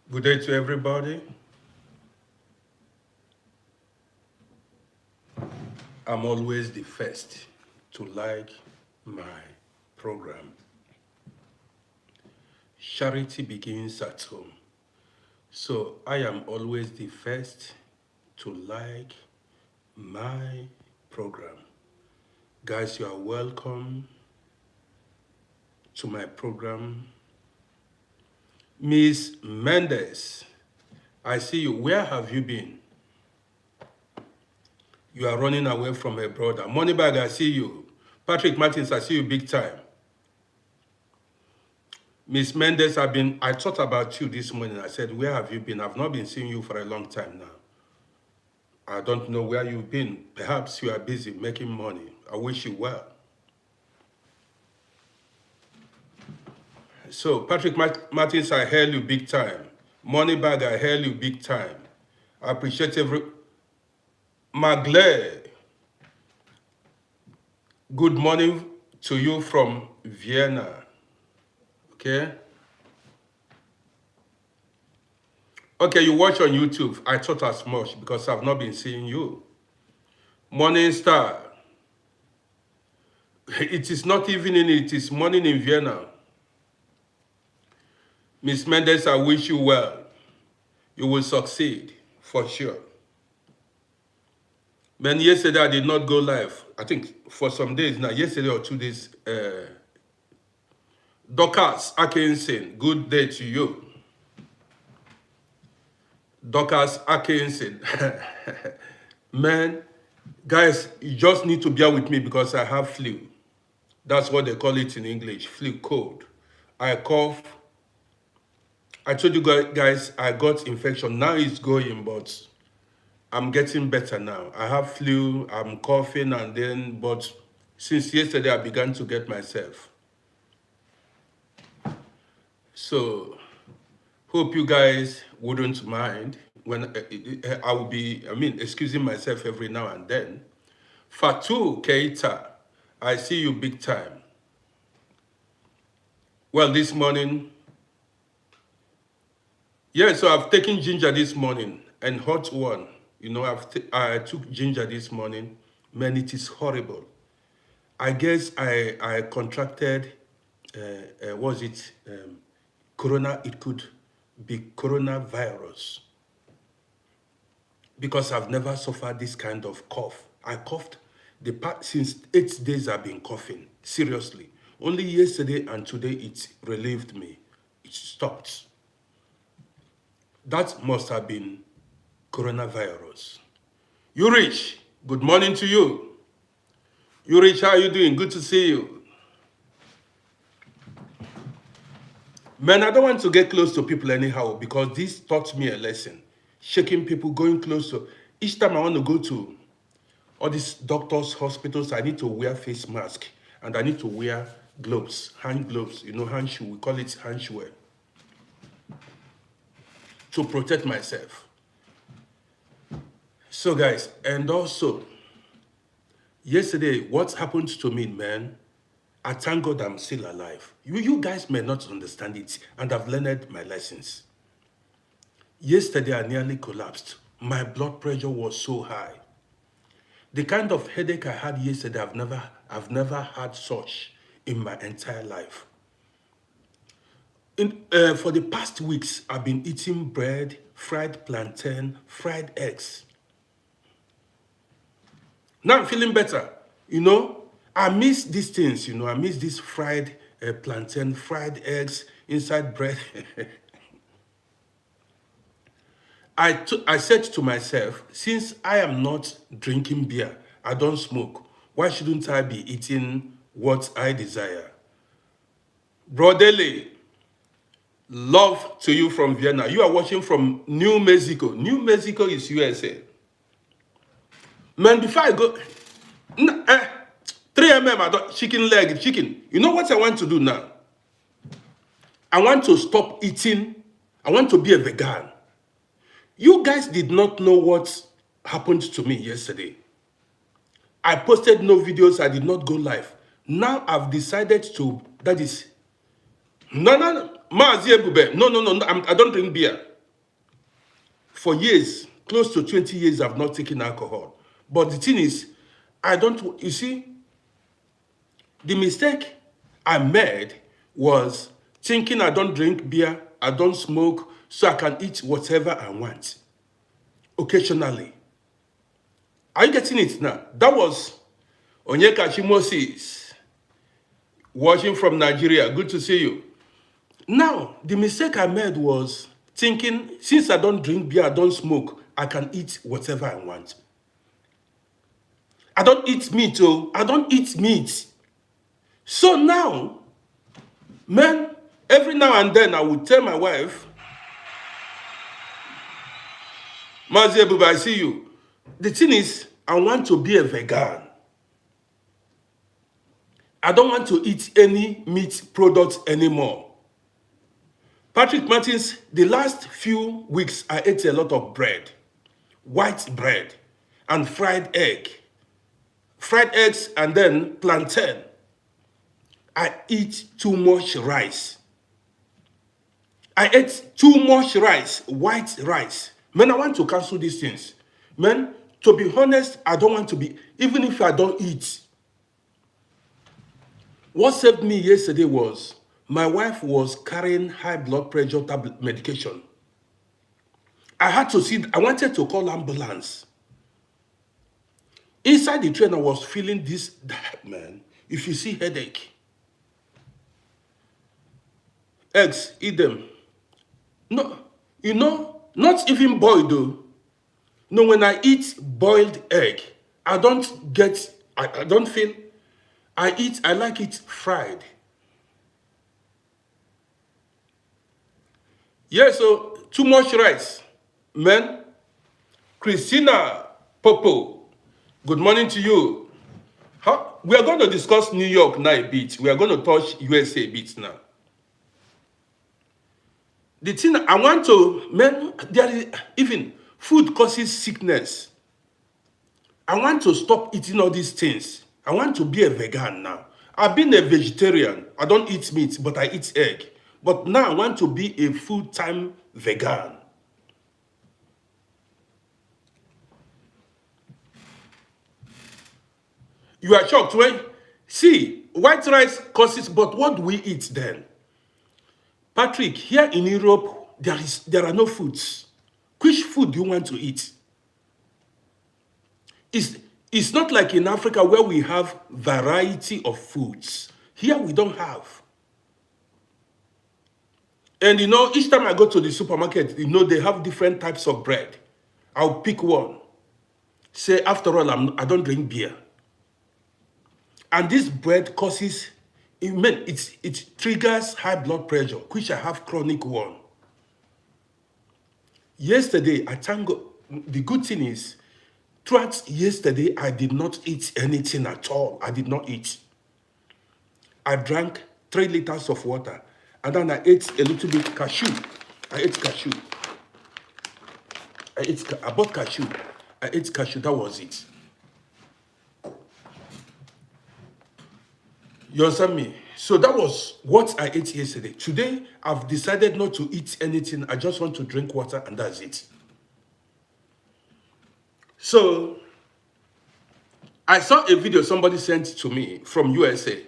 Good day to everybody. I'm always the first to like my program. Charity begins at home. So I am always the first to like my program. Guys, you are welcome to my program. Miss Mendes, I see you. Where have you been? You are running away from a brother. Moneybag, I see you. Patrick Martins, I see you big time. Miss Mendes, I thought about you this morning. I said, where have you been? I've not been seeing you for a long time now. I don't know where you've been. Perhaps you are busy making money. I wish you well. So, Patrick Martins, I hail you big time. Moneybag, I hail you big time. I appreciate every... Magle, good morning to you from Vienna. Okay? Okay, you watch on YouTube. I thought as much because I've not been seeing you. Morning Star. It is not evening, it is morning in Vienna. Miss Mendes, I wish you well. You will succeed, for sure. Man, yesterday I did not go live. I think for some days now, yesterday or 2 days. Dorcas Atkinson, good day to you. Dorcas Atkinson. Man, guys, you just need to bear with me because I have flu. That's what they call it in English, flu cold. I cough. I told you guys I got infection. Now it's going, but I'm getting better now. I have flu, I'm coughing, but since yesterday I began to get myself. So, hope you guys wouldn't mind when I will be, excusing myself every now and then. Fatu Keita, I see you big time. Well, this morning, yeah, so I've taken ginger this morning and hot one. You know, I took ginger this morning. Man, it is horrible. I guess I contracted, was it corona? It could be coronavirus because I've never suffered this kind of cough. I coughed since 8 days I've been coughing, seriously. Only yesterday and today it relieved me. It stopped. That must have been coronavirus. Urich, good morning to you. Urich, how are you doing? Good to see you. Man, I don't want to get close to people anyhow because this taught me a lesson. Shaking people, going close to... Each time I want to go to all these doctors, hospitals, I need to wear face mask and I need to wear gloves, hand gloves, you know, hand shoe. We call it hand shoe to protect myself. So guys, and also, yesterday, what happened to me, man, I thank God I'm still alive. You guys may not understand it, and I've learned my lessons. Yesterday, I nearly collapsed. My blood pressure was so high. The kind of headache I had yesterday, I've never had such in my entire life. For the past weeks, I've been eating bread, fried plantain, fried eggs. Now I'm feeling better. You know, I miss these things, you know. I miss this fried plantain, fried eggs inside bread. I said to myself, since I am not drinking beer, I don't smoke, why shouldn't I be eating what I desire? Brodele, love to you from Vienna. You are watching from New Mexico. New Mexico is USA. Man, before I go, 3mm, I don't, chicken. You know what I want to do now? I want to stop eating. I want to be a vegan. You guys did not know what happened to me yesterday. I posted no videos. I did not go live. Now I've decided to, that is, no. Maazi Ebube, no, I don't drink beer. for years, close to 20 years, I've not taken alcohol. But the thing is, I don't, you see, the mistake I made was thinking I don't drink beer, I don't smoke, so I can eat whatever I want occasionally. Are you getting it now? That was Onyekachi Moses, watching from Nigeria. Good to see you. Now, the mistake I made was thinking, since I don't drink beer, I don't smoke, I can eat whatever I want. I don't eat meat, oh, I don't eat meat. So now, man, every now and then I would tell my wife, Mazi Ebuba, I see you. The thing is, I want to be a vegan. I don't want to eat any meat products anymore. Patrick Martins, the last few weeks, I ate a lot of bread, white bread, and fried egg. Fried eggs and then plantain. I eat too much rice. I ate too much rice, white rice. Man, I want to cancel these things. Man, to be honest, I don't want to be, even if I don't eat. What saved me yesterday was my wife was carrying high blood pressure tablet medication. I had to see, I wanted to call ambulance. Inside the train, I was feeling this, man, if you see headache, eggs, eat them. No, you know, not even boiled though. No, when I eat boiled egg, I don't get, I don't feel, I like it fried. Yeah, so too much rice. Man, Christina Popo, good morning to you. We are going to discuss New York now a bit. We are going to touch USA a bit now. The thing I want to, man, there is, even food causes sickness. I want to stop eating all these things. I want to be a vegan now. I've been a vegetarian. I don't eat meat, but I eat egg. But now I want to be a full-time vegan. You are shocked when, see, white rice causes, but what do we eat then? Patrick, here in Europe, there are no foods. Which food do you want to eat? It's not like in Africa where we have variety of foods. Here we don't have. And you know, each time I go to the supermarket, you know, they have different types of bread. I'll pick one. Say, after all, I don't drink beer. And this bread causes, it triggers high blood pressure, which I have chronic one. Yesterday, I thank God, the good thing is, throughout yesterday, I did not eat anything at all. I did not eat. I drank 3 liters of water, and then I ate a little bit cashew. I ate cashew. I bought cashew. I ate cashew, that was it. You understand me? So that was what I ate yesterday. Today, I've decided not to eat anything. I just want to drink water, and that's it. So, I saw a video somebody sent to me from USA.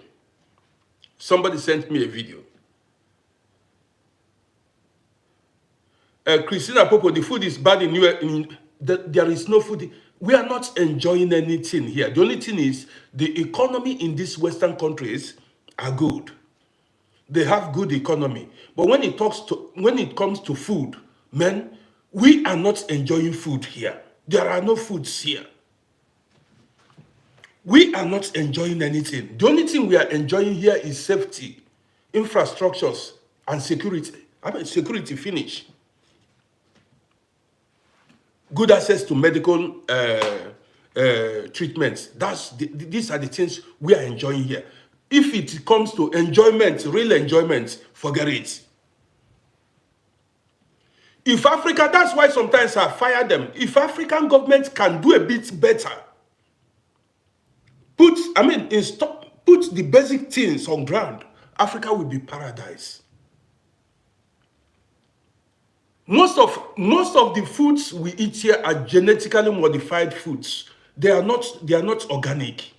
Somebody sent me a video. Christina Popo, the food is bad in US. There is no food. We are not enjoying anything here. The only thing is the economy in these Western countries are good. They have good economy. But when it comes to food, man, we are not enjoying food here. There are no foods here. We are not enjoying anything. The only thing we are enjoying here is safety, infrastructures, and security. I mean, security finish. Good access to medical treatments. These are the things we are enjoying here. If it comes to enjoyment, real enjoyment, forget it. If Africa, that's why sometimes I fire them. If African government can do a bit better, put the basic things on ground, Africa will be paradise. Most of the foods we eat here are genetically modified foods. They are not organic.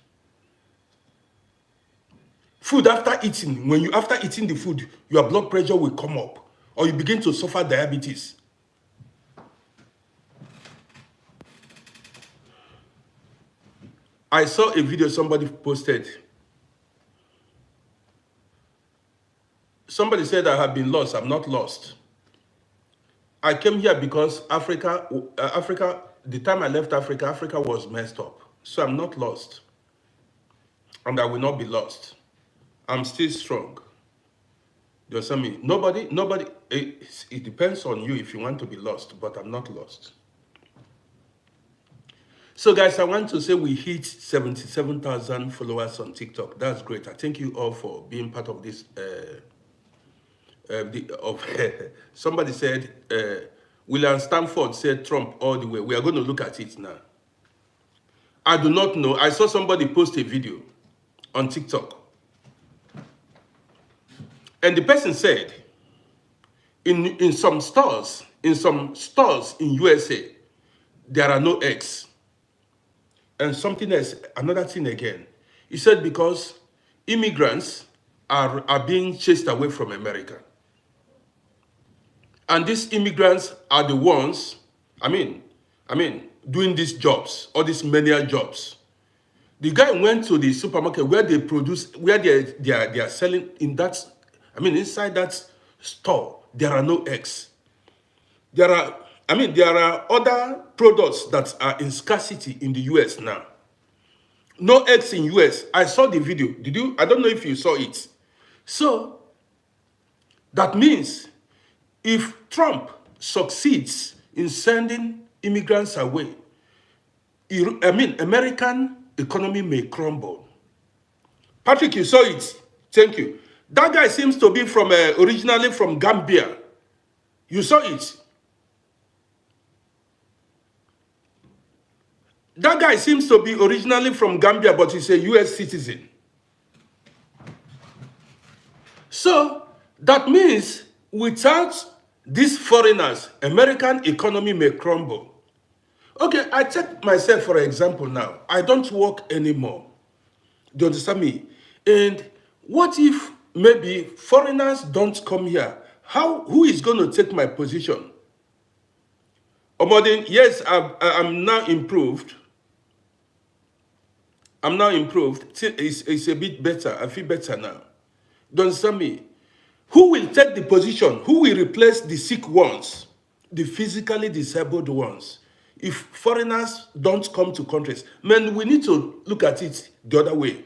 Food after eating, after eating the food, your blood pressure will come up, or you begin to suffer diabetes. I saw a video somebody posted. Somebody said I have been lost. I'm not lost. I came here because Africa, the time I left Africa, Africa was messed up. So I'm not lost. And I will not be lost. I'm still strong. You understand me? Nobody, it depends on you if you want to be lost, but I'm not lost. So guys, I want to say we hit 77,000 followers on TikTok. That's great. I thank you all for being part of this. Somebody said, William Stanford said Trump all the way. We are going to look at it now. I do not know. I saw somebody post a video on TikTok. And the person said, in some stores in USA, there are no eggs. And something else, another thing again. He said because immigrants are being chased away from America. And these immigrants are the ones, doing these jobs, all these menial jobs. The guy went to the supermarket where they produce, where they are selling in that, inside that store, there are no eggs. There are other products that are in scarcity in the US now. No eggs in US. I saw the video. Did you? I don't know if you saw it. So, that means if Trump succeeds in sending immigrants away, American economy may crumble. Patrick, you saw it. Thank you. That guy seems to be from originally from Gambia. You saw it. That guy seems to be originally from Gambia, but he's a US citizen. So that means without these foreigners, American economy may crumble. Okay, I take myself for example now. I don't work anymore. Do you understand me? And what if maybe foreigners don't come here? Who is going to take my position? Omodin, yes, I'm now improved. I'm now improved. It's a bit better. I feel better now. Do you understand me? Who will take the position? Who will replace the sick ones? The physically disabled ones? If foreigners don't come to countries, man, we need to look at it the other way.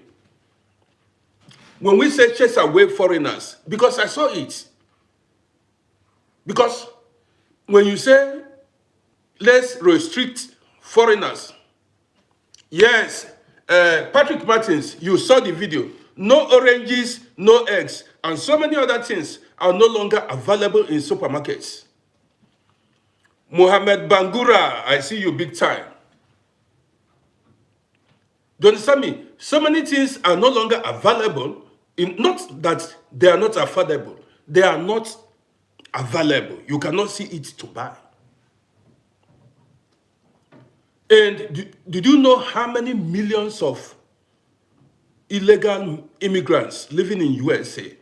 When we say chase away foreigners, because I saw it. Because when you say let's restrict foreigners, yes, Patrick Martins, you saw the video. No oranges, no eggs, and so many other things are no longer available in supermarkets. Mohammed Bangura, I see you big time. Do you understand me? So many things are no longer available. Not that they are not affordable. They are not available. You cannot see it to buy. And did you know how many millions of illegal immigrants living in USA?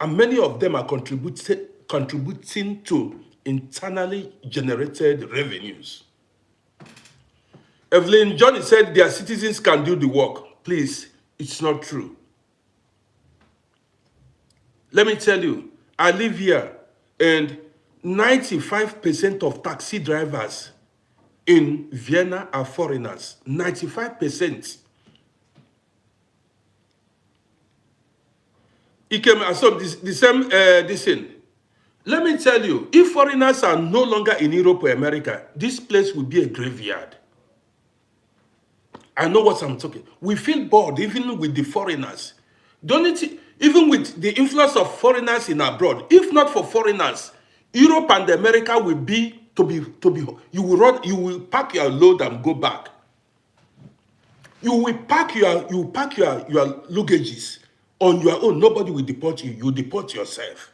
And many of them are contributing to internally generated revenues. Evelyn Johnny said their citizens can do the work. Please, it's not true. Let me tell you, I live here and 95% of taxi drivers in Vienna are foreigners. 95%. It came as the same this thing. Let me tell you, if foreigners are no longer in Europe or America, this place will be a graveyard. I know what I'm talking. We feel bored even with the foreigners. Even with the influence of foreigners in abroad, if not for foreigners, Europe and America will be you will pack your load and go back. You will pack your luggages on your own. Nobody will deport you. You deport yourself.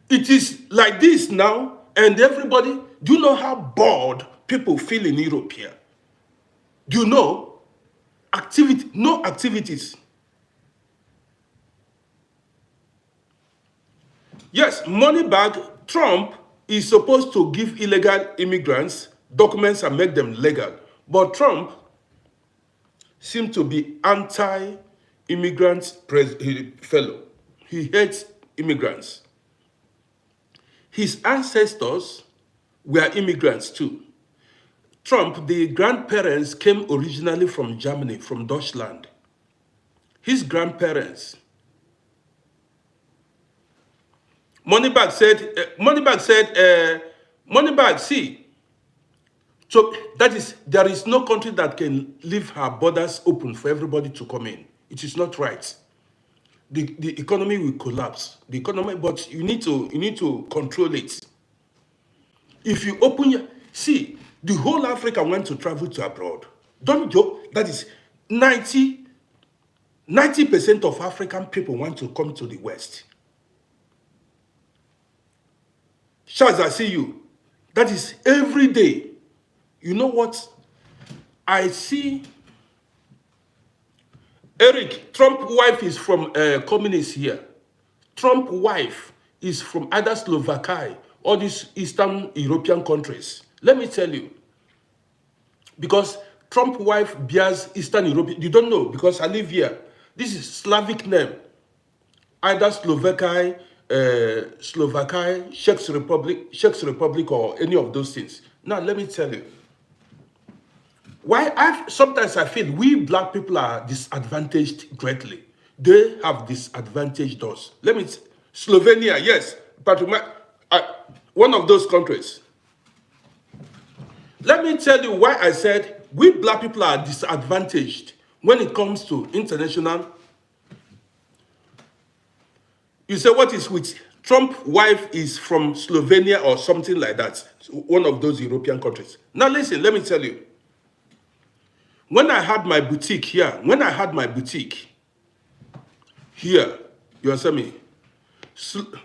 It is like this now, and everybody, do you know how bored people feel in Europe here? Do you know? Activity, no activities. Yes, money bag. Trump is supposed to give illegal immigrants documents and make them legal. But Trump seems to be anti-immigrant fellow. He hates immigrants. His ancestors were immigrants too. Trump, the grandparents came originally from Germany, from Deutschland. His grandparents. Moneybag, see, so that is, there is no country that can leave her borders open for everybody to come in. It is not right. The economy will collapse. The economy, but you need to control it. If you open your, see, the whole Africa went to travel to abroad. Don't joke. That is 90% of African people want to come to the West. Charles, I see you. That is every day. You know what? I see Eric, Trump wife is from communist here. Trump wife is from either Slovakia or these Eastern European countries. Let me tell you. Because Trump wife bears Eastern European. You don't know because I live here. This is Slavic name. Either Slovakia, Czech Republic, or any of those things. Now, let me tell you. Sometimes I feel we black people are disadvantaged greatly. They have disadvantaged us. Slovenia, yes, but one of those countries. Let me tell you why I said we black people are disadvantaged when it comes to international. You say, what is with Trump's wife is from Slovenia or something like that, one of those European countries. Now listen, let me tell you. When I had my boutique here, you understand me?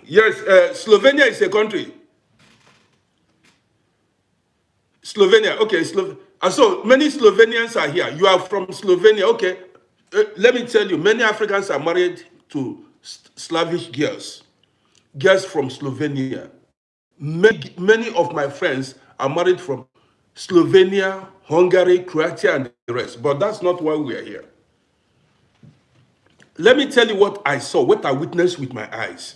Yes, Slovenia is a country. Slovenia, okay. So many Slovenians are here. You are from Slovenia, okay. Let me tell you, many Africans are married to Slavic girls from Slovenia. Many of my friends are married from Slovenia, Hungary, Croatia, and the rest. But that's not why we are here. Let me tell you what I saw, what I witnessed with my eyes.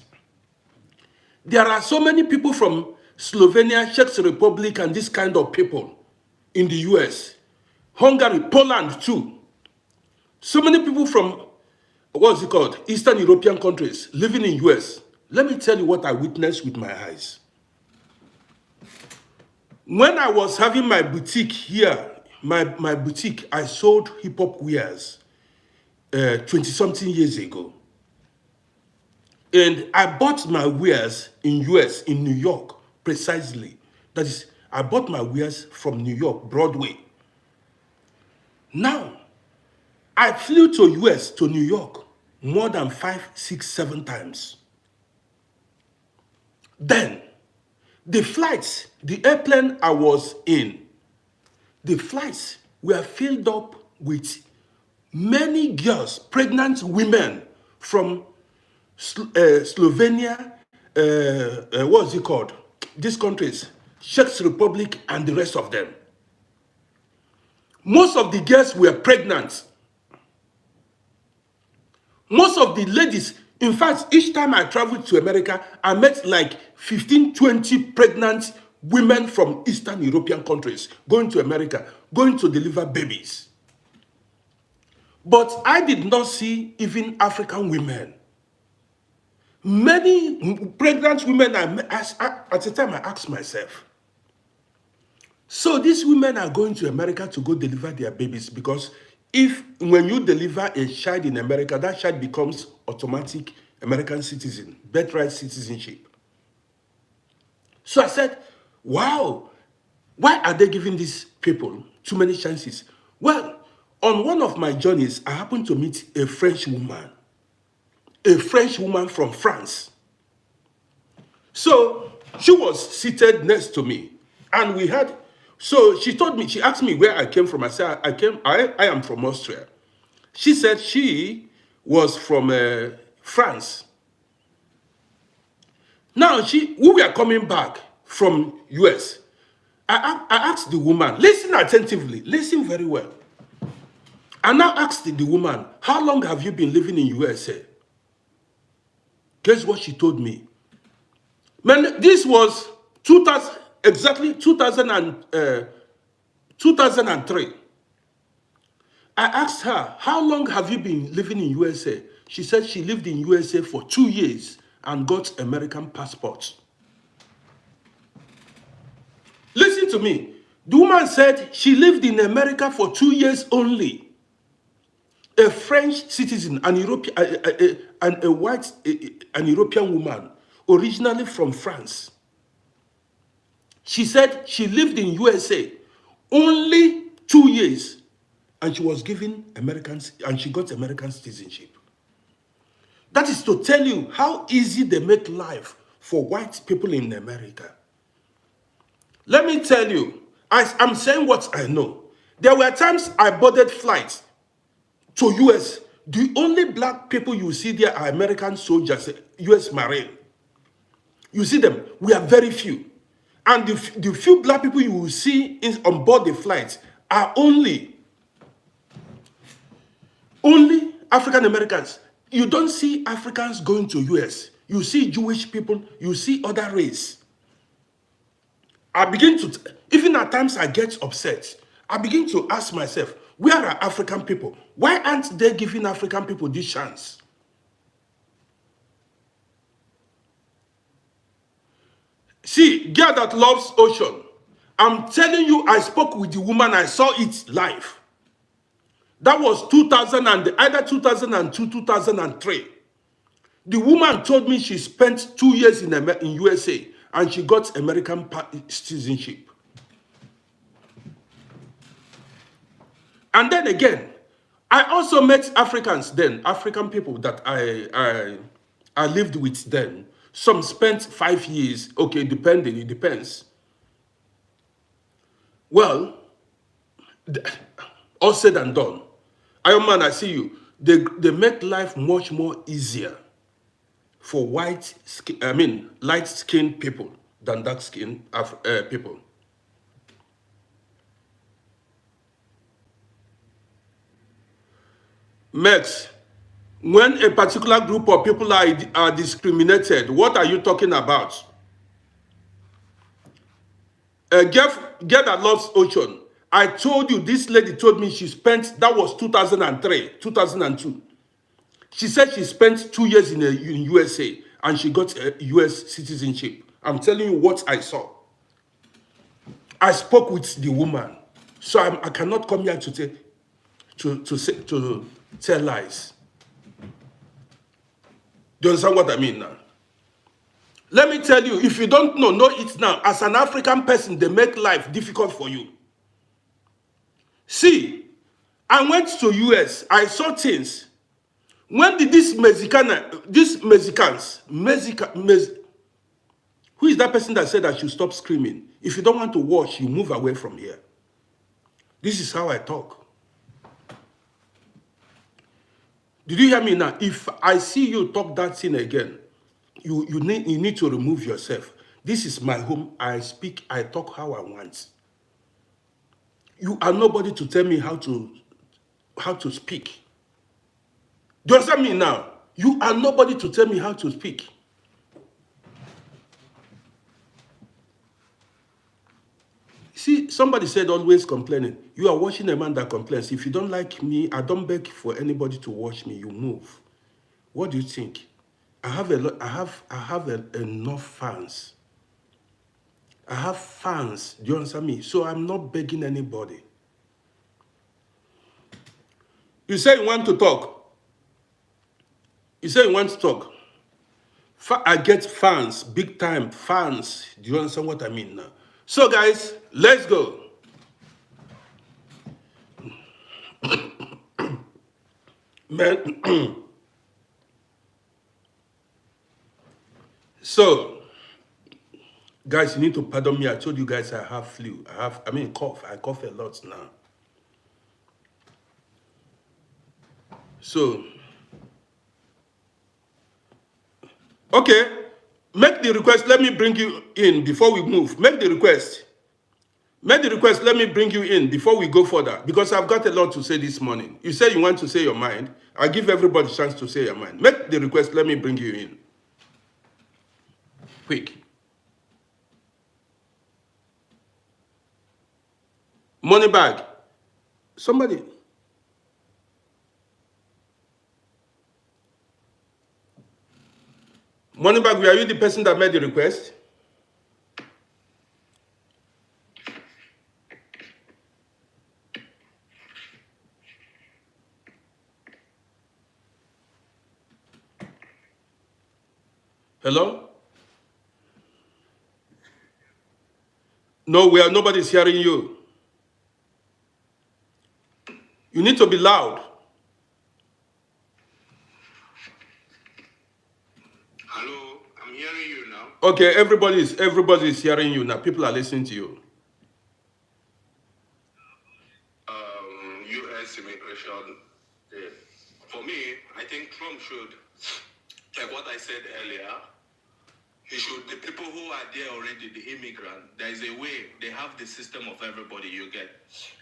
There are so many people from Slovenia, Czech Republic, and this kind of people in the US. Hungary, Poland too. So many people from, what's it called, Eastern European countries living in US. Let me tell you what I witnessed with my eyes. When I was having my boutique here, my boutique, I sold hip-hop wares 20-something years ago. And I bought my wares in US, in New York, precisely. That is, I bought my wares from New York, Broadway. Now, I flew to US, to New York, more than 5, 6, 7 times. Then, the flights, the airplane I was in, the flights were filled up with many girls, pregnant women from Slovenia, what's it called? These countries, Czech Republic, and the rest of them. Most of the girls were pregnant. Most of the ladies, in fact, each time I traveled to America, I met like 15, 20 pregnant women from Eastern European countries going to America, going to deliver babies. But I did not see even African women. Many pregnant women, at the time I asked myself, so these women are going to America to go deliver their babies because when you deliver a child in America, that child becomes automatic American citizen, birthright citizenship. So I said, wow, why are they giving these people too many chances? Well, on one of my journeys, I happened to meet a French woman from France. So she was seated next to me, and we had. So she told me, she asked me where I came from. I said, I am from Austria. She said she was from France. Now we were coming back from US. I asked the woman, listen attentively, listen very well. I now asked the woman, how long have you been living in USA? Guess what she told me? Man, this was 2000, exactly 2003. I asked her, how long have you been living in USA? She said she lived in USA for 2 years and got American passport. Listen to me. The woman said she lived in America for 2 years only. A French citizen, an European, an European woman, originally from France. She said she lived in USA only 2 years, and she was given Americans, and she got American citizenship. That is to tell you how easy they make life for white people in America. Let me tell you, I'm saying what I know. There were times I boarded flights to US. The only black people you see there are American soldiers, US Marine. You see them, we are very few. And the few black people you will see on board the flights are only African Americans. You don't see Africans going to US. You see Jewish people, you see other race. I begin to, even at times I get upset. I begin to ask myself, where are African people? Why aren't they giving African people this chance? See, girl that loves ocean. I'm telling you, I spoke with the woman, I saw it live. That was 2000 and either 2002, 2003. The woman told me she spent 2 years in USA and she got American citizenship. And then again, I also met Africans then, African people that I lived with then. Some spent 5 years, okay, depending, it depends. Well, all said and done. Iron Man, I see you. They make life much more easier for light-skinned people than dark-skinned people. Max, when a particular group of people are discriminated, what are you talking about? A girl that loves ocean. I told you, this lady told me she spent, that was 2003, 2002. She said she spent 2 years in USA and she got a US citizenship. I'm telling you what I saw. I spoke with the woman. So I cannot come here to tell lies. Do you understand what I mean now? Let me tell you, if you don't know it now. As an African person, they make life difficult for you. See, I went to US. I saw things. When did these Mexicans, who is that person that said I should stop screaming? If you don't want to watch, you move away from here. This is how I talk. Did you hear me now? If I see you talk that thing again, you need to remove yourself. This is my home. I speak, I talk how I want. You are nobody to tell me how to speak. Do you understand me now? You are nobody to tell me how to speak. See, somebody said always complaining. You are watching a man that complains. If you don't like me, I don't beg for anybody to watch me. You move. What do you think? I have enough fans. I have fans. Do you understand me? So I'm not begging anybody. You say you want to talk. You say you want to talk. I get fans, big time fans. Do you understand what I mean now? So guys, let's go. Man. So, Guys, you need to pardon me. I told you guys I have flu. Cough. I cough a lot now. So, okay. Make the request. Let me bring you in before we move. Make the request. Make the request. Let me bring you in before we go further. Because I've got a lot to say this morning. You say you want to say your mind. I give everybody a chance to say your mind. Make the request. Let me bring you in. Quick. Money bag. Somebody. Money bag, were you the person that made the request? Hello? No, nobody's hearing you. You need to be loud. Hello, I'm hearing you now. Okay, everybody's hearing you now. People are listening to you. U.S. immigration. For me, I think Trump should, like what I said earlier, the people who are there already, the immigrant, there is a way, they have the system of everybody you get.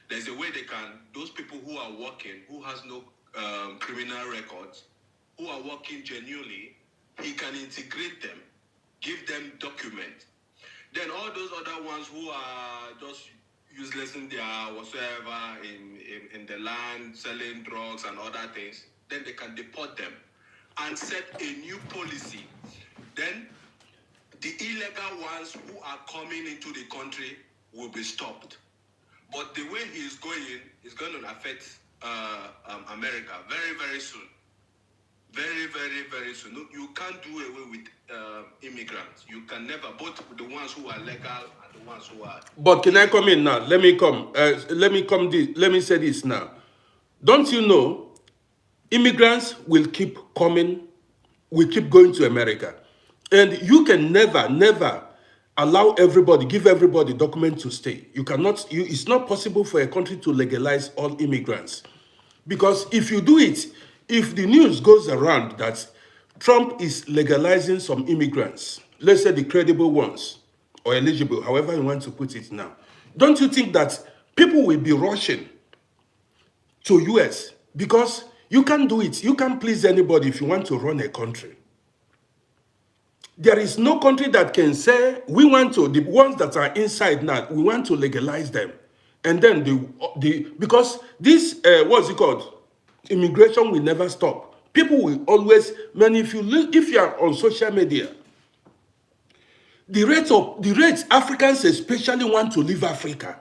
There's a way those people who are working, who has no criminal records, who are working genuinely, he can integrate them, give them documents. Then all those other ones who are just useless in their whatsoever in the land, selling drugs and other things, then they can deport them and set a new policy. Then the illegal ones who are coming into the country will be stopped. But the way he is going to affect America very, very soon. Very, very, very soon. No, you can't do away with immigrants. You can never, both the ones who are legal and the ones who are. But can I come in now? Let me come. Let me say this now. Don't you know, immigrants will keep coming, will keep going to America. And you can never give everybody document to stay. It's not possible for a country to legalize all immigrants. Because if you do it, if the news goes around that Trump is legalizing some immigrants, let's say the credible ones, or eligible, however you want to put it now, don't you think that people will be rushing to US? Because you can't do it. You can't please anybody if you want to run a country. There is no country that can say, the ones that are inside now, we want to legalize them. And then because this, what's it called? Immigration will never stop. People will always, if you are on social media, the rates Africans especially want to leave Africa.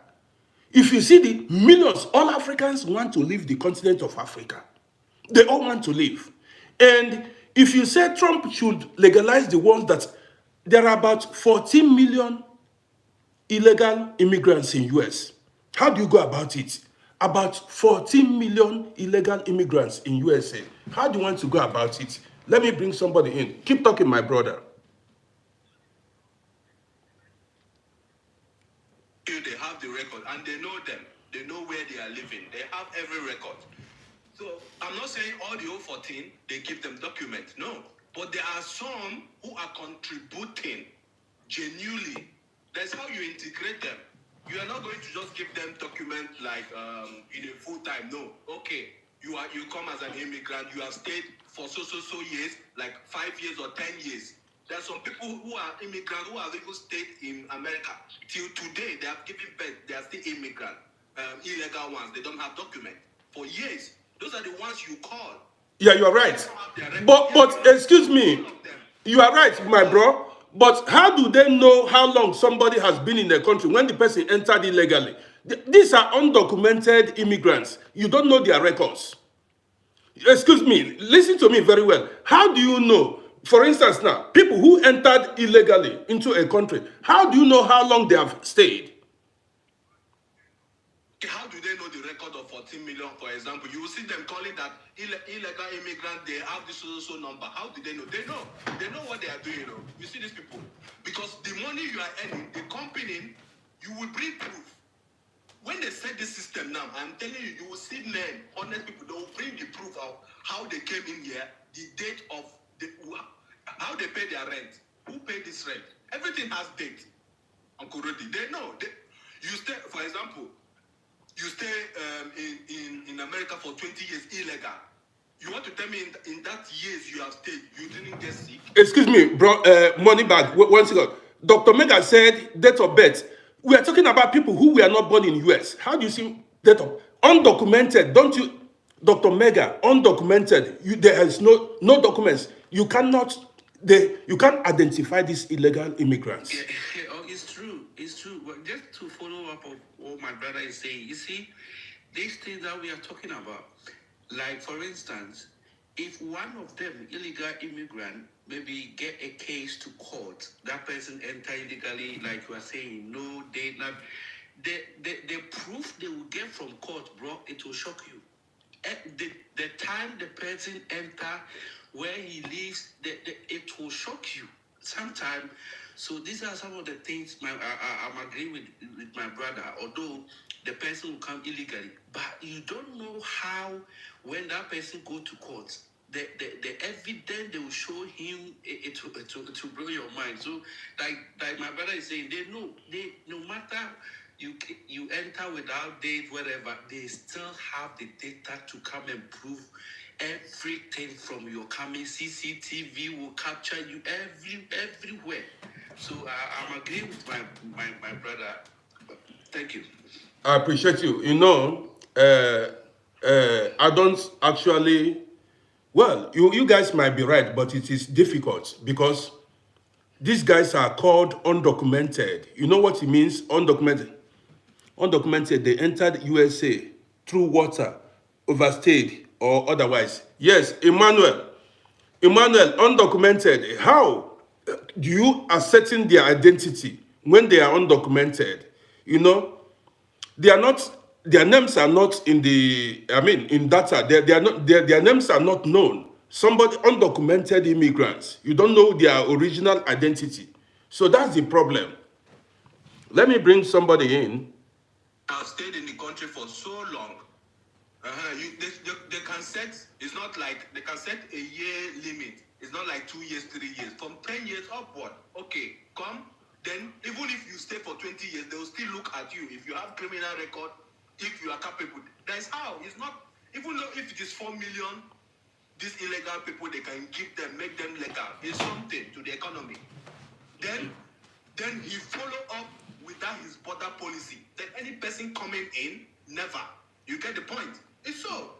If you see the millions, all Africans want to leave the continent of Africa. They all want to leave. And if you say Trump should legalize the ones that there are about 14 million illegal immigrants in US. How do you go about it? About 14 million illegal immigrants in USA. How do you want to go about it? Let me bring somebody in. Keep talking, my brother. They have the record and they know them. They know where they are living. They have every record. So I'm not saying all the 014, they give them documents. No. But there are some who are contributing genuinely. That's how you integrate them. You are not going to just give them documents like in a full time. No. Okay. You come as an immigrant, you have stayed for so years, like 5 years or 10 years. There are some people who are immigrants who have even stayed in America. Till today, they have given birth. They are still immigrant, illegal ones. They don't have documents. For years, those are the ones you call. Yeah, you are right. But excuse me. You are right, my bro. But how do they know how long somebody has been in the country when the person entered illegally? These are undocumented immigrants. You don't know their records. Excuse me, listen to me very well. How do you know, for instance now, people who entered illegally into a country, how do you know how long they have stayed? How do they know the record of 14 million, for example? You will see them calling that illegal immigrant, they have this so number. How do they know? They know. They know what they are doing. You know? You see these people. Because the money you are earning, the company, you will bring proof. When they set this system now, I'm telling you, you will see men, honest people, they will bring the proof of how they came in here, the date of how they pay their rent, who paid this rent. Everything has date. Uncle Rudy, they know. You stay, for example, you stay in America for 20 years illegal. You want to tell me in that years you have stayed, you didn't get sick? Excuse me, bro, money bag. One second. Dr. Mega said date of birth. We are talking about people who were not born in US. How do you see date of undocumented? Don't you, Dr. Mega, undocumented? There is no documents. You cannot. You can't identify these illegal immigrants. Oh, it's true. It's true. But just to follow up on what my brother is saying, you see, these things that we are talking about, like for instance, if one of them, illegal immigrant, maybe get a case to court, that person enter illegally, like you are saying, no date, not the proof they will get from court, bro, it will shock you. The time the person enter where he lives, it will shock you sometime. So these are some of the things I'm agreeing with my brother, although the person will come illegally, but you don't know how when that person go to court, the evidence they will show him it to blow your mind. So like my brother is saying, they no matter you enter without date, whatever, they still have the data to come and prove everything from your coming. CCTV will capture you everywhere. So I'm agreeing with my brother. Thank you. I appreciate you. You know, I don't actually. Well, you guys might be right, but it is difficult because these guys are called undocumented. You know what it means, undocumented? Undocumented, they entered USA through water, overstayed, or otherwise. Yes, Emmanuel, undocumented. How do you ascertain their identity when they are undocumented? You know, they are not. Their names are not in the. I mean, in data, they are not. Their names are not known. Somebody undocumented immigrants. You don't know their original identity. So that's the problem. Let me bring somebody in. I've stayed in the country for so long. They can set, it's not like they can set a year limit. It's not like 2 years, 3 years. From 10 years upward, okay, come. Then even if you stay for 20 years, they will still look at you. If you have criminal record, if you are capable. That's how. It's not, even though if it is 4 million, these illegal people, they can give them, make them legal. It's something to the economy. Then he follow up with that his border policy. That any person coming in, never. You get the point? It's so.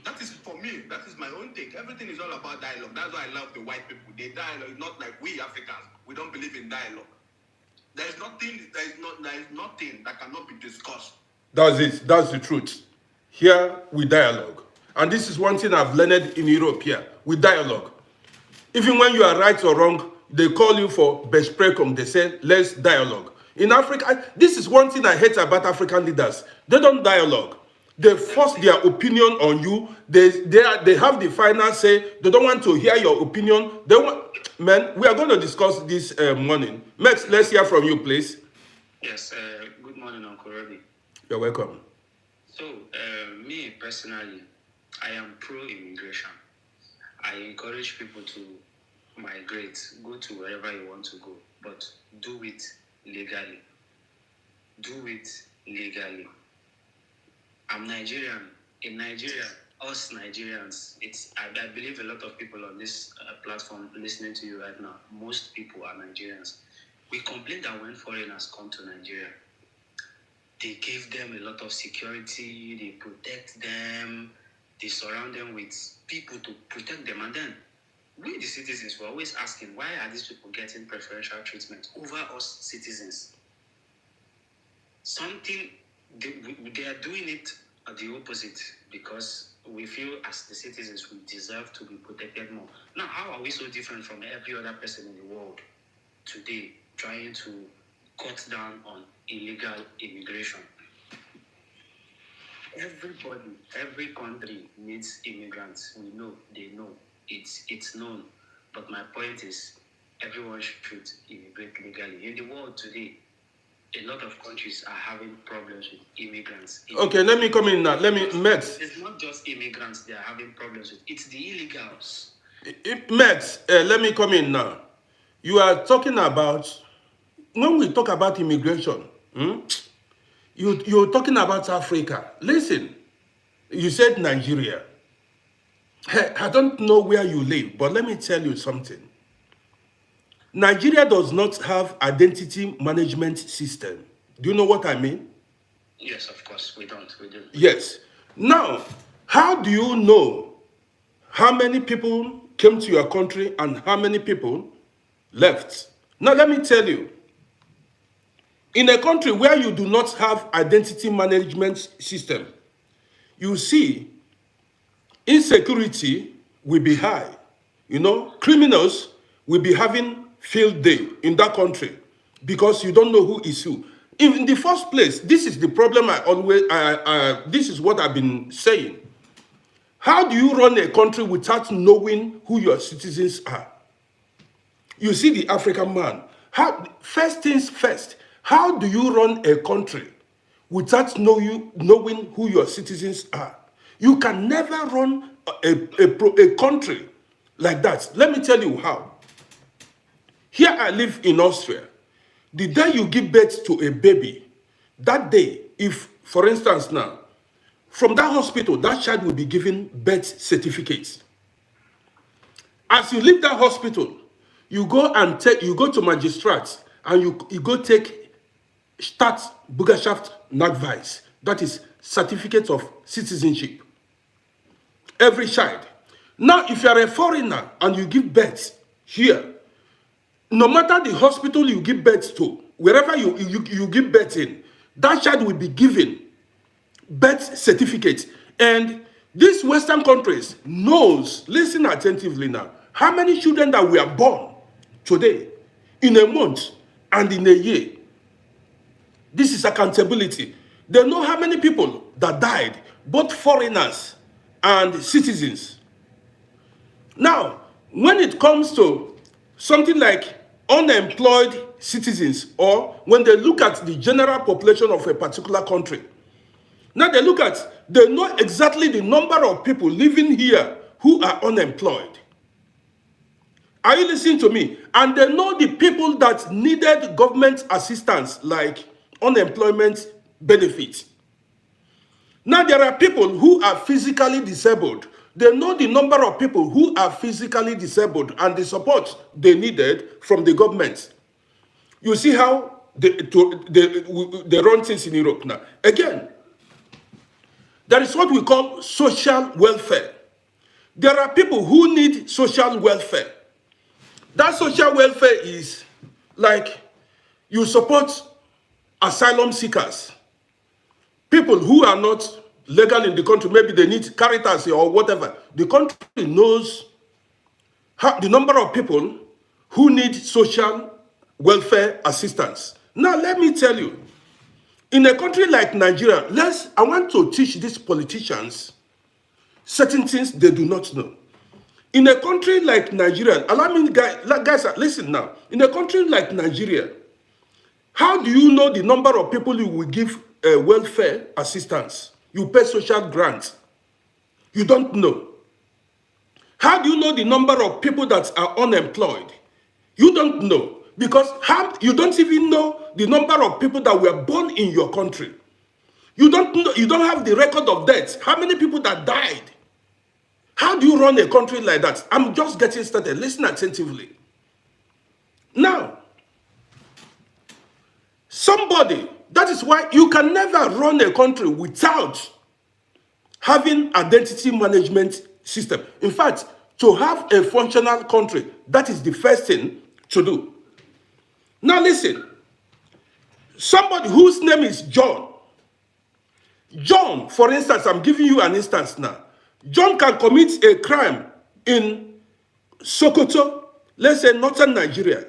That is for me. That is my own take. Everything is all about dialogue. That's why I love the white people. They dialogue, not like we Africans. We don't believe in dialogue. There is nothing that cannot be discussed. That's it. That's the truth. Here we dialogue. And this is one thing I've learned in Europe here. We dialogue. Even when you are right or wrong, they call you for bespreking. They say, let's dialogue. In Africa, this is one thing I hate about African leaders. They don't dialogue. They force their opinion on you. They have the final say. They don't want to hear your opinion. They want, man, we are going to discuss this morning. Max, let's hear from you, please. Yes, good morning, Uncle Robbie. You're welcome. So, me personally, I am pro-immigration. I encourage people to migrate, go to wherever you want to go, but do it legally. Do it legally. I'm Nigerian. In Nigeria, us Nigerians, I believe a lot of people on this platform listening to you right now, most people are Nigerians. We complain that when foreigners come to Nigeria, they give them a lot of security, they protect them, they surround them with people to protect them. And then we, the citizens, were always asking, why are these people getting preferential treatment over us citizens? They are doing it at the opposite because we feel as the citizens we deserve to be protected more. Now, how are we so different from every other person in the world today trying to cut down on illegal immigration? Everybody, every country needs immigrants. We know, they know. It's known. But my point is, everyone should immigrate legally. In the world today, a lot of countries are having problems with immigrants. Okay, let me come in now. Let me, Max. It's not just immigrants they are having problems with. It's the illegals. Max, let me come in now. You are talking about, when we talk about immigration, you're talking about Africa. Listen, you said Nigeria. Hey, I don't know where you live, but let me tell you something. Nigeria does not have identity management system. Do you know what I mean? Yes, of course, we don't. We do. Yes. Now, how do you know how many people came to your country and how many people left? Now, let me tell you. In a country where you do not have identity management system, you see insecurity will be high. You know, criminals will be having field day in that country because you don't know who is who. In the first place, this is the problem this is what I've been saying. How do you run a country without knowing who your citizens are? You see the African man. First things first, how do you run a country without knowing who your citizens are? You can never run a country like that. Let me tell you how. Here I live in Austria. The day you give birth to a baby, that day, if, for instance now, from that hospital, that child will be given birth certificates. As you leave that hospital, you go to magistrates and you go take Staatsbürgerschaft-Nachweis. That is certificate of citizenship. Every child. Now, if you are a foreigner and you give birth here, no matter the hospital you give birth to, wherever you give birth in, that child will be given birth certificate. And these Western countries knows, listen attentively now, how many children that we are born today, in a month and in a year. This is accountability. They know how many people that died, both foreigners and citizens. Now, when it comes to something like unemployed citizens, or when they look at the general population of a particular country, now they know exactly the number of people living here who are unemployed. Are you listening to me? And they know the people that needed government assistance, like unemployment benefits. Now there are people who are physically disabled. They know the number of people who are physically disabled and the support they needed from the government. You see how they run things in Europe now. Again, there is what we call social welfare. There are people who need social welfare. That social welfare is like you support asylum seekers, people who are not legal in the country, maybe they need Caritas or whatever. The country knows the number of people who need social welfare assistance. Now, let me tell you, in a country like Nigeria, I want to teach these politicians certain things they do not know. In a country like Nigeria, allow me, guys, listen now. In a country like Nigeria, how do you know the number of people you will give welfare assistance? You pay social grants. You don't know. How do you know the number of people that are unemployed? You don't know. Because you don't even know the number of people that were born in your country. You don't know, you don't have the record of deaths. How many people that died? How do you run a country like that? I'm just getting started. Listen attentively. Now, that is why you can never run a country without having identity management system. In fact, to have a functional country, that is the first thing to do. Now listen, somebody whose name is John. John, for instance, I'm giving you an instance now. John can commit a crime in Sokoto, let's say northern Nigeria.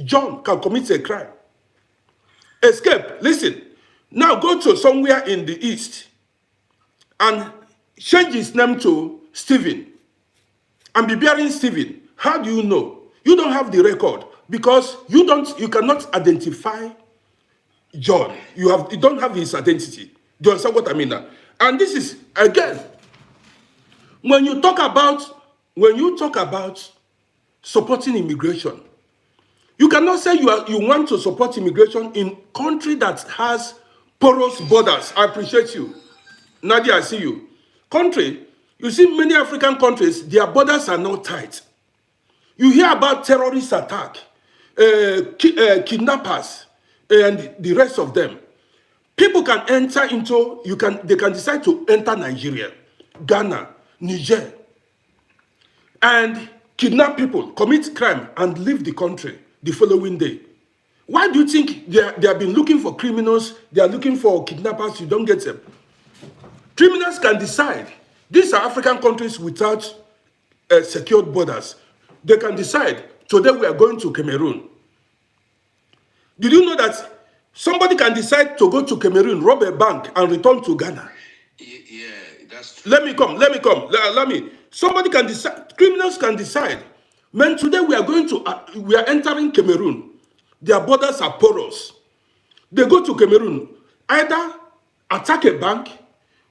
John can commit a crime. Escape. Listen. Now go to somewhere in the east. and change his name to Stephen and be bearing Stephen, how do you know? You don't have the record because you cannot identify John. You don't have his identity. Do you understand what I mean now? And this is again, when you talk about supporting immigration, you cannot say you want to support immigration in country that has porous borders. I appreciate you. Nadia, I see you. Country, you see many African countries, their borders are not tight. You hear about terrorist attack, kidnappers, and the rest of them. People can enter into, they can decide to enter Nigeria, Ghana, Niger, and kidnap people, commit crime, and leave the country the following day. Why do you think they have been looking for criminals? They are looking for kidnappers, you don't get them. Criminals can decide. These are African countries without secured borders. They can decide, today we are going to Cameroon. Did you know that somebody can decide to go to Cameroon, rob a bank, and return to Ghana? Yeah, that's true. Let me come. Somebody can decide, criminals can decide. Man, today we are entering Cameroon. Their borders are porous. They go to Cameroon, either attack a bank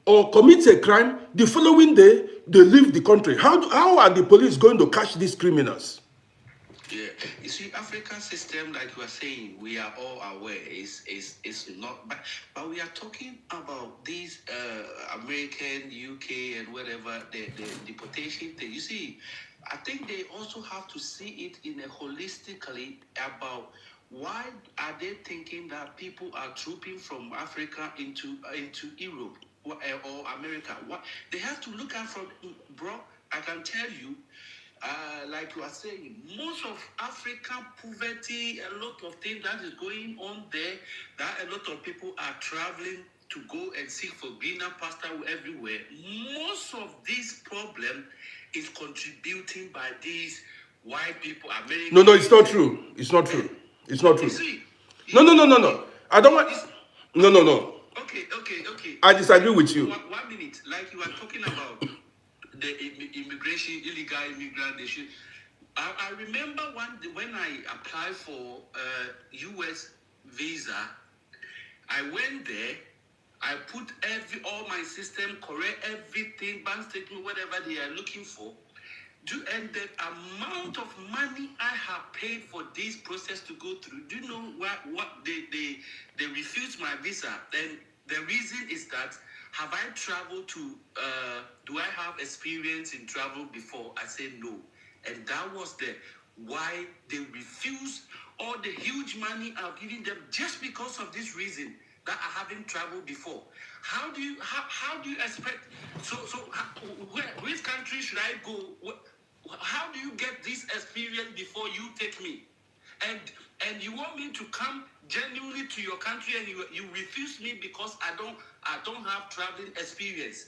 or commit a crime. The following day, they leave the country. How are the police going to catch these criminals? Yeah, you see, African system, like you are saying, we are all aware is not, but we are talking about these American, UK, and whatever the deportation thing. You see, I think they also have to see it in a holistically about why are they thinking that people are trooping from Africa into Europe or America? What they have to look at from, bro. I can tell you. Like you are saying, most of African poverty, a lot of things that is going on there, that a lot of people are traveling to go and seek for greener pasture everywhere. Most of this problem is contributing by these white people, Americans. No, it's not true. It's not true. It's not true. See, No. I don't want. No. Okay. I disagree with you. 1 minute, like you are talking about the immigration, illegal immigrant. They should. I remember when I applied for U.S. visa, I went there. I put all my system correct, everything, bank statement, whatever they are looking for. And the amount of money I have paid for this process to go through, do you know what they refused my visa? And the reason is that, have I traveled to, do I have experience in travel before? I said no. And that was why they refused all the huge money I've given them just because of this reason, that I haven't traveled before. How do you expect, which country should I go? How do you get this experience before you take me? And you want me to come genuinely to your country and you refuse me because I don't have traveling experience.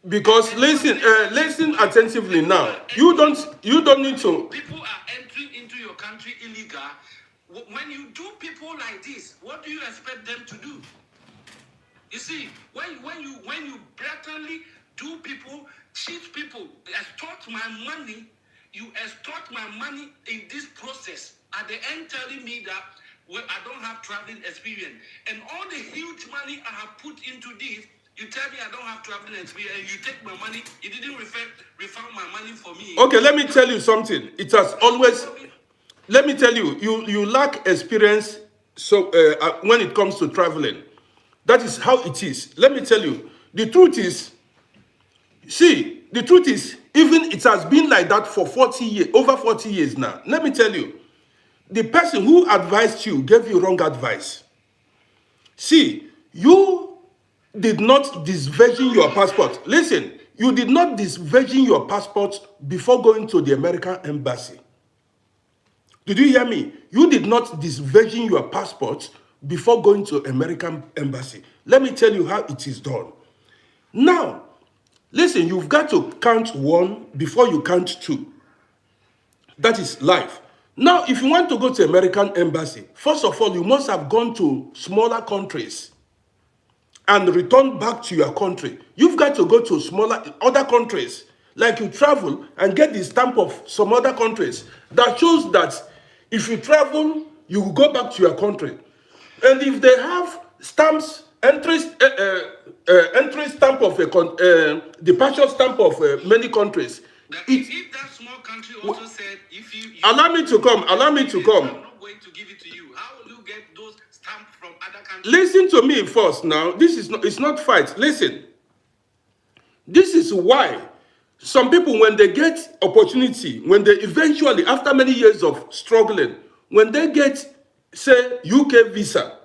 Because listen attentively now. You don't need to. People are entering into your country illegal. When you do people like this, what do you expect them to do? You see, when you blatantly do people, cheat people, extort my money, you extort my money in this process. At the end, telling me that I don't have traveling experience, and all the huge money I have put into this, you tell me I don't have traveling experience, and you take my money. You didn't refund my money for me. Okay, let me tell you something. It has always. Let me tell you, you lack experience. So when it comes to traveling, that is how it is. Let me tell you, the truth is. See, the truth is, even it has been like that for 40 years, over 40 years now. Let me tell you, the person who advised you gave you wrong advice. See, you did not disvirgin your passport. Listen, you did not disvirgin your passport before going to the American embassy. Did you hear me? You did not disvirgin your passport before going to American embassy. Let me tell you how it is done. Now, listen, you've got to count one before you count two. That is life. Now, if you want to go to American embassy, first of all, you must have gone to smaller countries. and return back to your country. You've got to go to smaller other countries. Like you travel and get the stamp of some other countries that shows that if you travel, you will go back to your country. And if they have stamps, entry stamp of departure stamp of many countries, That it if that small country also said, if you allow me to come. Allow me to come. I'm not going to give it to you, how will you get those stamps from other countries? Listen to me first. Now, this is not. It's not fight. Listen. This is why some people, when they get opportunity, when they eventually, after many years of struggling, when they get, say, UK visa,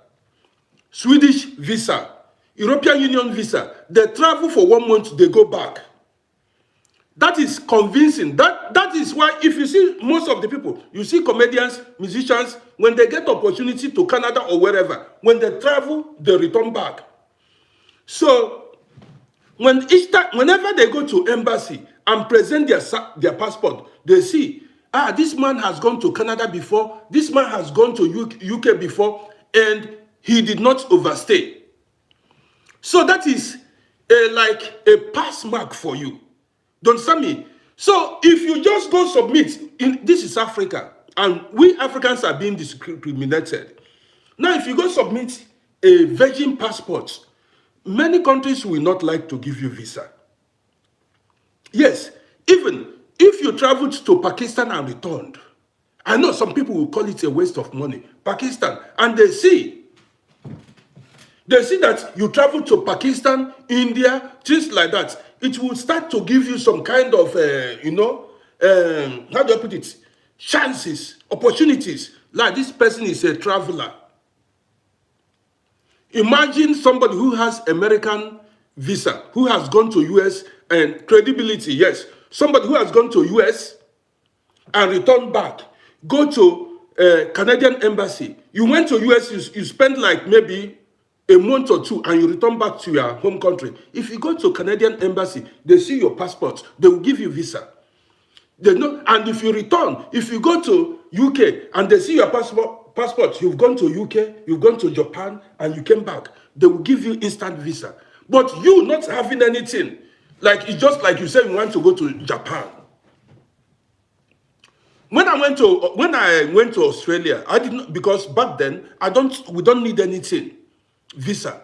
Swedish visa, European Union visa, they travel for 1 month, they go back. That is convincing. That is why if you see most of the people, you see comedians, musicians, when they get opportunity to Canada or wherever, when they travel, they return back. So whenever they go to embassy and present their passport, they see, this man has gone to Canada before, this man has gone to UK before, and he did not overstay. So that is like a pass mark for you. Don't understand me? So if you just go submit, this is Africa, and we Africans are being discriminated. Now, if you go submit a virgin passport, many countries will not like to give you visa. Yes, even if you traveled to Pakistan and returned, I know some people will call it a waste of money. Pakistan, and they see that you travel to Pakistan, India, things like that. It will start to give you some kind of, how do I put it? Chances, opportunities. Like this person is a traveler. Imagine somebody who has American visa, who has gone to US and credibility, yes. Somebody who has gone to US and returned back, go to Canadian embassy. You went to US, you spend like maybe a month or two and you return back to your home country. If you go to Canadian embassy, they see your passport, they will give you visa. They know, and if you return, if you go to UK and they see your passport, you've gone to UK, you've gone to Japan, and you came back, they will give you instant visa. But you not having anything, like it's just like you said you want to go to Japan. When I went to Australia, I didn't, because back then we don't need anything, visa.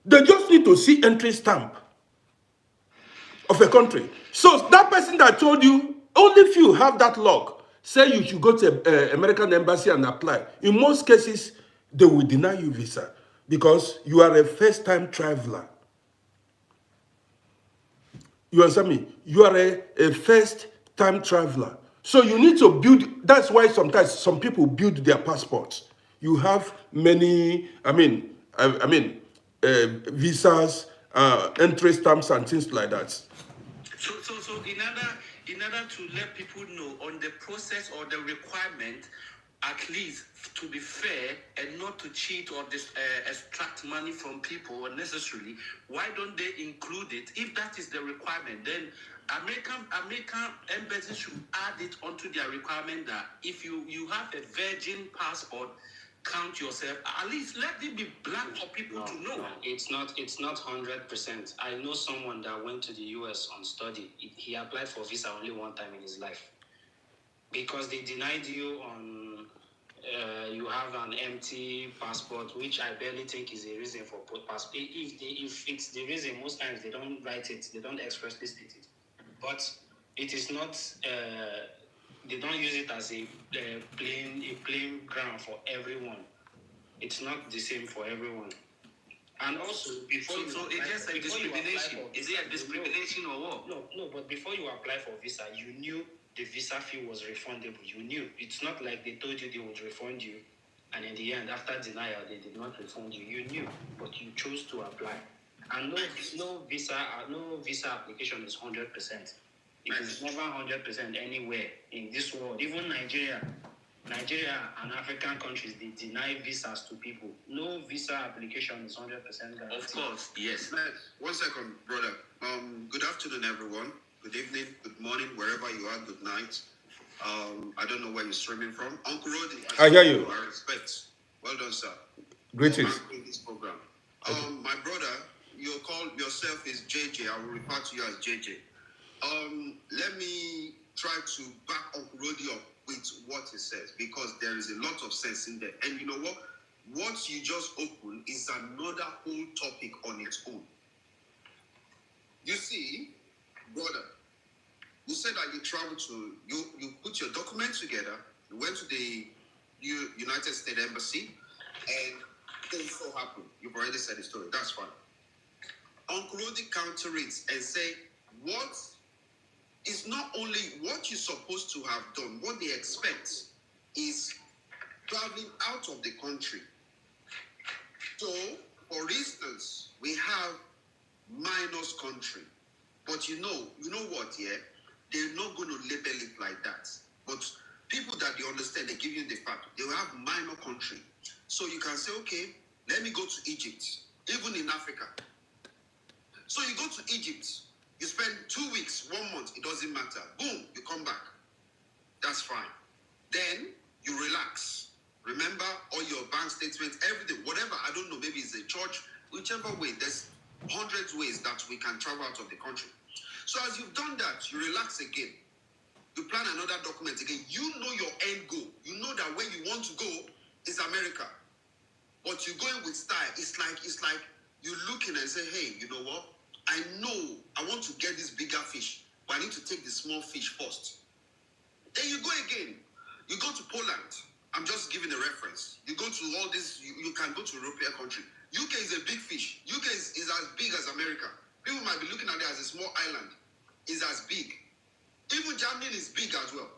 They just need to see entry stamp of a country. So that person that told you, only few have that luck, say you should go to American embassy and apply. In most cases, they will deny you visa because you are a first-time traveler. You understand me? You are a first-time traveler. So you need to build, that's why sometimes some people build their passports. You have many, visas, entry stamps and things like that. So in order to let people know on the process or the requirement, at least to be fair and not to cheat or extract money from people unnecessarily, why don't they include it? If that is the requirement, then American embassy should add it onto their requirement that if you have a virgin passport, count yourself. At least let it be black for people to know. No, it's not 100%. I know someone that went to the US on study. He applied for visa only one time in his life because they denied you on you have an empty passport, which I barely think is a reason for passport. If it's the reason, most times they don't write it, they don't expressly state it, but it is not. They don't use it as a plain ground for everyone. It's not the same for everyone. And also, before so it's just a discrimination. Is it a discrimination or what? No. But before you apply for visa, you knew the visa fee was refundable. You knew. It's not like they told you they would refund you, and in the end, after denial, they did not refund you. You knew, but you chose to apply. And no visa application is 100%. It is never 100% anywhere in this world. Even Nigeria and African countries, they deny visas to people. No visa application is 100% guaranteed. Of course, yes. One second, brother. Good afternoon, everyone. Good evening, good morning, wherever you are. Good night. I don't know where you're streaming from. Uncle Rodi, I hear you. I respect. Well done, sir. Greetings. For this program. My brother, you call yourself is JJ. I will refer to you as JJ. Let me try to back Uncle Rodi up with what he says, because there is a lot of sense in there. And you know what? What you just opened is another whole topic on its own. You see, brother, you said that you traveled to, you put your documents together, you went to the United States Embassy, and things so happened. You've already said the story. That's fine. Uncle Rodi counter it and say, what is not only what you're supposed to have done, what they expect is traveling out of the country. So, for instance, we have minus country. But you know what, yeah? They're not going to label it like that. But people that they understand, they give you the fact. They will have minor country. So you can say, okay, let me go to Egypt, even in Africa. So you go to Egypt, you spend 2 weeks, 1 month, it doesn't matter. Boom, you come back. That's fine. Then you relax. Remember all your bank statements, everything, whatever, I don't know, maybe it's a church, whichever way, there's hundreds ways that we can travel out of the country. So as you've done that, you relax again. You plan another document again. You know your end goal. You know that where you want to go is America. But you're going with style. It's like you're looking and say, hey, you know what? I know I want to get this bigger fish, but I need to take the small fish first. Then you go again. You go to Poland. I'm just giving a reference. You go to all this, you can go to European country. UK is a big fish. UK is as big as America. People might be looking at it as a small island. It's as big. Even Germany is big as well.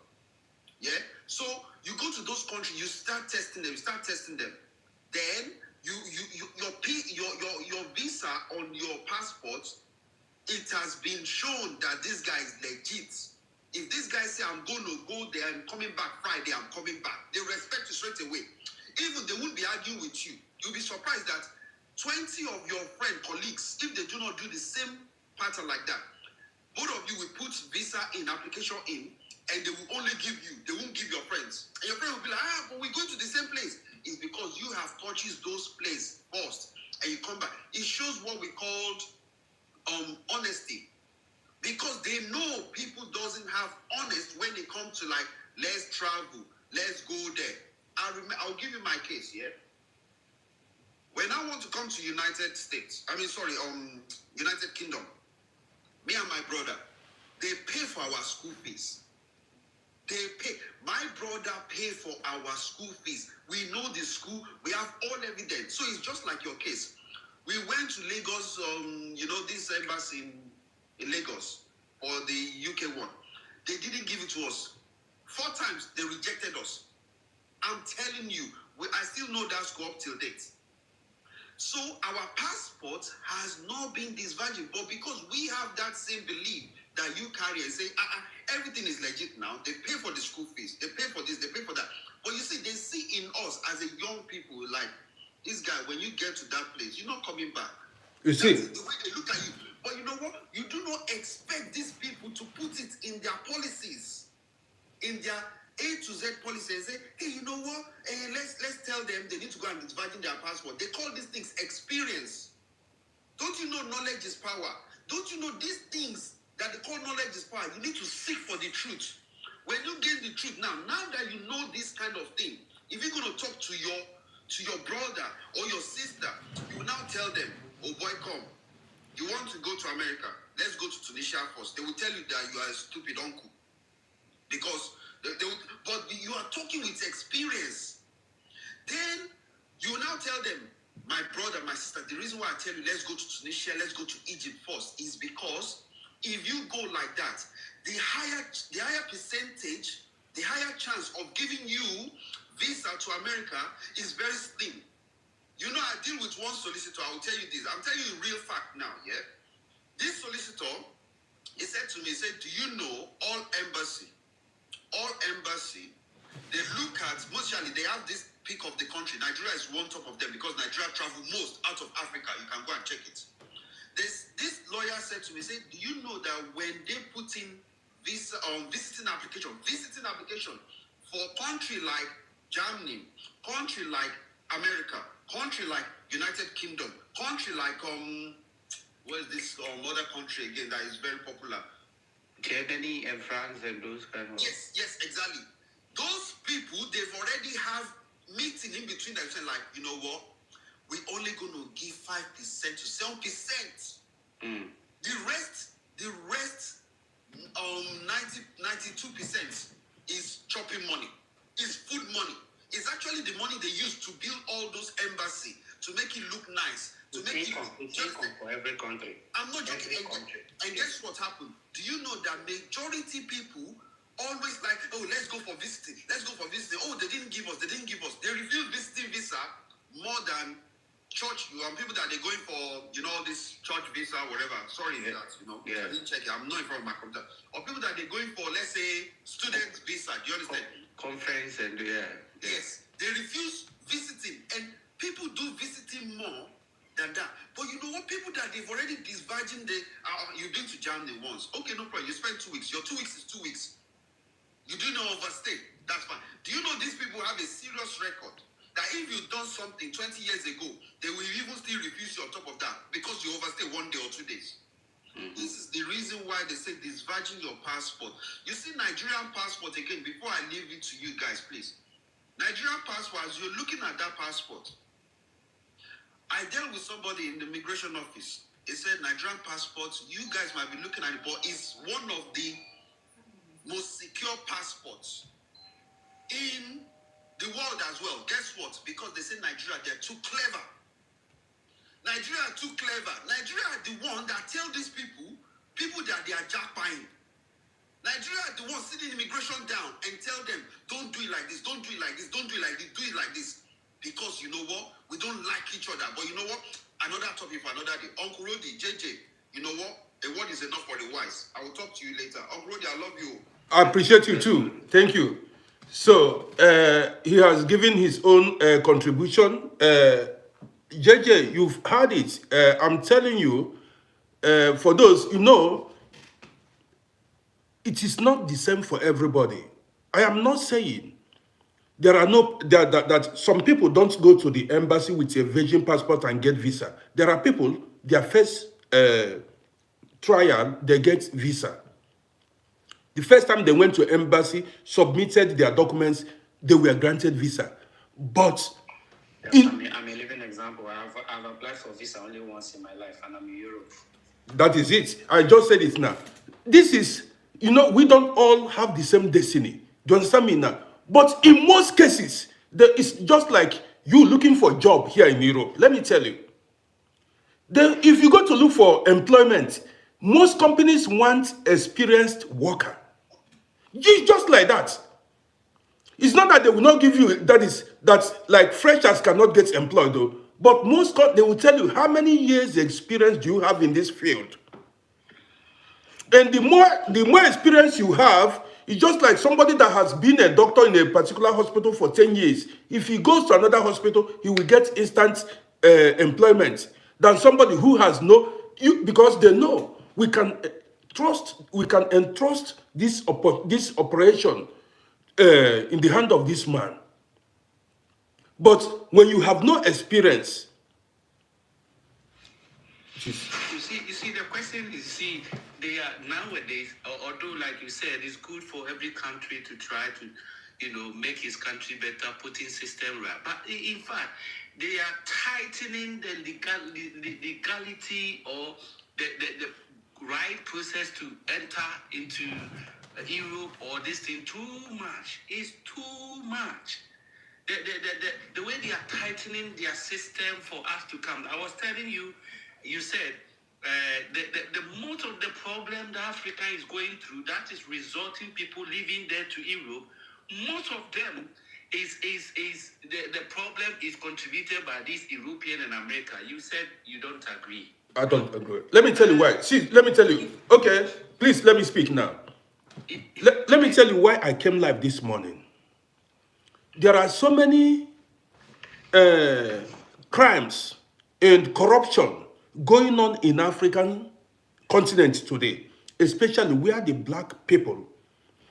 Yeah? So you go to those countries, you start testing them. Then your visa on your passport, it has been shown that this guy is legit. If this guy say, I'm going to go there and coming back Friday, I'm coming back, they respect you straight away. Even they won't be arguing with you. You'll be surprised that 20 of your colleagues, if they do not do the same pattern like that, both of you will put visa in, application in, and they will only give you, they won't give your friends. And your friend will be like, but we're going to the same place. It's because you have purchased those places first, and you come back. It shows what we called honesty. Because they know people doesn't have honest when it comes to like, let's travel, let's go there. I'll give you my case, yeah? When I want to come to United Kingdom, me and my brother, they pay for our school fees. My brother pay for our school fees. We know the school, we have all evidence. So it's just like your case. We went to Lagos, this embassy in Lagos for the UK one. They didn't give it to us. 4 times they rejected us. I'm telling you, I still know that school up till date. So our passport has not been disvirgin, but because we have that same belief that you carry and say, everything is legit now. They pay for the school fees. They pay for this, they pay for that. But you see, they see in us as a young people, like, this guy, when you get to that place, you're not coming back. You see, the way they look at you. But you know what? You do not expect these people to put it in their policies, in their A to Z policy, and say, hey, you know what? Let's tell them they need to go and disvirgin their passport. They call these things experience. Don't you know knowledge is power? Don't you know these things that they call knowledge is power? You need to seek for the truth. When you gain the truth now that you know this kind of thing, if you're going to talk to your brother or your sister, you will now tell them, oh boy, come. You want to go to America? Let's go to Tunisia first. They will tell you that you are a stupid uncle. Because, but you are talking with experience. Then, you will now tell them, my brother, my sister, the reason why I tell you, let's go to Tunisia, let's go to Egypt first, is because if you go like that, the higher percentage, the higher chance of giving you visa to America is very slim. You know, I deal with one solicitor. I will tell you this. I'm telling you the real fact now, yeah? This solicitor, he said to me, he said, do you know all embassy, they look at, mostly they have this pick of the country. Nigeria is one top of them because Nigeria travel most out of Africa. You can go and check it. This lawyer said to me, he said, do you know that when they put in visa, visiting application for country like Germany, country like America, country like United Kingdom, country like where's this other country again that is very popular? Germany and France and those kind of. Yes, exactly. Those people, they've already have meeting in between themselves, like, you know what? We're only going to give 5% to 7%. The rest, 92% is chopping money, is food money. It's actually the money they use to build all those embassy, to make it look nice, to make it for every country. I'm not joking. And guess what happened? Do you know that majority people always like, oh, let's go for visiting. Oh, they didn't give us. They refuse visiting visa more than church. People that they're going for, this church visa, whatever. Sorry, that, I didn't check it. I'm not in front of my computer. Or people that they're going for, let's say, student visa. Do you understand? Conference and Yes, they refuse visiting, and people do visiting more than that. But you know what? People that they've already diverging, you've been to Germany once. Okay, no problem. You spend 2 weeks. Your 2 weeks is 2 weeks. You do not overstay. That's fine. Do you know these people have a serious record? That if you've done something 20 years ago, they will even still refuse you on top of that because you overstay 1 day or 2 days. This is the reason why they say disvirgin your passport. You see, Nigerian passport, again, before I leave it to you guys, please. Nigerian passport, as you're looking at that passport, I dealt with somebody in the immigration office. He said, Nigerian passports, you guys might be looking at it, but it's one of the most secure passports in the world as well. Guess what? Because they say Nigeria, they're too clever. Nigeria are too clever. Nigeria are the one that tell these people that they are jackpying. Nigeria are the ones sitting immigration down and tell them, don't do it like this, don't do it like this, don't do it like this, do it like this. Because you know what? We don't like each other. But you know what? Another topic for another day. Uncle Rodi, JJ, you know what? A word is enough for the wise. I will talk to you later. Uncle Rodi, I love you. I appreciate you too. Thank you. So he has given his own contribution. JJ, you've heard it. I'm telling you, for those, it is not the same for everybody. I am not saying there are that some people don't go to the embassy with a virgin passport and get visa. There are people, their first trial, they get visa. The first time they went to embassy, submitted their documents, they were granted visa. But I'm a living example. I've applied for visa only once in my life, and I'm in Europe. That is it. I just said it now. This is, we don't all have the same destiny. Do you understand me now? But in most cases, it's just like you looking for a job here in Europe. Let me tell you. If you go to look for employment, most companies want experienced worker. Just like that. It's not that they will not give you, that's like freshers cannot get employed though. But they will tell you how many years experience do you have in this field. And the more experience you have, it's just like somebody that has been a doctor in a particular hospital for 10 years. If he goes to another hospital, he will get instant employment than somebody who has because they know we can entrust this operation in the hand of this man. But when you have no experience, you see, the question is, they are nowadays, although like you said, it's good for every country to try to, make his country better, putting system right. But in fact, they are tightening the legality or the right process to enter into Europe or this thing too much. It's too much. The way they are tightening their system for us to come. I was telling you, you said the most of the problem that Africa is going through, that is resulting people living there to Europe, most of them is the problem is contributed by this European and America. You said you don't agree. I don't agree. Let me tell you why. See, let me tell you. Okay, please let me speak now. Let me tell you why I came live this morning. There are so many crimes and corruption going on in African continent today, especially where the black people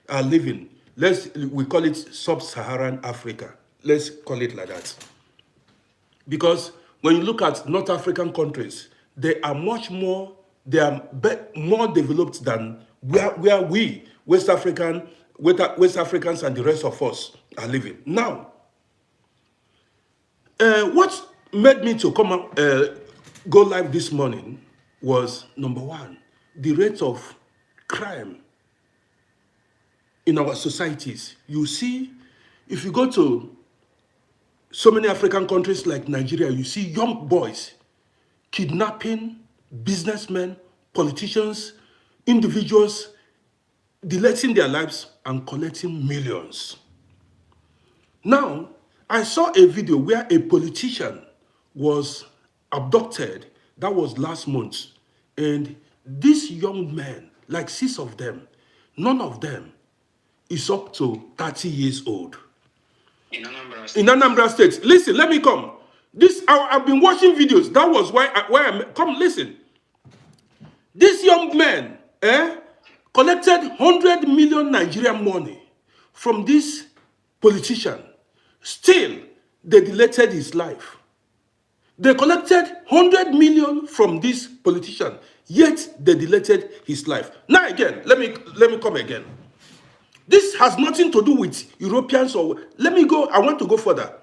are living. We call it sub-Saharan Africa. Let's call it like that. Because when you look at North African countries, they are much more, they are more developed than where we, West Africans and the rest of us are living. Now, what made me to come out, go live this morning was, number one, the rate of crime in our societies. You see, if you go to so many African countries like Nigeria, you see young boys kidnapping businessmen, politicians, individuals, deleting their lives and collecting millions. Now, I saw a video where a politician was abducted. That was last month. And these young men, like 6 of them, none of them is up to 30 years old. In Anambra State. In Anambra State. Listen, let me come. I've been watching videos. That was why I come listen. This young man collected 100 million Nigerian money from this politician. Still, they deleted his life. They collected 100 million from this politician, yet they deleted his life. Now again, let me come again. This has nothing to do with Europeans or... Let me go, I want to go further.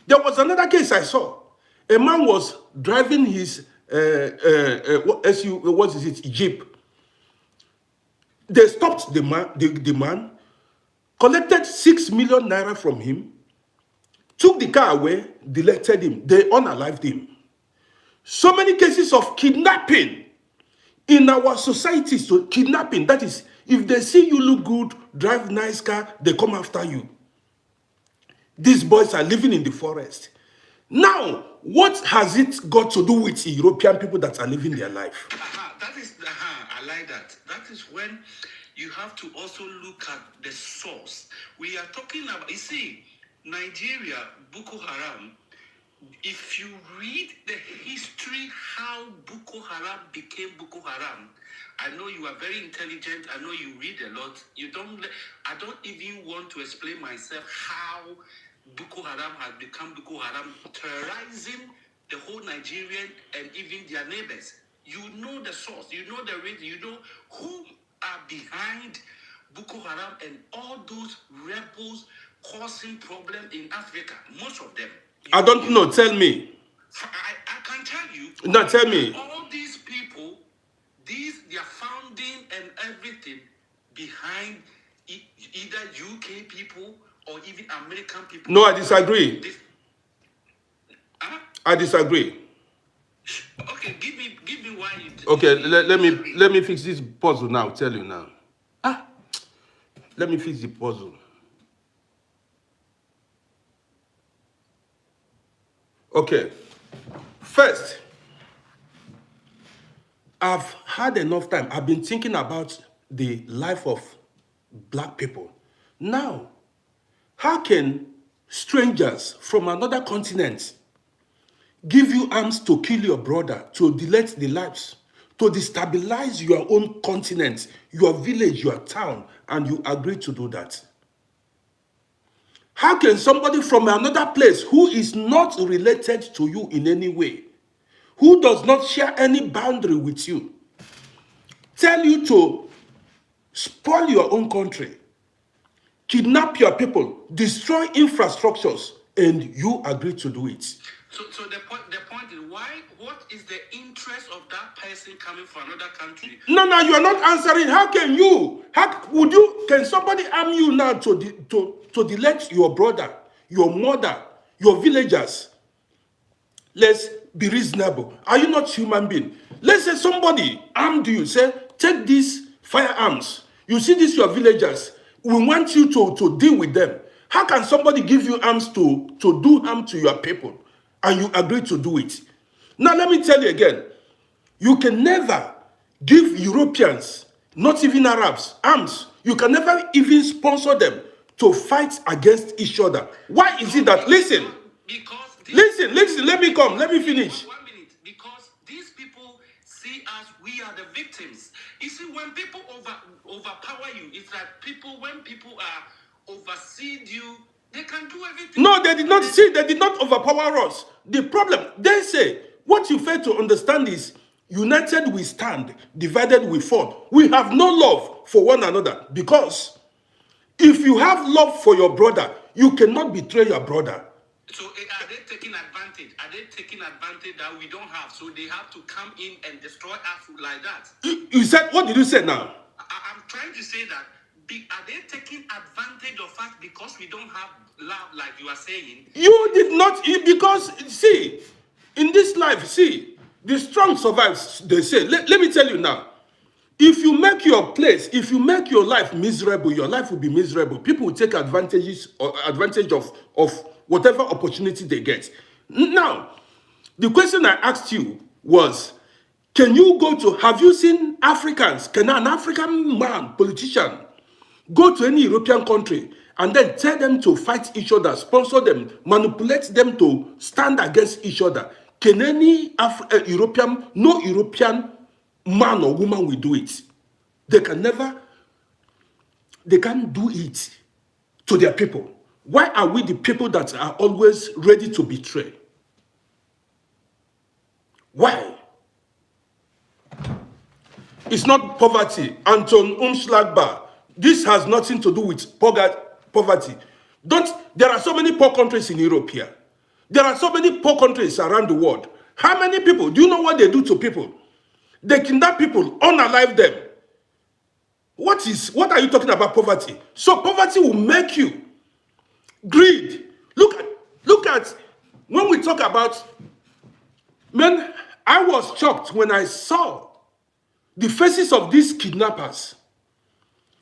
There was another case I saw. A man was driving his Jeep. They stopped the man, collected 6 million naira from him, took the car away, deleted him. They unalived him. So many cases of kidnapping in our societies. So kidnapping, that is, if they see you look good, drive nice car, they come after you. These boys are living in the forest. Now, what has it got to do with European people that are living their life? I like that. That is when you have to also look at the source. We are talking about, you see, Nigeria, Boko Haram, if you read the history how Boko Haram became Boko Haram, I know you are very intelligent. I know you read a lot. I don't even want to explain myself how Boko Haram has become Boko Haram, terrorizing the whole Nigerian and even their neighbors. You know the source. You know the reason. You know who are behind Boko Haram and all those rebels causing problems in Africa. Most of them. I don't know. Tell me. I can tell you. No, tell me. All these people, their founding and everything behind either UK people or even American people. No, I disagree. I disagree. Okay, give me why you. Okay, let me fix this puzzle now. Tell you now. Let me fix the puzzle. Okay. First, I've had enough time. I've been thinking about the life of black people. Now, how can strangers from another continent give you arms to kill your brother, to delete the lives, to destabilize your own continent, your village, your town, and you agree to do that? How can somebody from another place who is not related to you in any way, who does not share any boundary with you, tell you to spoil your own country, kidnap your people, destroy infrastructures, and you agree to do it? So the point is, what is the interest of that person coming from another country? No, you are not answering. Can somebody arm you now to delete your brother, your mother, your villagers? Let's be reasonable. Are you not human being? Let's say somebody armed you, say, take these firearms. You see these your villagers. We want you to deal with them. How can somebody give you arms to do harm to your people and you agree to do it? Now let me tell you again. You can never give Europeans, not even Arabs, arms. You can never even sponsor them to fight against each other. Why is it that, listen, let me come, let me finish. 1 minute, because these people see us, we are the victims. You see, when people overpower you, it's like when people are overseed you, they can do everything. No, they did not overpower us. The problem, they say, what you fail to understand is, United we stand, divided we fall. We have no love for one another because if you have love for your brother, you cannot betray your brother. So are they taking advantage? Are they taking advantage that we don't have? So they have to come in and destroy us like that? You said, what did you say now? I'm trying to say that, are they taking advantage of us because we don't have love like you are saying? You did not, because, see, in this life, see, the strong survives, they say. Let me tell you now. If you make your place, if you make your life miserable, your life will be miserable. People will take advantage of whatever opportunity they get. Now, the question I asked you was, have you seen Africans, can an African man, politician, go to any European country and then tell them to fight each other, sponsor them, manipulate them to stand against each other? Can any no European man or woman will do it? They can't do it to their people. Why are we the people that are always ready to betray? Why? It's not poverty. Anton Umschlagbar. This has nothing to do with poverty. There are so many poor countries in Europe here. There are so many poor countries around the world. How many people? Do you know what they do to people? They kidnap people, unalive them. What are you talking about poverty? So poverty will make you greed. Look at when we talk about, man, I was shocked when I saw the faces of these kidnappers.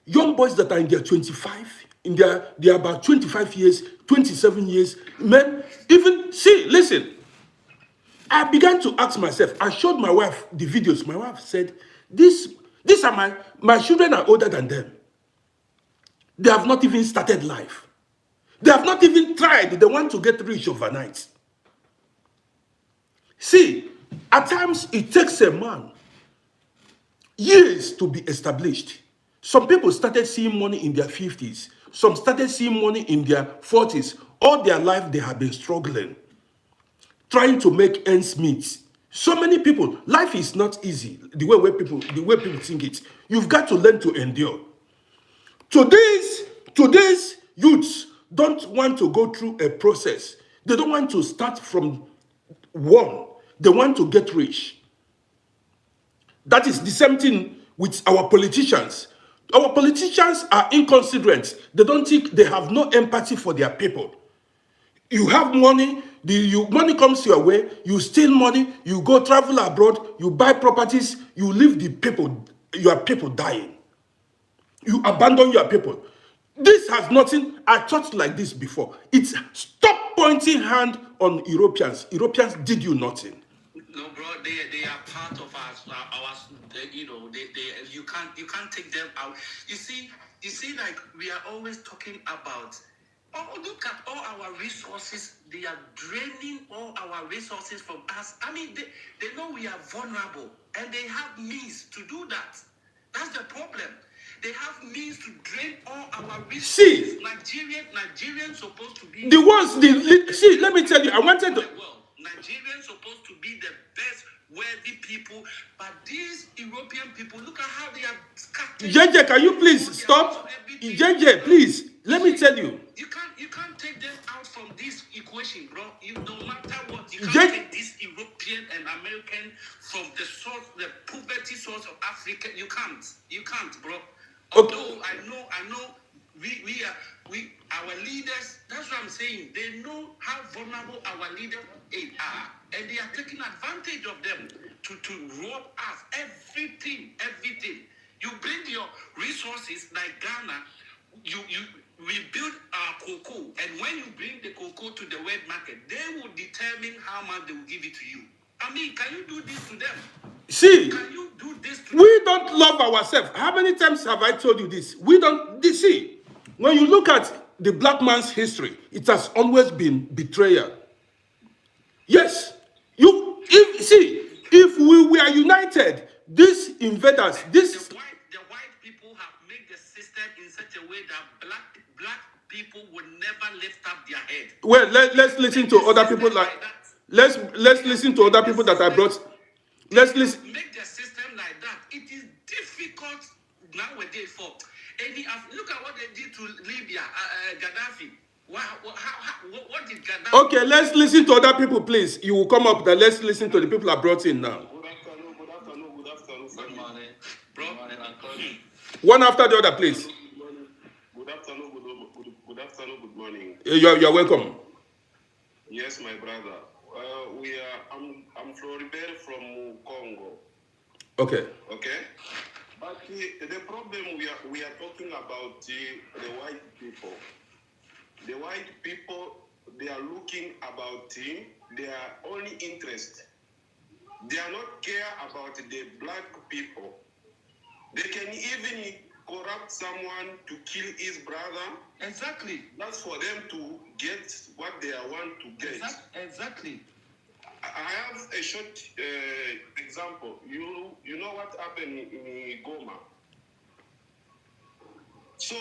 Young boys that are in their 25, they are about 25 years, 27 years. Men, listen, I began to ask myself, I showed my wife the videos. My wife said, these are my children are older than them. They have not even started life. They have not even tried. They want to get rich overnight. See, at times it takes a man years to be established. Some people started seeing money in their 50s. Some started seeing money in their 40s. All their life they have been struggling, trying to make ends meet. So many people, life is not easy the way people think it. You've got to learn to endure. Today's youths don't want to go through a process. They don't want to start from one. They want to get rich. That is the same thing with our politicians. Our politicians are inconsiderate. They don't think, they have no empathy for their people. You have money, money comes your way, you steal money, you go travel abroad, you buy properties, you leave your people dying. You abandon your people. This has nothing, I thought like this before. It's stop pointing hand on Europeans. Europeans did you nothing. No, bro, they are part of us. You can't take them out. You see, like we are always talking about. Oh, look at all our resources. They are draining all our resources from us. I mean, they know we are vulnerable, and they have means to do that. That's the problem. They have means to drain all our resources. See, Nigerians supposed to be see. Let me tell you, I wanted to. Nigerians supposed to be the best worthy people, but these European people, look at how they are scattered. JJ, can you please stop? JJ, please, let me tell you. You can't take them out from this equation, bro. No matter what, you can't take this European and American from the source, the poverty source of Africa. You can't, bro. Although I know our leaders, that's what I'm saying. They know how vulnerable our leaders are, and they are taking advantage of them to rob us everything. You bring your resources like Ghana, we build our cocoa, and when you bring the cocoa to the wet market, they will determine how much they will give it to you. I mean, can you do this to them? See, can you do this to we them? Don't love ourselves. How many times have I told you this? We don't. See, when you look at the black man's history, it has always been betrayal. Yes, if we were united, these invaders, the white people have made the system in such a way that black people will never lift up their head. Well, let's listen to other people let's listen to other people that I brought. Let's listen. Make the system like that. It is difficult nowadays for any. Look at what they did to Libya, Gaddafi. What did Gaddafi? Okay, let's listen to other people, please. You will come up there. Let's listen to the people I brought in now. Good afternoon, good afternoon, good afternoon. Good morning. Bro. Good morning, Anthony. One after the other, please. Good afternoon, good afternoon, good morning. You're welcome. Yes, my brother. I'm Floribert from Congo. Okay. Okay? But the problem we are talking about the white people. The white people, they are looking about their only interest. They are not care about the black people. They can even corrupt someone to kill his brother. Exactly. That's for them to get what they want to get. Exactly. I have a short example. You know what happened in Goma? So,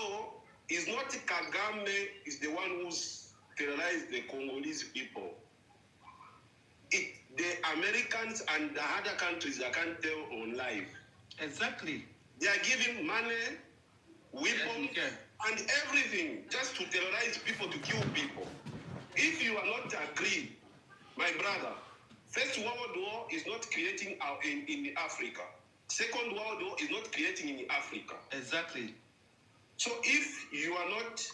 it's not Kagame is the one who's terrorized the Congolese people. The Americans and the other countries that can't tell on live. Exactly. They are giving money, weapons, Yes, and everything just to terrorize people, to kill people. If you are not agreed, my brother, First World War is not creating in Africa. Second World War is not creating in Africa. Exactly. So if you are not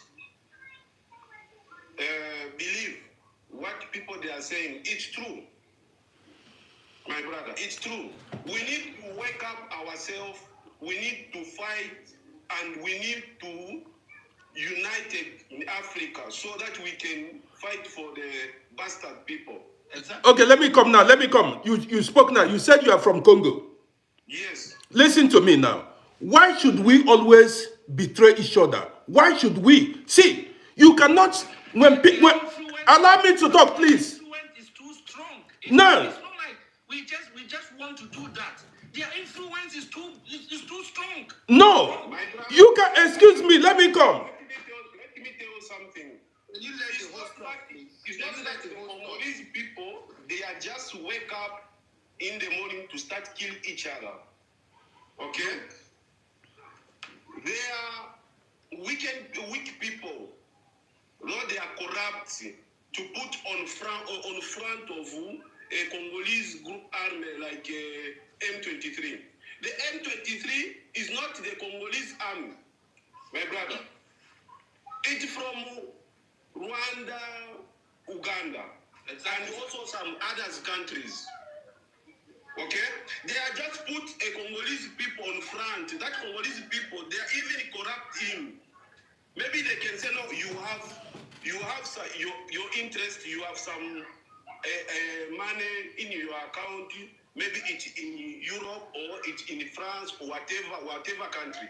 believe what people they are saying, it's true. My brother, it's true. We need to wake up ourselves. We need to fight, and we need to unite in Africa so that we can fight for the bastard people. Exactly. Okay, let me come now. Let me come. You spoke now. You said you are from Congo. Yes. Listen to me now. Why should we always betray each other? Why should we? See, you cannot. When allow me to talk, please. Influence is too strong. No. It's not like we just want to do that. Their influence is too strong. No. You can excuse me. Let me come. Let me tell you something. You let the host talk, please. It's not that the Congolese people, they are just wake up in the morning to start kill each other. Okay? They are weak people. Lord, they are corrupt to put on front of a Congolese group army like M23. The M23 is not the Congolese army, my brother. It's from Rwanda, Uganda, and also some other countries. Okay? They are just put a Congolese people on front. That Congolese people, they are even corrupt him. Maybe they can say, no, you have your interest, you have some money in your account, maybe it's in Europe or it's in France or whatever country.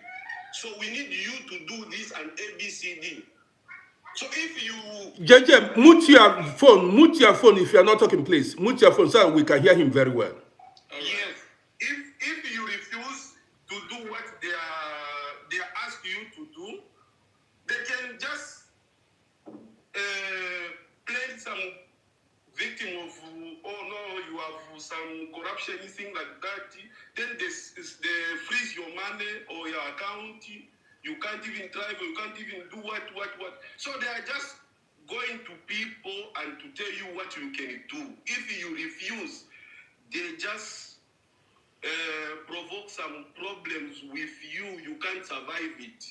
So we need you to do this and ABCD. So if you... JJ, mute your phone if you are not talking, please. Mute your phone so we can hear him very well. Yes. If you refuse to do what they ask you to do, they can just play some victim of, oh no, you have some corruption, anything like that. Then they freeze your money or your account. You can't even travel, you can't even do what. So they are just going to people and to tell you what you can do. If you refuse, they just provoke some problems with you. You can't survive it.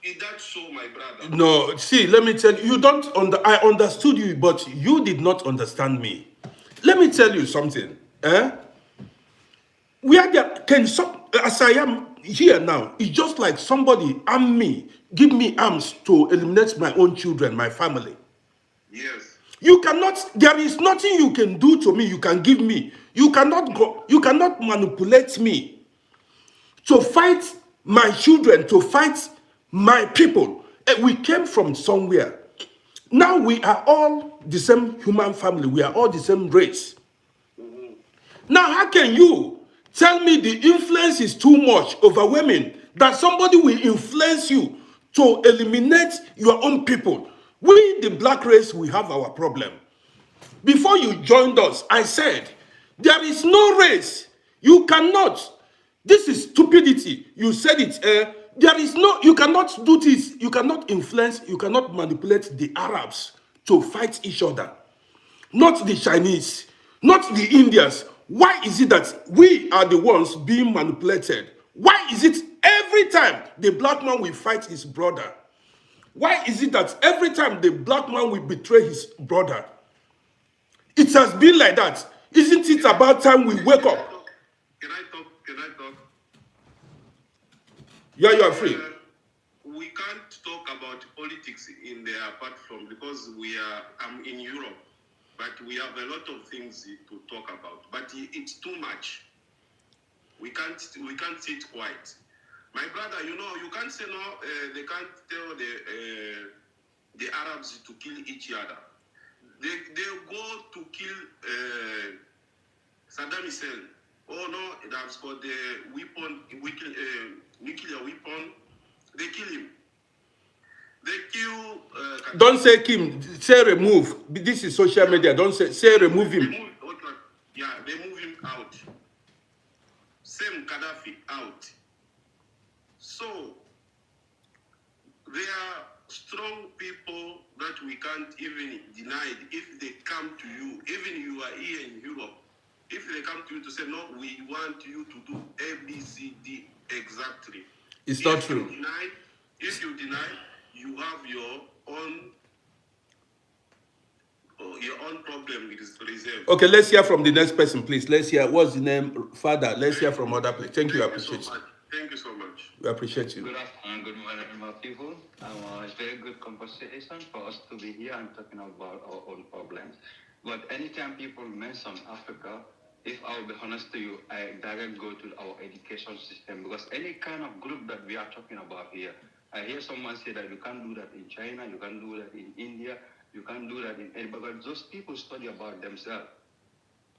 Is that so, my brother? No, see, let me tell you, I understood you, but you did not understand me. Let me tell you something. As I am here now, it's just like somebody arm me, give me arms to eliminate my own children, my family. Yes. There is nothing you can do to me, you can give me. You cannot manipulate me to fight my children, to fight my people. We came from somewhere. Now we are all the same human family. We are all the same race. Now, how can you tell me the influence is too much, overwhelming, that somebody will influence you to eliminate your own people? We, the black race, we have our problem. Before you joined us, I said, there is no race You cannot. This is stupidity. You said it. There is no, you cannot do this. You cannot influence, you cannot manipulate the Arabs to fight each other. Not the Chinese, not the Indians. Why is it that we are the ones being manipulated? Why is it every time the black man will fight his brother? Why is it that every time the black man will betray his brother? It has been like that. Isn't it about time we wake up? Can I talk? Can I talk? Yeah, you are free. We can't talk about politics in there apart from because I'm in Europe, but we have a lot of things to talk about. But it's too much. We can't sit quiet. My brother, you can't say no. They can't tell the Arabs to kill each other. They go to kill Saddam Hussein. Oh no, that's got the weapon, nuclear weapon. They kill him. They kill. Don't say Kim. Say remove. This is social media. Don't say remove him. They move him out. Same Gaddafi out. So there are strong people that we can't even deny it. If they come to you, even you are here in Europe, if they come to you to say, no, we want you to do A, B, C, D exactly. It's not true. If you deny, you have your own problem with reserve. Okay, let's hear from the next person, please. Let's hear, what's the name? Father, let's hear from other place. Thank you, I appreciate it. Thank you so much. We appreciate you. Good afternoon, good morning, my people. It's very good conversation for us to be here and talking about our own problems. But anytime people mention Africa, if I'll be honest to you, I directly go to our education system because any kind of group that we are talking about here, I hear someone say that you can't do that in China, you can't do that in India, you can't do that in any, but those people study about themselves.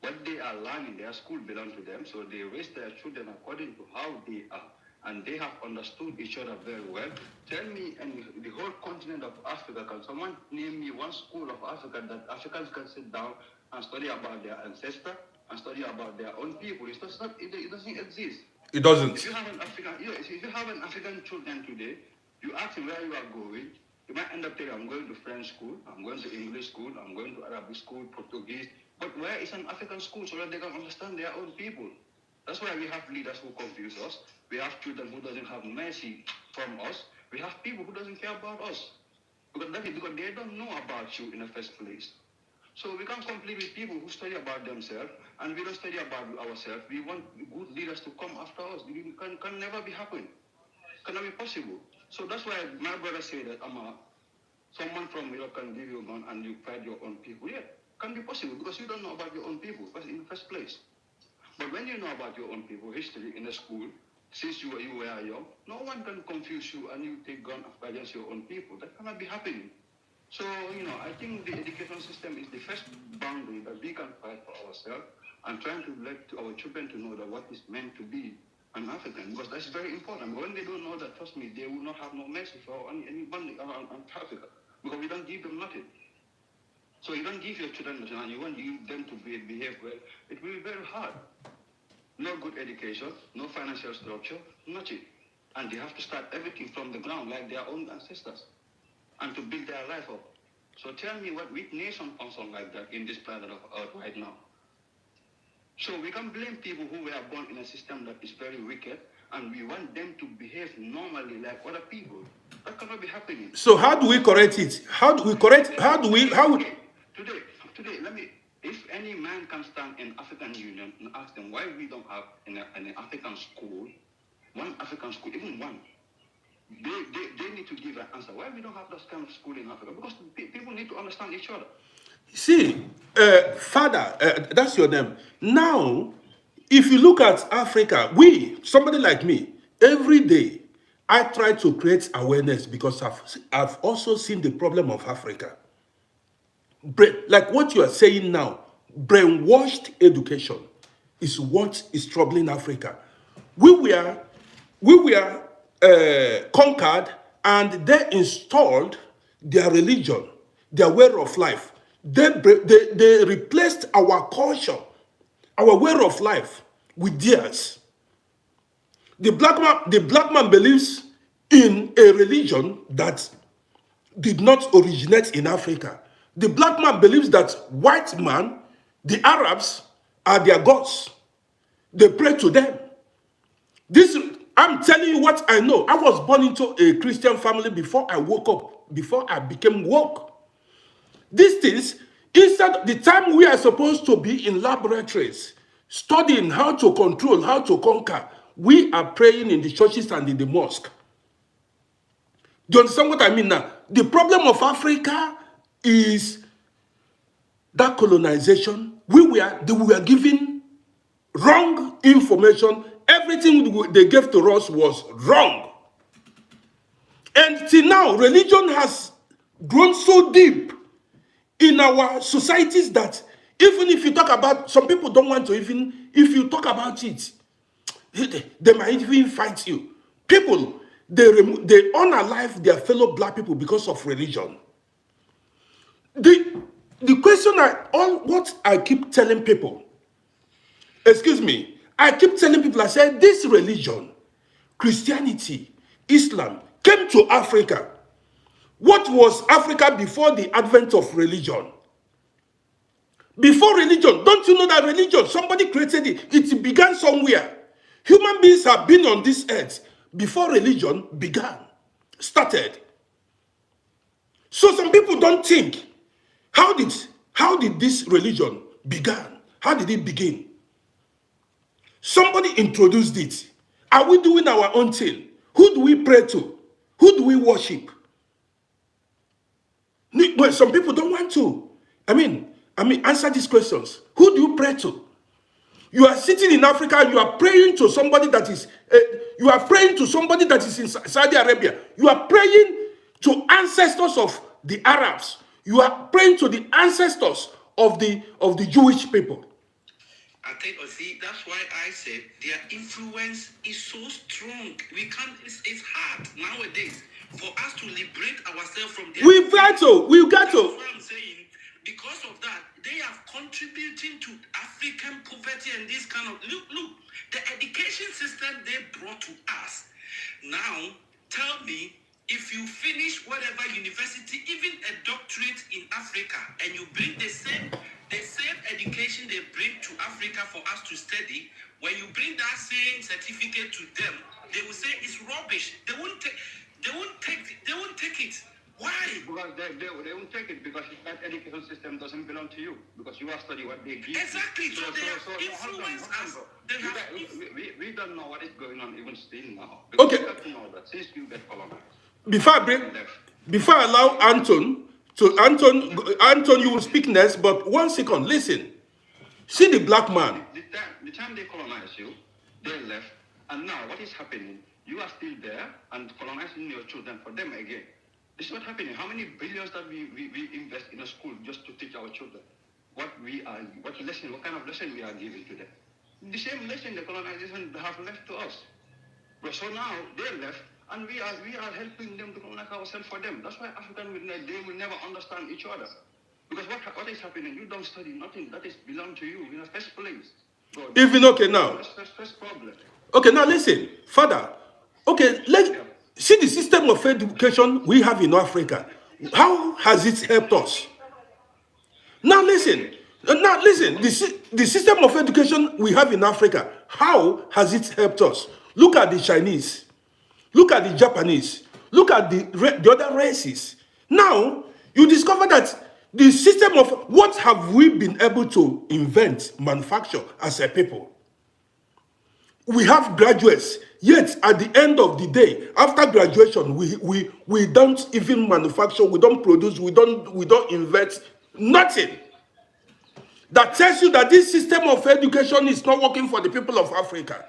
What they are learning, their school belongs to them, so they raise their children according to how they are. And they have understood each other very well. Tell me, in the whole continent of Africa, can someone name me one school of Africa that Africans can sit down and study about their ancestor and study about their own people? It doesn't exist. It doesn't. If you have an African children today, you ask him where you are going, you might end up telling, I'm going to French school, I'm going to English school, I'm going to Arabic school, Portuguese. But where is an African school so that they can understand their own people? That's why we have leaders who confuse us. We have children who doesn't have mercy from us. We have people who doesn't care about us. Because they don't know about you in the first place. So we can't compete with people who study about themselves and we don't study about ourselves. We want good leaders to come after us. It can never be happen. Cannot be possible. So that's why my brother said that someone from Europe can give you a gun and you fight your own people. Yeah, can be possible because you don't know about your own people in the first place. But when you know about your own people, history in the school, since you were young, no one can confuse you and you take gun against your own people. That cannot be happening. So, I think the education system is the first boundary that we can fight for ourselves and trying to let our children to know that what is meant to be an African, because that's very important. When they don't know that, trust me, they will not have no mercy for anybody around Africa, because we don't give them nothing. So you don't give your children nothing and you want them to behave well, it will be very hard. No good education, no financial structure, nothing. And they have to start everything from the ground like their own ancestors and to build their life up. So tell me which nation function like that in this planet of Earth right now? So we can blame people who were born in a system that is very wicked and we want them to behave normally like other people. That cannot be happening. So how do we correct it? Today, if any man can stand in African Union and ask them why we don't have in an African school, one African school, even one, they need to give an answer. Why we don't have that kind of school in Africa? Because people need to understand each other. See, Father, that's your name. Now, if you look at Africa, somebody like me, every day, I try to create awareness because I've also seen the problem of Africa. Like what you are saying now, brainwashed education is what is troubling Africa. We were conquered and they installed their religion, their way of life. They replaced our culture, our way of life with theirs. The black man believes in a religion that did not originate in Africa. The black man believes that white man, the Arabs, are their gods. They pray to them. This, I'm telling you what I know. I was born into a Christian family before I woke up, before I became woke. These things, instead, the time we are supposed to be in laboratories, studying how to control, how to conquer, we are praying in the churches and in the mosque. Do you understand what I mean now? The problem of Africa is that colonization. We were given wrong information. Everything they gave to us was wrong. And till now, religion has grown so deep in our societies that even if you talk about, some people don't want to even, if you talk about it, they might even fight you. People, they unalive their fellow black people because of religion. The question what I keep telling people, excuse me, I keep telling people, I said, this religion, Christianity, Islam, came to Africa. What was Africa before the advent of religion? Before religion, don't you know that religion, somebody created it. It began somewhere. Human beings have been on this earth before religion started. So some people don't think, how did this religion begin? How did it begin? Somebody introduced it. Are we doing our own thing? Who do we pray to? Who do we worship? Well, some people don't want to. I mean, answer these questions. Who do you pray to? You are sitting in Africa and you are praying to somebody that is, in Saudi Arabia. You are praying to ancestors of the Arabs. You are praying to the ancestors of the Jewish people. I think, see, that's why I said their influence is so strong. We can't, it's hard nowadays for us to liberate ourselves from their We've got to. That's what I'm saying. Because of that, they are contributing to African poverty and this kind of, look, the education system they brought to us. Now, tell me, if you finish whatever university, even a doctorate in Africa, and you bring the same education they bring to Africa for us to study, when you bring that same certificate to them, they will say it's rubbish. They won't take it. Why? Because they won't take it because that education system doesn't belong to you. Because you are studying what they give. Exactly. So they have influenced us. We don't know what is going on even still now. Okay. We have to know that since you get colonized. Before I allow Anton, you will speak next, but 1 second, listen. See the black man. The time they colonized you, they left, and now what is happening? You are still there and colonizing your children for them again. This is what's happening. How many billions that we invest in a school just to teach our children what kind of lesson we are giving to them? The same lesson the colonization have left to us. But so now they left, and we are helping them to colonize ourselves for them. That's why African they will never understand each other. Because what is happening? You don't study nothing that is belong to you in the first place. Even okay now. First problem. Okay, now listen, Father. Okay, see the system of education we have in Africa. How has it helped us? Now listen. The system of education we have in Africa, how has it helped us? Look at the Chinese. Look at the Japanese. Look at the other races. Now, you discover that the system of what have we been able to invent, manufacture as a people? We have graduates, yet at the end of the day, after graduation, we don't even manufacture, we don't produce, we don't invent nothing. That tells you that this system of education is not working for the people of Africa.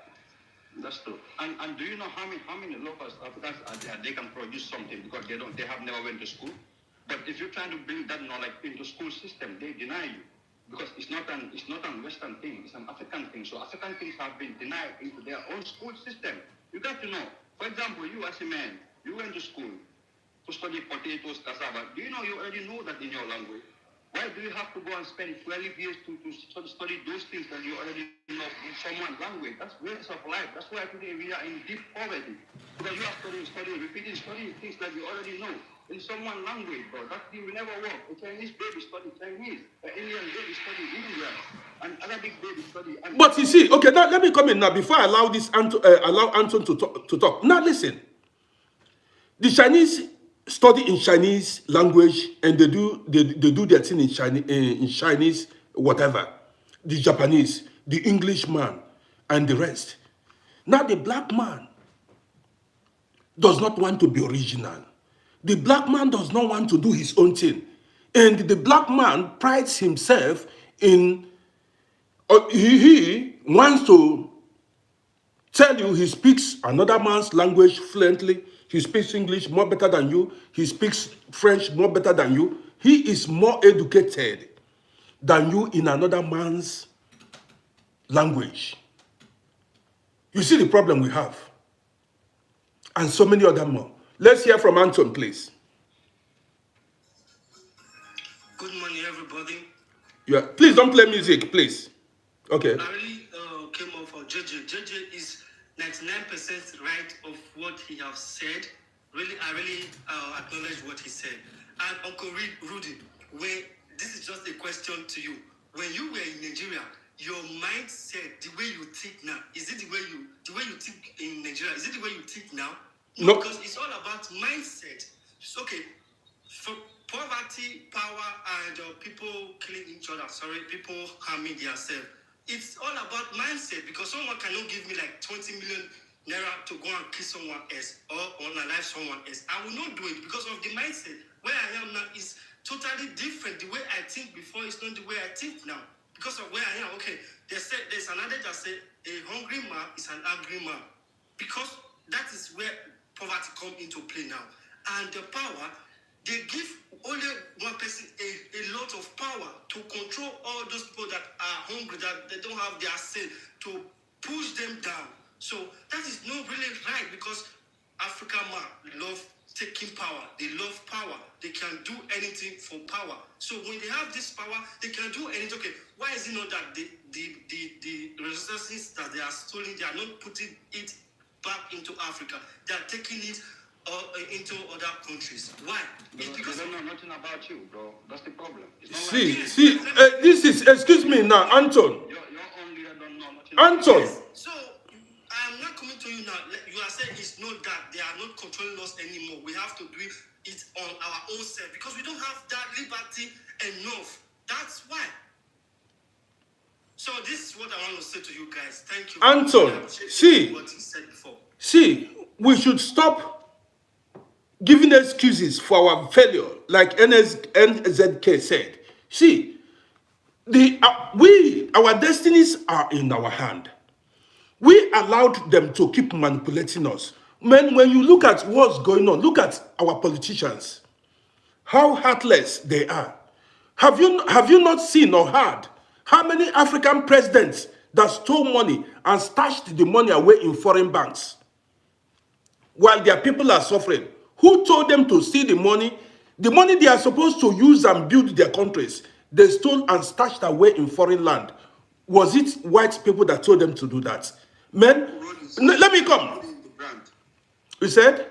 That's true. And do you know how many local Africans are there? They can produce something because they have never went to school. But if you're trying to bring that knowledge into school system, they deny you. Because it's not an Western thing, it's an African thing. So African things have been denied into their own school system. You got to know. For example, you as a man, you went to school to study potatoes, cassava. Do you know you already know that in your language? Why do you have to go and spend 12 years to study those things that you already know in someone's language? That's waste of life. That's why today we are in deep poverty. Because you are studying, repeating, studying things that you already know in someone's language, bro. That thing will never work. A Chinese baby study Chinese. An Indian baby study Indian. An Arabic baby study. But you see, okay, now let me come in now before I allow allow Anton to talk. Now listen, the Chinese study in Chinese language and they do their thing in Chinese whatever. The Japanese, the Englishman, and the rest. Now the black man does not want to be original. The black man does not want to do his own thing. And the black man prides himself in, he wants to tell you he speaks another man's language fluently. He speaks English more better than you. He speaks French more better than you. He is more educated than you in another man's language. You see the problem we have. And so many other more. Let's hear from Anton, please. Good morning, everybody. Yeah, please don't play music, please. Okay. I really came up for JJ. JJ is 99% right of what he has said. Really, I really acknowledge what he said. And Uncle Rudy, this is just a question to you. When you were in Nigeria, your mindset, the way you think now, is it the way you think in Nigeria? Is it the way you think now? No. Because it's all about mindset. It's okay. For poverty, power, and people killing each other. People harming themselves. It's all about mindset, because someone cannot give me like 20 million naira to go and kill someone else or unalive someone else. I will not do it because of the mindset. Where I am now is totally different. The way I think before is not the way I think now. Because of where I am. Okay, there's an adage that says a hungry man is an angry man. Because that is where poverty comes into play now. And the power, they give only one person a lot of power to control all those people that are hungry, that they don't have their say, to push them down. So that is not really right, because African man love taking power. They love power. They can do anything for power. So when they have this power, they can do anything. Okay, why is it not that the resources that they are stealing, they are not putting it back into Africa? They are taking it into other countries. Why? It's because they don't know nothing about you, bro. That's the problem. It's not See, this is, excuse me now, Anton. Your own leader don't know nothing. Anton. Yes. So I'm not coming to you now. You are saying it's not that they are not controlling us anymore. We have to do it on our own self, because we don't have that liberty enough. That's why. So this is what I want to say to you guys. Thank you. Anton, see, what he said before. See, we should stop giving excuses for our failure, like NZK said. See, our destinies are in our hand. We allowed them to keep manipulating us. Man, when you look at what's going on, look at our politicians, how heartless they are. Have you not seen or heard how many African presidents that stole money and stashed the money away in foreign banks while their people are suffering? Who told them to steal the money? The money they are supposed to use and build their countries, they stole and stashed away in foreign land. Was it white people that told them to do that? Men, let me come. You said?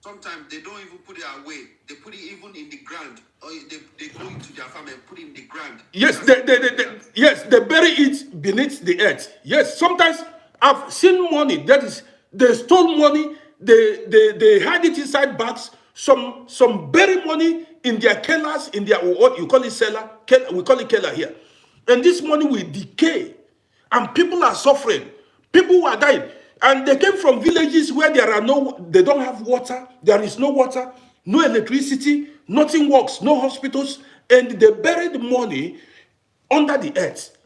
Sometimes they don't even put it away. They put it even in the ground. Or they go into their farm and put it in the ground. Yes, they bury it beneath the earth. Yes, sometimes I've seen money that is, they stole money, they hide it inside bags. Some bury money in their killers, in their, what you call it, cellar. We call it killer here. And this money will decay. And people are suffering. People are dying. And they came from villages where they don't have water. There is no water, no electricity, nothing works, no hospitals. And they buried money under the earth.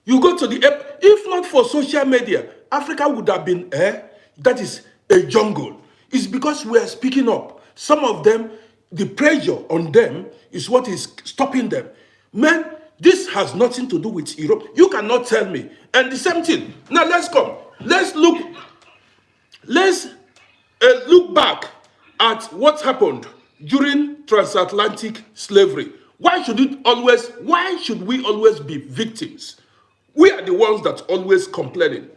You go to the earth, if not for social media, Africa would have been, that is a jungle. It's because we are speaking up. Some of them, the pressure on them is what is stopping them. Man, this has nothing to do with Europe. You cannot tell me. And the same thing. Now let's come. Let's look back at what happened during transatlantic slavery. Why should we always be victims? We are the ones that always complaining.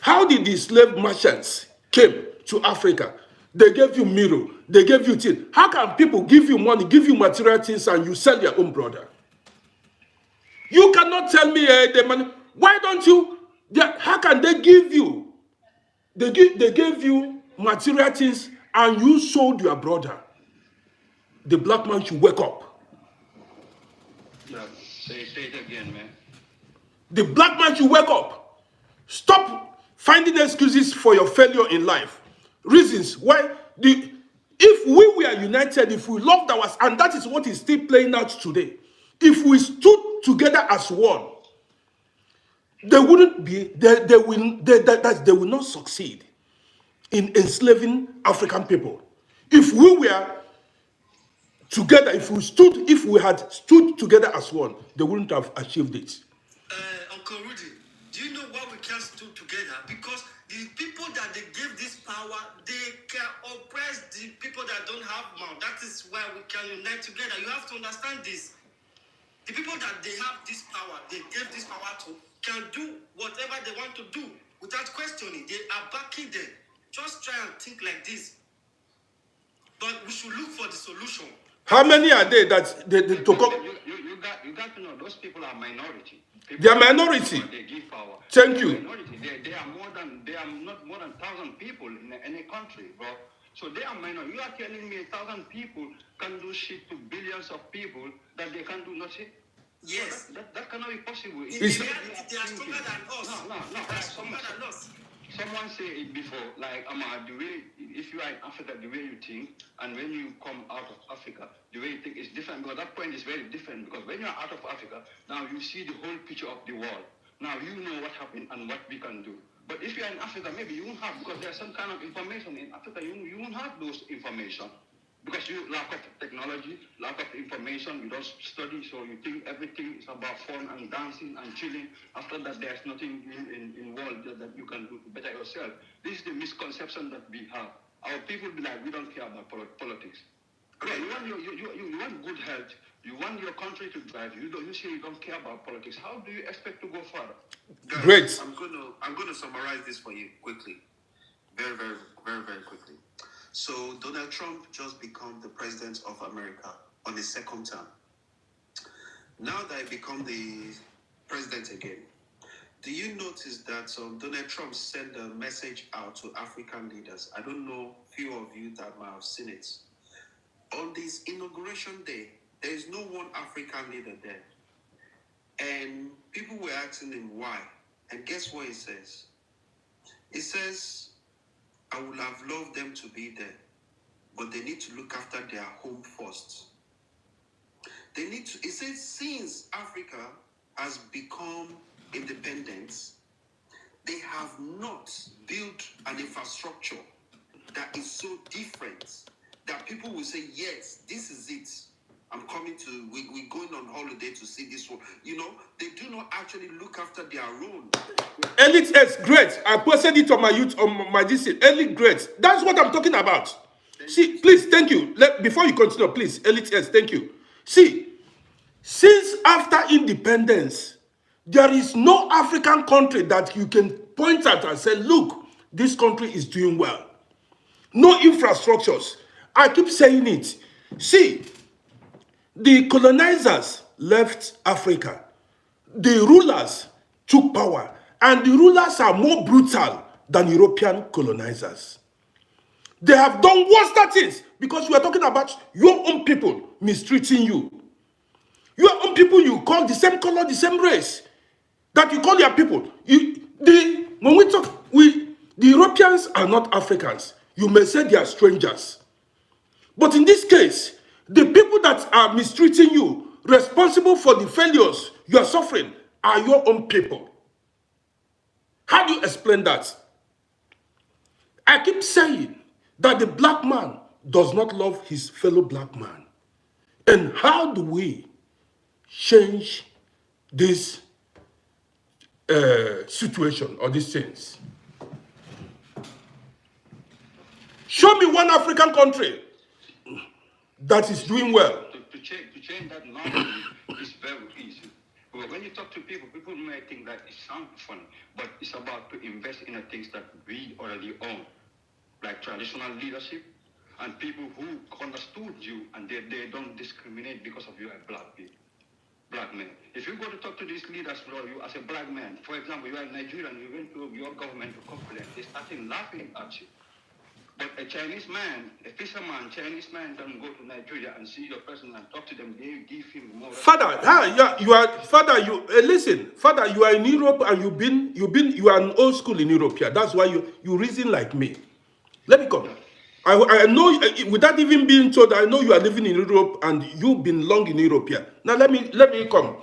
How did the slave merchants came to Africa? They gave you mirror, they gave you things. How can people give you money, give you material things, and you sell your own brother? You cannot tell me the money. Why don't you? How can they give you? They gave you material things, and you sold your brother. The black man should wake up. Yeah, say it again, man. The black man should wake up. Stop finding excuses for your failure in life. Reasons why if we were united, if we loved ours, and that is what is still playing out today. If we stood together as one, they wouldn't be. They will not succeed in enslaving African people. If we were together, if we had stood together as one, they wouldn't have achieved it. Uncle Rudy, do you know why we can't stand together? Because the people that they give this power, they can oppress the people that don't have mouth. That is why we can unite together. You have to understand this. The people that they have this power, they give this power to, can do whatever they want to do without questioning. They are backing them. Just try and think like this. But we should look for the solution. How many are they that You got to know those people are minority. They are minority. They give power. Thank you. Minority. They are not more than 1,000 people in any country, bro. So they are minority. You are telling me 1,000 people can do shit to billions of people that they can do nothing? Yes. So that cannot be possible. In reality, they are stronger than us. No. They are stronger than us. Someone said it before, like, the way, if you are in Africa, the way you think, and when you come out of Africa, the way you think is different, because that point is very different, because when you are out of Africa, now you see the whole picture of the world. Now you know what happened and what we can do. But if you are in Africa, maybe you won't have, because there's some kind of information in Africa, you won't have those information. Because you lack of technology, lack of information, you don't study, so you think everything is about fun and dancing and chilling. After that, there's nothing in world that you can do to better yourself. This is the misconception that we have. Our people be like, we don't care about politics. Yeah, you want good health, you want your country to drive, you say you don't care about politics. How do you expect to go further? Guys, Great. I'm gonna summarize this for you quickly. Very, very, very, very quickly. So Donald Trump just become the president of America on his second term. Now that he become the president again, do you notice that Donald Trump sent a message out to African leaders? I don't know few of you that might have seen it. On this inauguration day, there is no one African leader there. And people were asking him why. And guess what he says? He says, I would have loved them to be there, but they need to look after their home first. They need to, it says, since Africa has become independent, they have not built an infrastructure that is so different that people will say, yes, this is it. I'm coming to, we're going on holiday to see this one. You know, they do not actually look after their own. Elite S, great. I posted it on my DC. Elite, great. That's what I'm talking about. See, please, thank you. Before you continue, please, Elite S, thank you. See, since after independence, there is no African country that you can point at and say, look, this country is doing well. No infrastructures. I keep saying it. See, the colonizers left Africa. The rulers took power. And the rulers are more brutal than European colonizers. They have done worse things because we are talking about your own people mistreating you. Your own people you call the same color, the same race that you call your people. When we talk, the Europeans are not Africans. You may say they are strangers. But in this case, the people that are mistreating you, responsible for the failures you are suffering, are your own people. How do you explain that? I keep saying that the black man does not love his fellow black man. And how do we change this situation or these things? Show me one African country that is doing well. To to change that normally is very easy. But when you talk to people, people may think that it sounds funny, but it's about to invest in the things that we already own, like traditional leadership and people who understood you and they don't discriminate because of you are black people. Black men. If you go to talk to these leaders, bro, you as a black man, for example, you are Nigerian, you went to your government to complain, they started laughing at you. But a Chinese man, a fisherman, Chinese man doesn't go to Nigeria and see your person and talk to them. They give him more. Father, you are father. Listen, father. You are in Europe and you are an old school in Europe. Yeah, that's why you reason like me. Let me come. I know without even being told. I know you are living in Europe and you've been long in Europe. Yeah. Now let me come.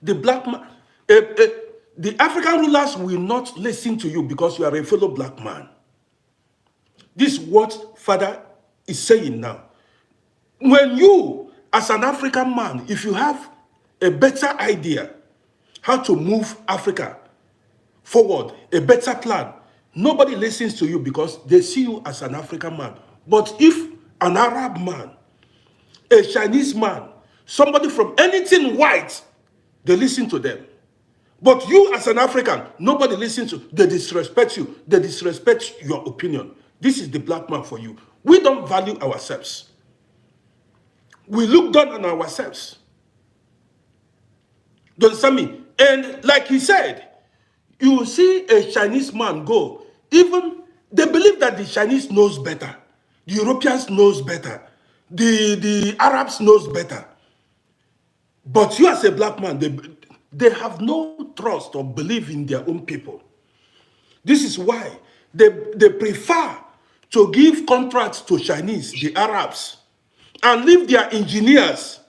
The black man, the African rulers will not listen to you because you are a fellow black man. This is what father is saying now. When you, as an African man, if you have a better idea how to move Africa forward, a better plan, nobody listens to you because they see you as an African man. But if an Arab man, a Chinese man, somebody from anything white, they listen to them. But you as an African, nobody listens to, they disrespect you, they disrespect your opinion. This is the black man for you. We don't value ourselves. We look down on ourselves. Do you understand me? And like he said, you see a Chinese man go, even they believe that the Chinese knows better. The Europeans knows better. The Arabs knows better. But you as a black man, they have no trust or belief in their own people. This is why they prefer to give contracts to Chinese, the Arabs, and leave their engineers.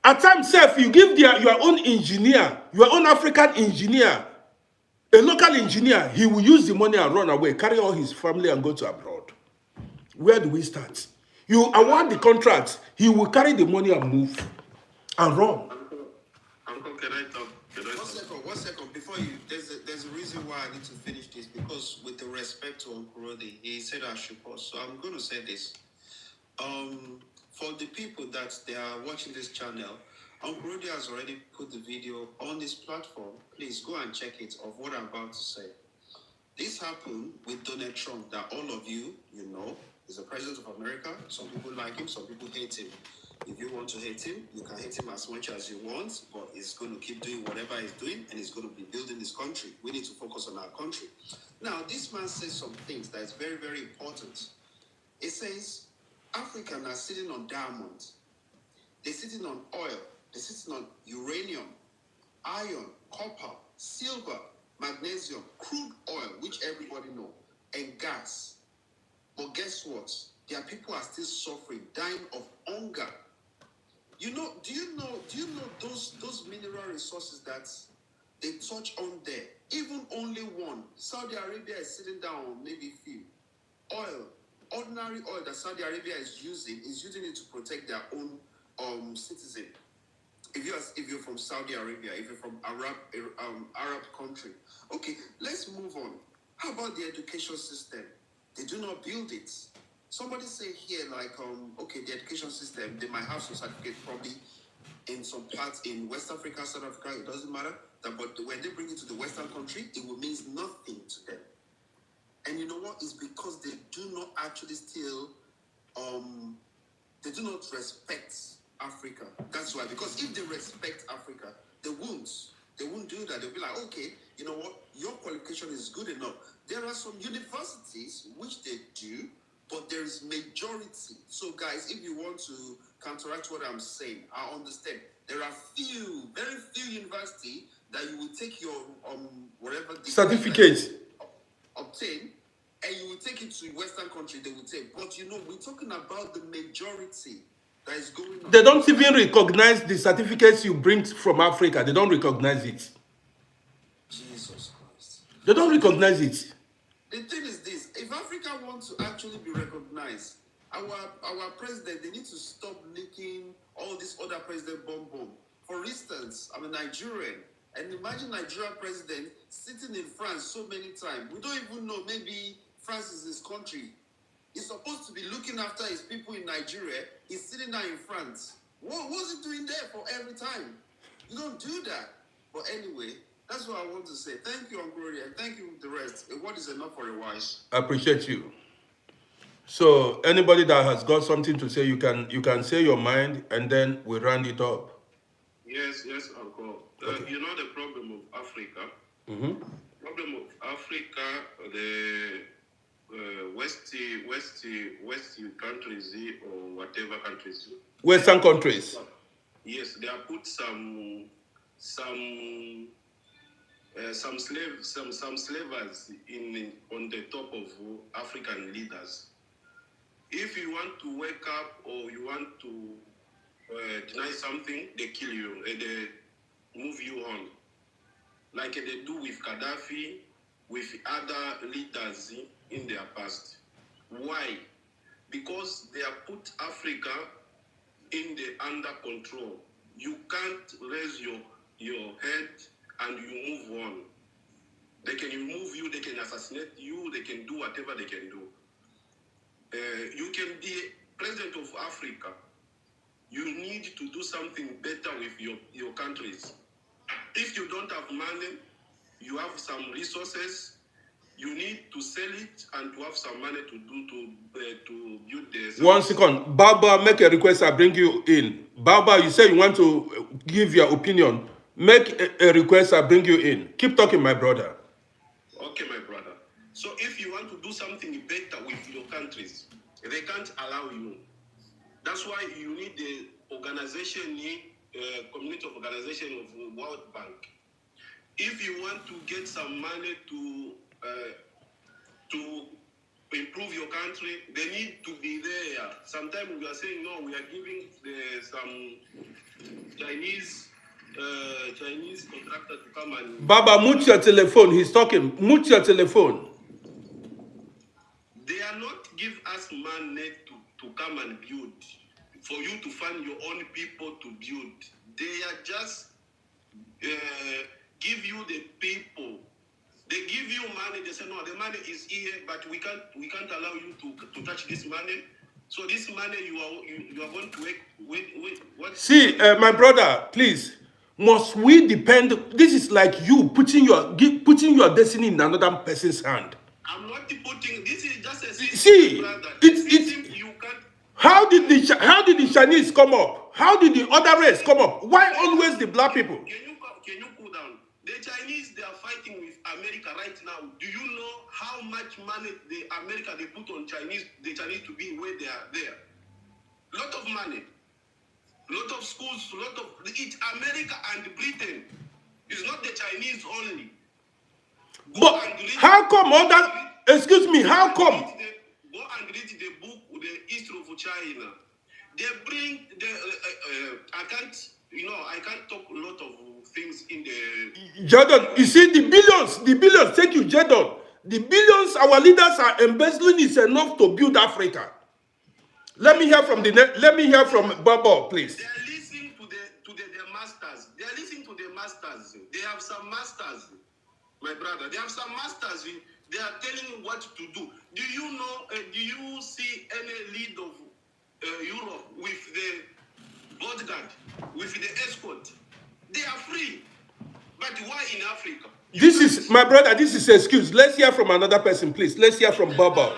At times, if you give your own engineer, your own African engineer, a local engineer, he will use the money and run away, carry all his family and go to abroad. Where do we start? You award the contract, he will carry the money and move and run. Uncle, can I talk? One second. Before you, there's a reason why I need to finish this because with the respect to Uncle Rodi, he said I should pause. So I'm going to say this. For the people that they are watching this channel, Uncle Rodi has already put the video on this platform. Please go and check it of what I'm about to say. This happened with Donald Trump that all of you know, is the president of America. Some people like him, some people hate him. If you want to hate him, you can hate him as much as you want, but he's going to keep doing whatever he's doing and he's going to be building this country. We need to focus on our country. Now, this man says some things that is very, very important. It says, Africans are sitting on diamonds. They're sitting on oil. They're sitting on uranium, iron, copper, silver, magnesium, crude oil, which everybody know, and gas. But guess what? Their people are still suffering, dying of hunger. Do you know those mineral resources that they touch on there? Even only one. Saudi Arabia is sitting down on maybe few. Oil, ordinary oil that Saudi Arabia is using it to protect their own citizen. If you're from Saudi Arabia, if you're from Arab country, okay, let's move on. How about the education system? They do not build it. Somebody say here, like, okay, the education system, they might have some certificate probably in some parts in West Africa, South Africa, it doesn't matter. But when they bring it to the Western country, it will mean nothing to them. And you know what? It's because they do not actually still, they do not respect Africa. That's why. Because if they respect Africa, they won't do that. They'll be like, okay, you know what? Your qualification is good enough. There are some universities which they do, but there is majority. So guys, if you want to counteract what I'm saying, I understand. There are very few universities that you will take your whatever certificates obtain, and you will take it to Western country, they will take. But we're talking about the majority that is going on. They don't even recognize the certificates you bring from Africa. They don't recognize it. Jesus Christ. They don't recognize it. The thing is this: if Africa wants to actually be recognized, our president, they need to stop leaking all this other president bomb. For instance, I'm a Nigerian, and imagine Nigerian president sitting in France so many times. We don't even know. Maybe France is his country. He's supposed to be looking after his people in Nigeria. He's sitting down in France. What's he doing there for every time? You don't do that. But anyway, that's what I want to say. Thank you, Uncle Rody, and thank you the rest. A word is enough for a wise. I appreciate you. So anybody that has got something to say, you can say your mind, and then we round it up. Yes, Uncle. Okay. You know the problem of Africa. Mm-hmm. Problem of Africa, the West countries or whatever countries. Western countries. Yes, they have put some slavers on the top of African leaders. If you want to wake up or you want to deny something, they kill you. They move you on, like they do with Gaddafi, with other leaders in their past. Why? Because they have put Africa in the under control. You can't raise your head and you move on. They can remove you, they can assassinate you, they can do whatever they can do. You can be president of Africa. You need to do something better with your countries. If you don't have money, you have some resources, you need to sell it and to have some money to build the... 1 second. Baba, make a request, I bring you in. Baba, you say you want to give your opinion. Make a request, I bring you in. Keep talking, my brother. Okay, my brother. So if you want to do something better with your countries, they can't allow you. That's why you need the organization, community of organization of World Bank. If you want to get some money to improve your country, they need to be there. Sometimes we are saying, no, we are giving some Chinese contractor to come and... Baba, mute your telephone. He's talking. Mute your telephone. They are not give us money to come and build, for you to fund your own people to build. They are just give you the people. They give you money. They say, no, the money is here, but we can't allow you to touch this money. So this money you are going to wait. What? See, my brother, please. Must we depend? This is like you putting your destiny in another person's hand. I'm not putting. This is just a system, See, brother. you can't. How did the Chinese come up? How did the other race come up? Why always the black people? Can you cool down? The Chinese, they are fighting with America right now. Do you know how much money the put on the Chinese to be where they are there? Lot of money, lot of schools, it's America and Britain. It's not the Chinese only. But how come other? Excuse me, how come? Go and read the book, The History of China. They bring I can't talk a lot of things in the... Jordan, you see the billions, thank you, Jordan. The billions our leaders are embezzling is enough to build Africa. Let me hear from Baba, please. They are listening to their masters. They are listening to their masters. They have some masters, my brother. They have some masters. They are telling you what to do. Do you know? Do you see any lead of Europe with the bodyguard, with the escort? They are free. But why in Africa? This is my brother. This is an excuse. Let's hear from another person, please. Let's hear from Baba.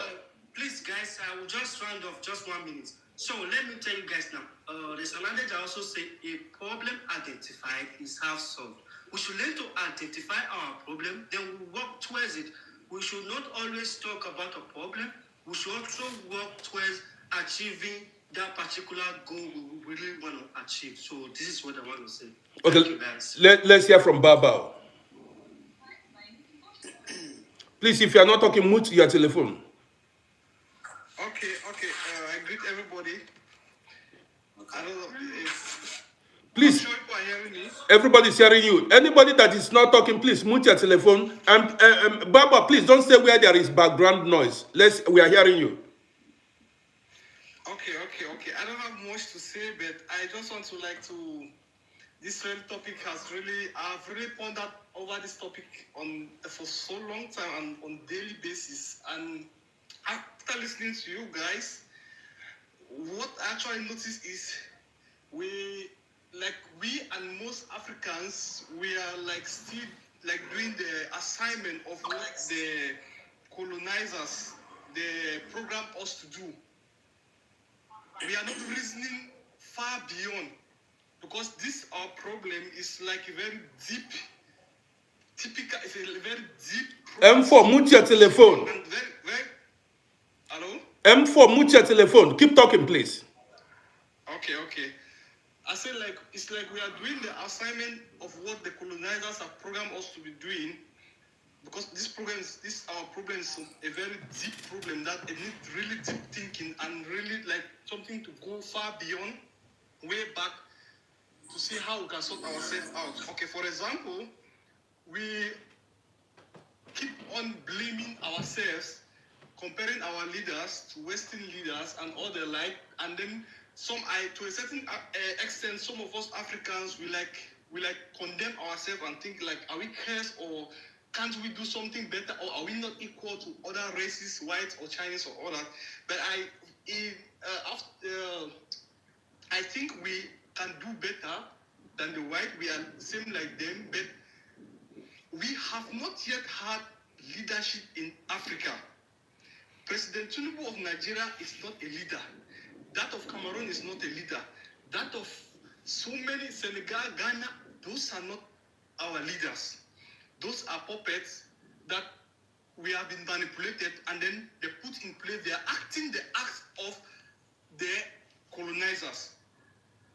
Please, guys, I will just round off just 1 minute. So let me tell you guys now. There's an adage I also say: a problem identified is half solved. We should learn to identify our problem, then we work towards it. We should not always talk about a problem. We should also work towards achieving that particular goal we really want to achieve. So this is what I want to say. Okay, Thank you, guys. let's hear from Baba. Please, if you are not talking, mute your telephone. Okay. I greet everybody. I don't know if... Please, I'm sure people are hearing me. everybody's hearing you. Anybody that is not talking, please mute your telephone. And Baba, please don't stay where there is background noise. We are hearing you. Okay. I don't have much to say, but I just want to this very topic I've really pondered over this topic for so long time and on daily basis. And after listening to you guys, what I actually noticed is we and most Africans, we are like still like doing the assignment of what the colonizers they program us to do. We are not reasoning far beyond, because this our problem is like a very deep, typical. It's a very deep. M4, mute your telephone. And very. Hello. M4, mute your telephone. Keep talking, please. Okay. I say like it's like we are doing the assignment of what the colonizers have programmed us to be doing, because this our problem is a very deep problem that it needs really deep thinking and really like something to go far beyond, way back, to see how we can sort ourselves out. Okay, for example, we keep on blaming ourselves, comparing our leaders to Western leaders and all the like, and then to a certain extent, some of us Africans, we condemn ourselves and think like, are we cursed, or can't we do something better, or are we not equal to other races, white or Chinese or all that? But I think we can do better than the white. We are same like them, but we have not yet had leadership in Africa. President Tinubu of Nigeria is not a leader. That of Cameroon is not a leader. That of so many, Senegal, Ghana, those are not our leaders. Those are puppets that we have been manipulated, and then they put in place, they are acting the acts of the colonizers.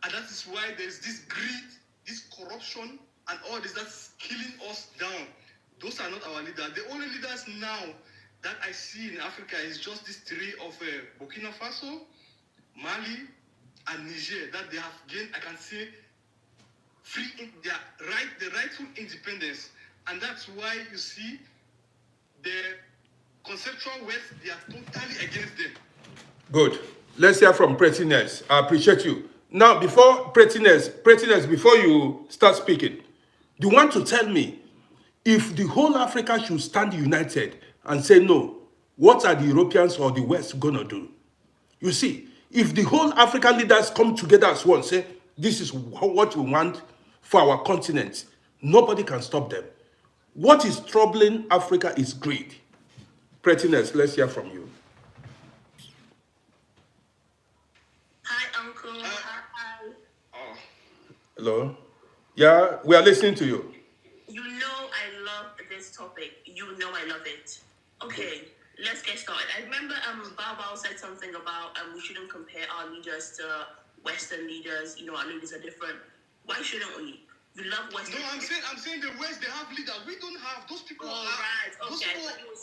And that is why there's this greed, this corruption, and all this that's killing us down. Those are not our leaders. The only leaders now that I see in Africa is just these three of Burkina Faso, Mali, and Niger, that they have gained, I can say, the rightful independence. And that's why you see the conceptual West, they are totally against them. Good. Let's hear from Prettiness. I appreciate you. Now, before Prettiness, before you start speaking, do you want to tell me if the whole Africa should stand united and say no, what are the Europeans or the West going to do? You see, if the whole African leaders come together as one, say, this is what we want for our continent, nobody can stop them. What is troubling Africa is greed. Prettiness, let's hear from you. Hi, Uncle. Hi. Oh. Hello? Yeah, we are listening to you. You know I love this topic. You know I love it. Okay, let's get started. I remember Bao said something about we shouldn't compare our leaders to Western leaders. You know, our leaders are different. Why shouldn't we? We love Western. No, I'm saying the West, they have leaders. We don't have. Those people are. Right. Okay. I thought you were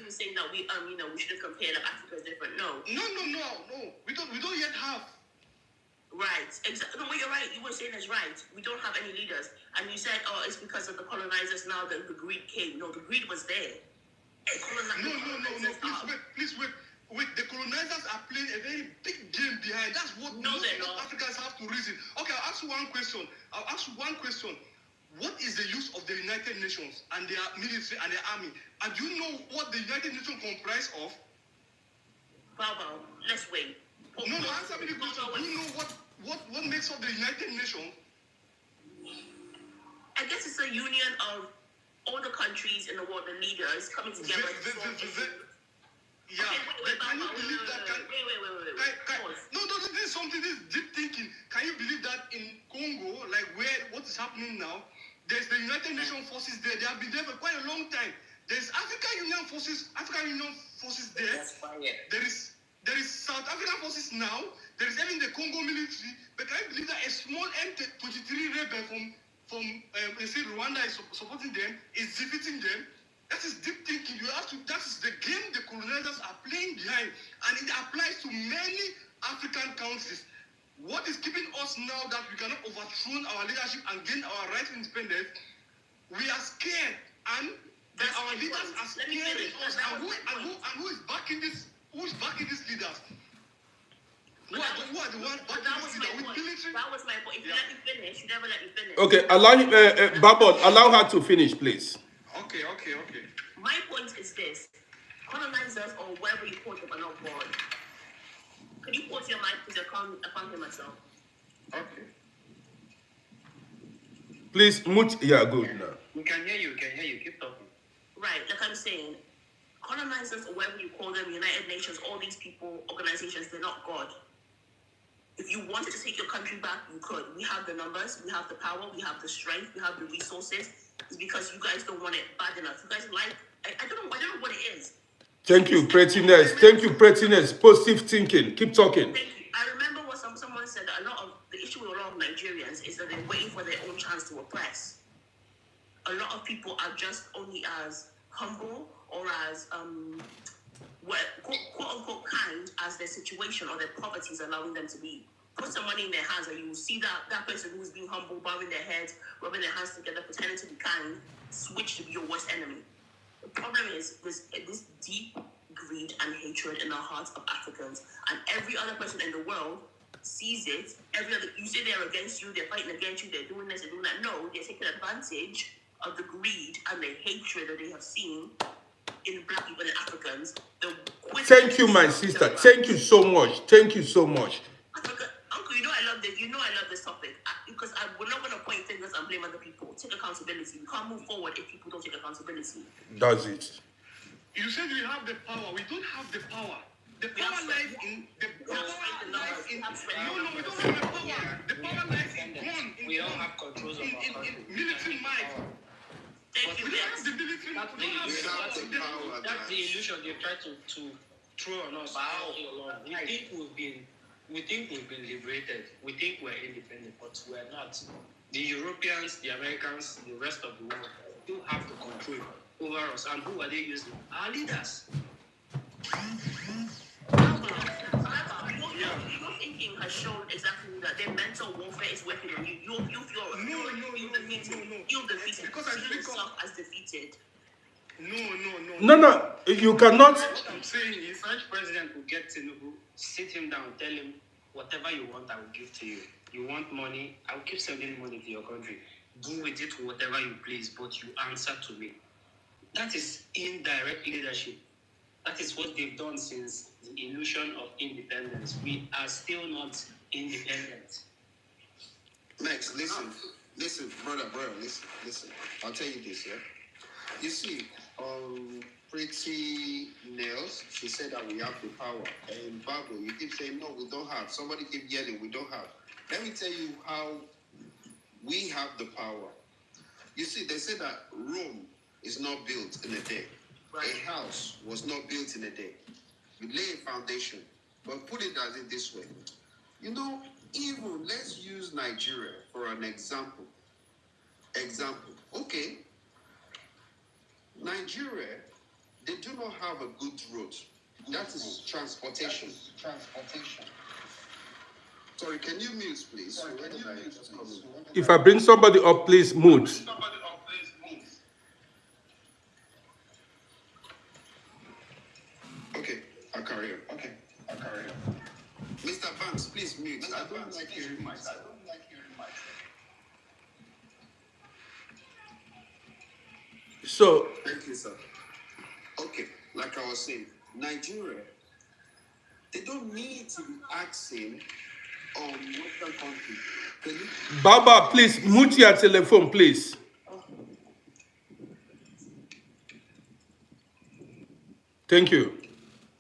saying that we we shouldn't compare that Africa is different. No. No. We don't yet have. Right. Exactly. No, you're right. You were saying it's right. We don't have any leaders. And you said, oh, it's because of the colonizers now that the greed came. No, the greed was there. No. Please wait. The colonizers are playing a very big game behind. That's what most Africans have to reason. Okay, I'll ask you one question. What is the use of the United Nations and their military and their army? And do you know what the United Nations comprise of? Bao, let's wait. No, answer me the question. Do you know what makes up the United Nations? I guess it's a union of all the countries in the world, the leaders coming together. Yeah, okay, can you believe that? Wait. No, this is something, this is deep thinking. Can you believe that in Congo, like what is happening now, there's the United Nations forces there. They have been there for quite a long time. There's African Union forces there. There is South African forces now. There is even the Congo military. But can you believe that a small M23 rebel from Rwanda is supporting them, is defeating them? That is deep thinking. That is the game the colonizers are playing behind, and it applies to many African countries. What is keeping us now that we cannot overthrow our leadership and gain our right to independence? We are scared, and our leaders are scaring us. And who is backing this? Who is backing these leaders? Who are the ones backing this leader? With military? That was my point. If you let me finish, you never let me finish. Okay, allow her to finish, please. Okay. My point is this. colonizers or wherever you call them are not God. Can you pause your mic, please? I can't hear myself. Okay. Please, yeah, good now. We can hear you. Keep talking. Right, like I'm saying, colonizers or whatever you call them, United Nations, all these people, organizations, they're not God. If you wanted to take your country back, you could. We have the numbers, we have the power, we have the strength, we have the resources. It's because you guys don't want it bad enough. You guys like, I don't know what it is. Thank you, prettiness. Thank you, prettiness. Positive thinking. Keep talking. Thank you. I remember what someone said that a lot of the issue with a lot of Nigerians is that they're waiting for their own chance to oppress. A lot of people are just only as humble or as quote unquote kind as their situation or their poverty is allowing them to be. Put some money in their hands and you will see that person who's being humble, bowing their heads, rubbing their hands together, pretending to be kind, switch to be your worst enemy. The problem is this deep greed and hatred in the hearts of Africans, and every other person in the world sees it. You say they're against you, they're fighting against you, they're doing this, they're doing that. No, they're taking advantage of the greed and the hatred that they have seen in Black people and Africans. Thank you, my sister. Thank you so much. Thank you so much. Uncle, you know I love this. You know I love this topic because we're not going to point fingers and blame other people. Take accountability. We can't move forward if people don't take accountability. That's it. You said we have the power. We don't have the power. The power lies in the power lies in. No, we don't have the power. The power lies in gun. We don't have controls of our country. Military might. We have the military. That's the illusion they try to throw on us. We think we've been liberated. We think we're independent, but we're not. The Europeans, the Americans, the rest of the world still have the control over us. And who are they using? Our leaders. Your thinking has shown exactly that their mental warfare is working on you. You feel defeated. Because I see yourself as defeated. No. You cannot. What I'm saying is, French president will get Tinubu, sit him down, tell him, whatever you want, I will give to you. You want money, I will keep sending money to your country. Do with it whatever you please, but you answer to me. That is indirect leadership. That is what they've done since the illusion of independence. We are still not independent. Max, listen, brother, listen. I'll tell you this, yeah? You see, Pretty Nails, she said that we have the power. And Bago, you keep saying, no, we don't have. Somebody keep yelling, we don't have. Let me tell you how we have the power. You see, they say that Rome is not built in a day. Right. A house was not built in a day. You lay a foundation. But put it as it this way. You know, even let's use Nigeria for an example. Okay. Nigeria, they do not have a good road. That is transportation. Sorry, can you mute, please? If I bring somebody up, please mute. Okay, I'll carry on. Mr. Banks, please mute. I don't like hearing myself. So, thank you, sir. Okay, like I was saying, Nigeria, they don't need to be asking Western countries. Baba, please mute your telephone, please. Thank you.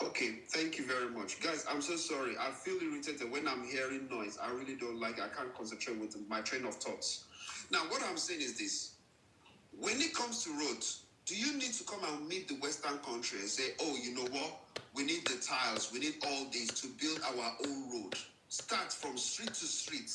Okay, thank you very much. Guys, I'm so sorry. I feel irritated when I'm hearing noise. I really don't like it. I can't concentrate with my train of thoughts. Now, what I'm saying is this. When it comes to roads, do you need to come and meet the Western country and say, oh, you know what? We need the tiles. We need all this to build our own road. Start from street to street.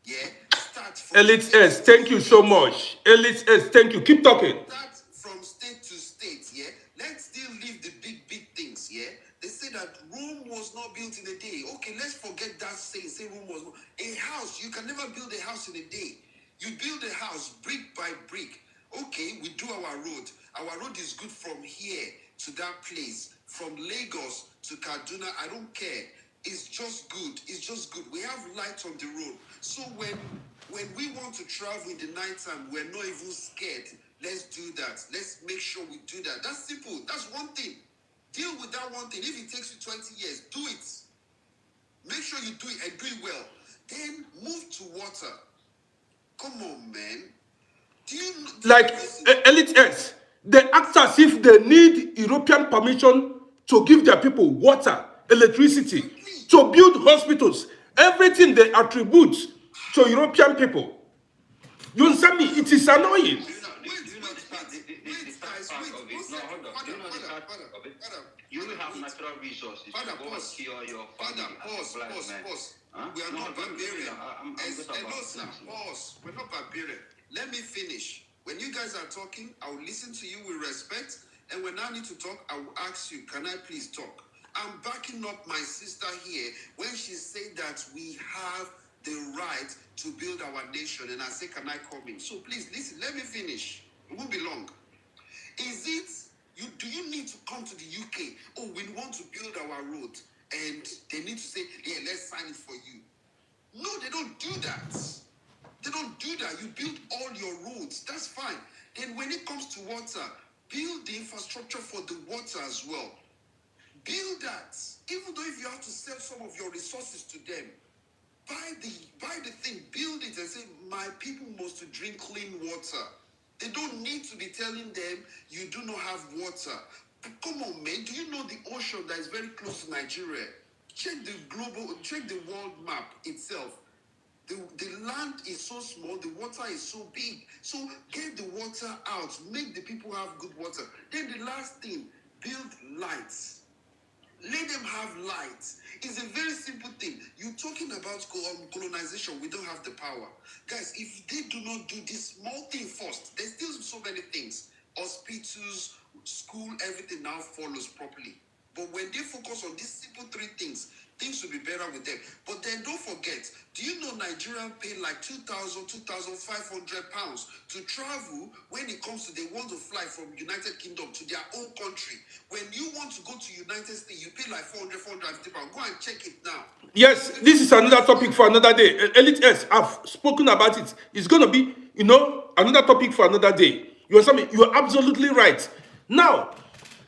Yeah? Start from Elite S, thank you so much. Elite S, thank you. Keep talking. Start from state to state, yeah? Let's still leave the big things, yeah? They say that Rome was not built in a day. Okay, let's forget that saying. Say Rome was a house. You can never build a house in a day. You build a house brick by brick. Okay, we do our road. Our road is good from here to that place. From Lagos to Kaduna, I don't care. It's just good. We have lights on the road. So when we want to travel in the nighttime, we're not even scared. Let's do that. Let's make sure we do that. That's simple. That's one thing. Deal with that one thing. If it takes you 20 years, do it. Make sure you do it and do it well. Then move to water. Come on, man. Do you Like Elite X, they act as if they need European permission to give their people water, electricity, to build hospitals, everything they attribute to European people. You understand me? It is annoying. You have natural resources. Pause. We are not barbarian. Pause. We're not barbarian. Let me finish. When you guys are talking, I will listen to you with respect. And when I need to talk, I will ask you, can I please talk? I'm backing up my sister here when she said that we have the right to build our nation. And I say, can I come in? So please listen, let me finish. It won't be long. Is it, do you need to come to the UK? Oh, we want to build our road. And they need to say, yeah, let's sign it for you. No, they don't do that. They don't do that. You build all your roads. That's fine. Then when it comes to water, build the infrastructure for the water as well. Build that. Even though if you have to sell some of your resources to them, buy the thing, build it and say, my people must drink clean water. They don't need to be telling them you do not have water. Come on, man. Do you know the ocean that is very close to Nigeria? Check the world map itself. The land is so small, the water is so big. So get the water out. Make the people have good water. Then the last thing, build lights. Let them have lights. It's a very simple thing. You're talking about colonization. We don't have the power. Guys, if they do not do this small thing first, there's still so many things. Hospitals, school, everything now follows properly. But when they focus on these simple three things, things will be better with them. But then don't forget, do you know Nigerians pay like 2,000, 2,500 pounds to travel when it comes to they want to fly from United Kingdom to their own country? When you want to go to United States, you pay like 400, 450 pounds. Go and check it now. Yes, this is another topic for another day. Elite S, I've spoken about it. It's going to be, another topic for another day. You understand me? You're absolutely right. Now,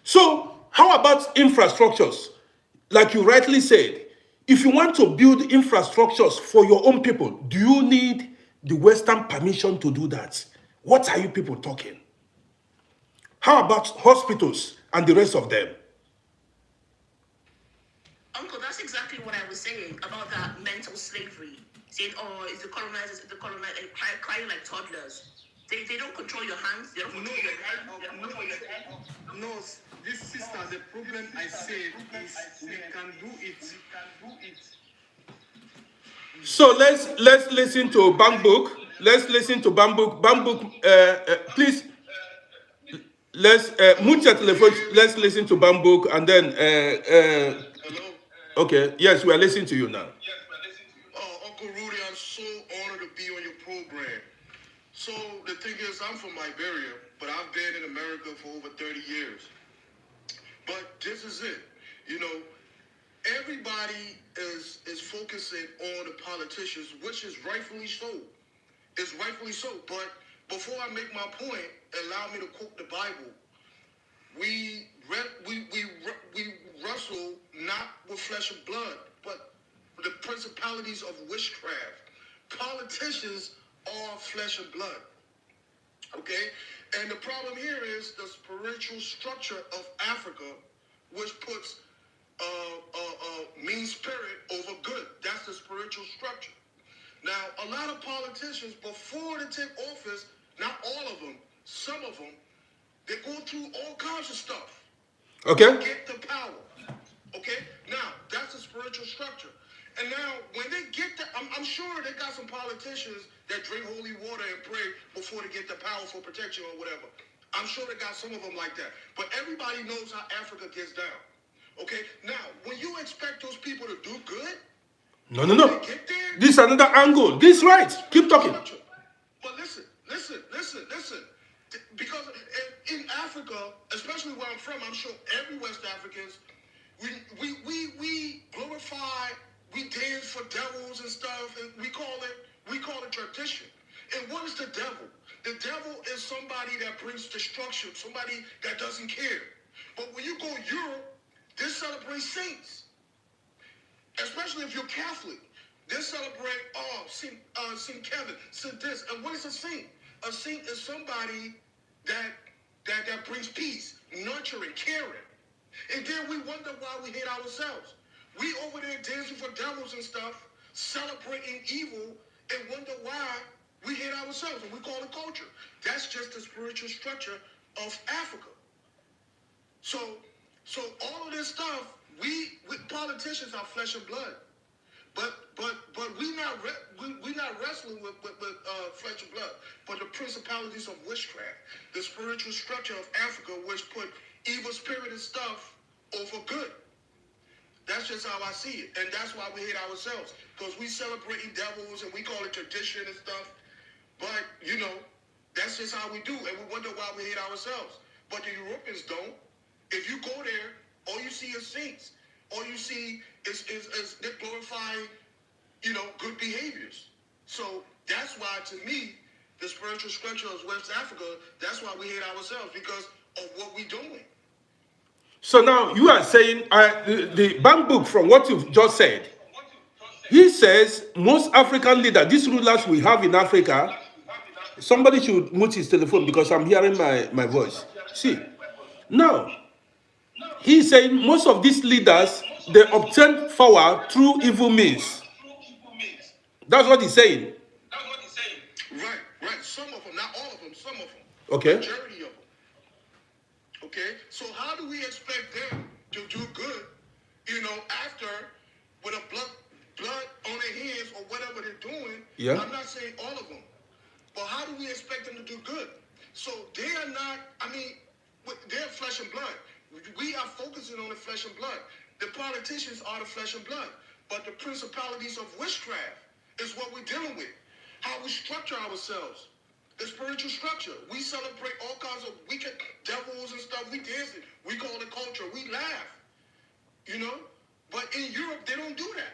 so how about infrastructures? Like you rightly said, if you want to build infrastructures for your own people, do you need the Western permission to do that? What are you people talking? How about hospitals and the rest of them? Uncle, that's exactly what I was saying about that mental slavery. Saying, oh, it's the colonizers, crying like toddlers. They don't control your hands, they don't control your head, they don't control your head. No, this sister, the problem I said is we can do it. So let's listen to Bambuk. Let's listen to Bambuk. Bambuk, please. Let's mute your telephone. Let's listen to Bambuk and then. Hello? Okay. Yes, we are listening to you now. Uncle Rudy, I'm so honored to be on your program. So the thing is, I'm from Liberia, but I've been in America for over 30 years. But this is it. Everybody is focusing on the politicians, which is rightfully so. It's rightfully so. But before I make my point, allow me to quote the Bible. We wrestle not with flesh and blood, but the principalities of witchcraft. Politicians are flesh and blood. Okay? And the problem here is the spiritual structure of Africa, which puts mean spirit over good. That's the spiritual structure. Now, a lot of politicians, before they take office, not all of them, some of them, they go through all kinds of stuff. Okay. To get the power. Okay? Now, that's the spiritual structure. And now, when they get that, I'm sure they got some politicians that drink holy water and pray before they get the power for protection or whatever. I'm sure they got some of them like that. But everybody knows how Africa gets down. Okay? Now, when you expect those people to do good, No. This is another angle. This is right. Keep talking. But listen. Because in Africa, especially where I'm from, I'm sure every West Africans, we glorify, we dance for devils and stuff, and we call it tradition. And what is the devil? The devil is somebody that brings destruction, somebody that doesn't care. But when you go Europe, They celebrate saints, especially if you're Catholic. They celebrate Saint Kevin, Saint this. And what is a saint? A saint is somebody that brings peace, nurturing, caring. And then we wonder why we hate ourselves. We over there dancing for devils and stuff, celebrating evil, and wonder why we hate ourselves, and we call it culture. That's just the spiritual structure of Africa. So all of this stuff, we politicians are flesh and blood, but we not wrestling with flesh and blood, but the principalities of witchcraft, the spiritual structure of Africa, which put evil spirit and stuff over good. That's just how I see it, and that's why we hate ourselves, because we celebrating devils and we call it tradition and stuff. But you know, that's just how we do, and we wonder why we hate ourselves. But the Europeans don't. If you go there, all you see is saints. All you see is they glorifying, you know, good behaviors. So that's why, to me, the spiritual structure of West Africa, that's why we hate ourselves, because of what we're doing. So now you are saying, the bank book, from what you've just said, he says most African leaders, these rulers we have in Africa, somebody should mute his telephone because I'm hearing my voice. See, now, he's saying most of these leaders, they obtain power through evil means. That's what he's saying. Right. Some of them, not all of them, some of them. Okay. Majority of them. Okay? So how do we expect them to do good, you know, after with a blood on their hands or whatever they're doing? Yeah. I'm not saying all of them. But how do we expect them to do good? So they are not, I mean, they're flesh and blood. We are focusing on the flesh and blood. The politicians are the flesh and blood. But the principalities of witchcraft is what we're dealing with. How we structure ourselves. The spiritual structure. We celebrate all kinds of wicked devils and stuff. We dance it. We call it culture. We laugh. You know? But in Europe, they don't do that.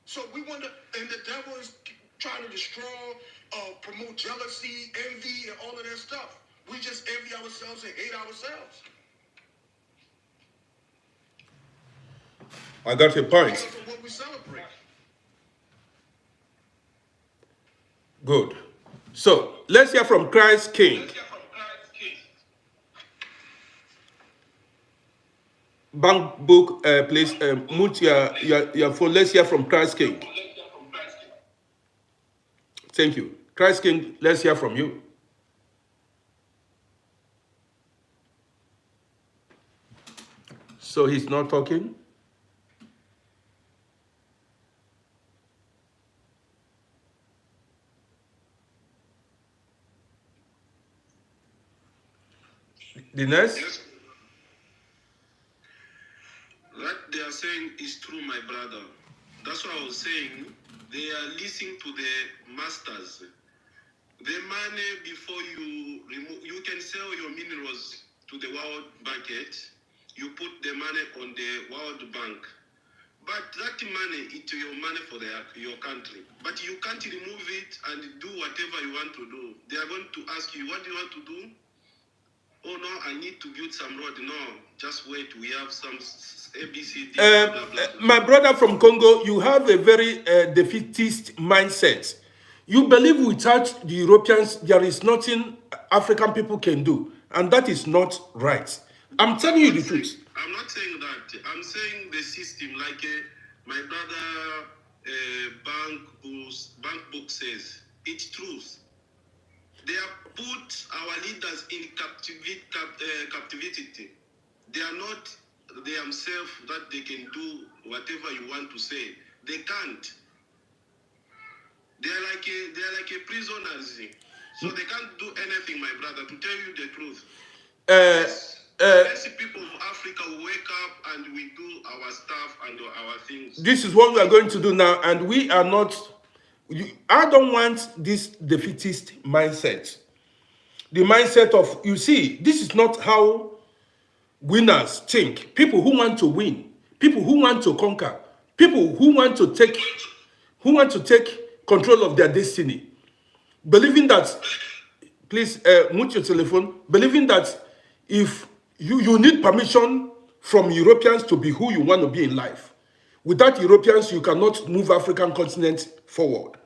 So we wonder, and the devil is trying to destroy, promote jealousy, envy, and all of that stuff. We just envy ourselves and hate ourselves. I got your point. Because of what we celebrate. Good. So let's hear from Christ King. Bank book, please mute your phone. Let's hear from Christ King. Thank you. Christ King, let's hear from you. So he's not talking? The next? Yes. What they are saying is true, my brother. That's what I was saying. They are listening to the masters. The money, before you remove, you can sell your minerals to the world market. You put the money on the World Bank. But that money is your money for your country. But you can't remove it and do whatever you want to do. They are going to ask you, what do you want to do? Oh no, I need to build some road. No, just wait. We have some ABCD. Blah, blah, blah. My brother from Congo, you have a very defeatist mindset. You believe without the Europeans, there is nothing African people can do. And that is not right. I'm telling you the truth. I'm not saying that. I'm saying the system, like my brother bank book says, it's truth. They have put our leaders in captivity. They are not themselves that they can do whatever you want to say. They can't. They are like a prisoners. So they can't do anything, my brother, to tell you the truth. Let's people of Africa wake up and we do our stuff and our things. This is what we are going to do now, and we are not. I don't want this defeatist mindset. The mindset of, you see, this is not how winners think. People who want to win, people who want to conquer, people who want to take control of their destiny, believing that, please mute your telephone, believing that if you need permission from Europeans to be who you want to be in life. Without Europeans, you cannot move African continent forward.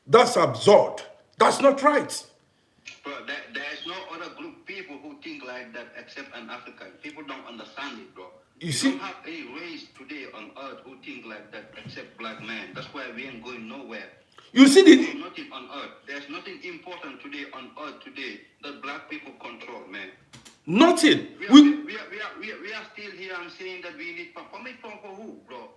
That's absurd. That's not right. Bro, there's no other group people who think like that except an African. People don't understand it, bro. You see? Don't have any race today on earth who think like that except black men. That's why we ain't going nowhere. You see There's nothing on earth. There's nothing important today on earth today that black people control, man. Nothing. We are still here and saying that we need permit for who, bro?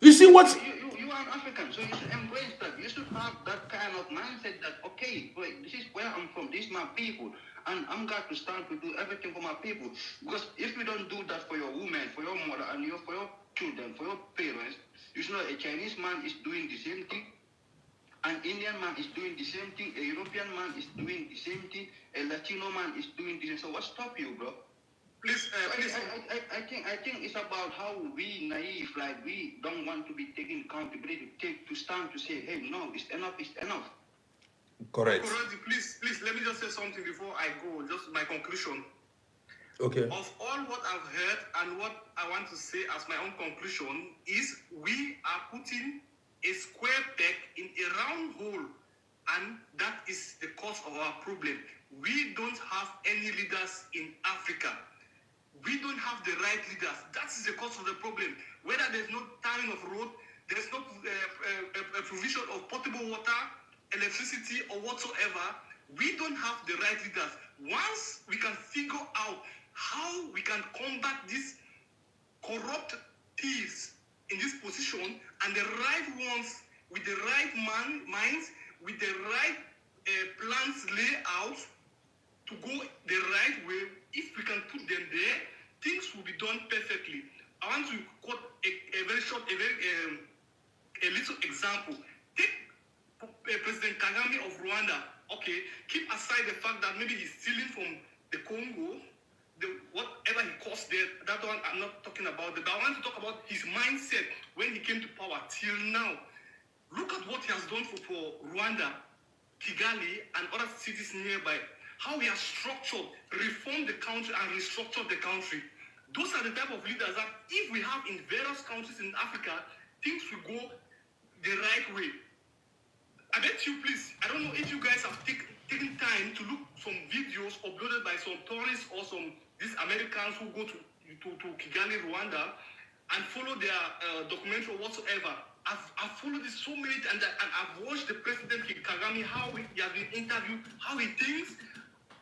You see what? You are an African, so you should embrace that. You should have that kind of mindset that, okay, wait, this is where I'm from, this is my people, and I'm got to start to do everything for my people. Because if you don't do that for your woman, for your mother, and for your children, for your parents, you should know a Chinese man is doing the same thing, an Indian man is doing the same thing, a European man is doing the same thing, a Latino man is doing the same. So what stop you, bro? Please, I think it's about how we naive, like we don't want to be taking accountability, to stand to say, hey, no, it's enough, it's enough. Correct. Please, let me just say something before I go. Just my conclusion. Okay. Of all what I've heard and what I want to say as my own conclusion is we are putting a square peg in a round hole, and that is the cause of our problem. We don't have any leaders in Africa. We don't have the right leaders. That is the cause of the problem. Whether there's no tying of road, there's no a provision of potable water, electricity, or whatsoever, we don't have the right leaders. Once we can figure out how we can combat these corrupt thieves in this position, and the right ones with the right minds, with the right plans layout to go the right way, if we can put them there, things will be done perfectly. I want to quote a very short, a little example. Take President Kagame of Rwanda. Okay, keep aside the fact that maybe he's stealing from the Congo, whatever he caused there, that one I'm not talking about. But I want to talk about his mindset when he came to power till now. Look at what he has done for Rwanda, Kigali, and other cities nearby. How he has structured, reformed the country, and restructured the country. Those are the type of leaders that if we have in various countries in Africa, things will go the right way. I bet you, please, I don't know if you guys have taken time to look some videos uploaded by some tourists or some these Americans who go to Kigali, Rwanda, and follow their documentary or whatsoever. I've followed this so many times, and I've watched the President Kagame, how he has been interviewed, how he thinks.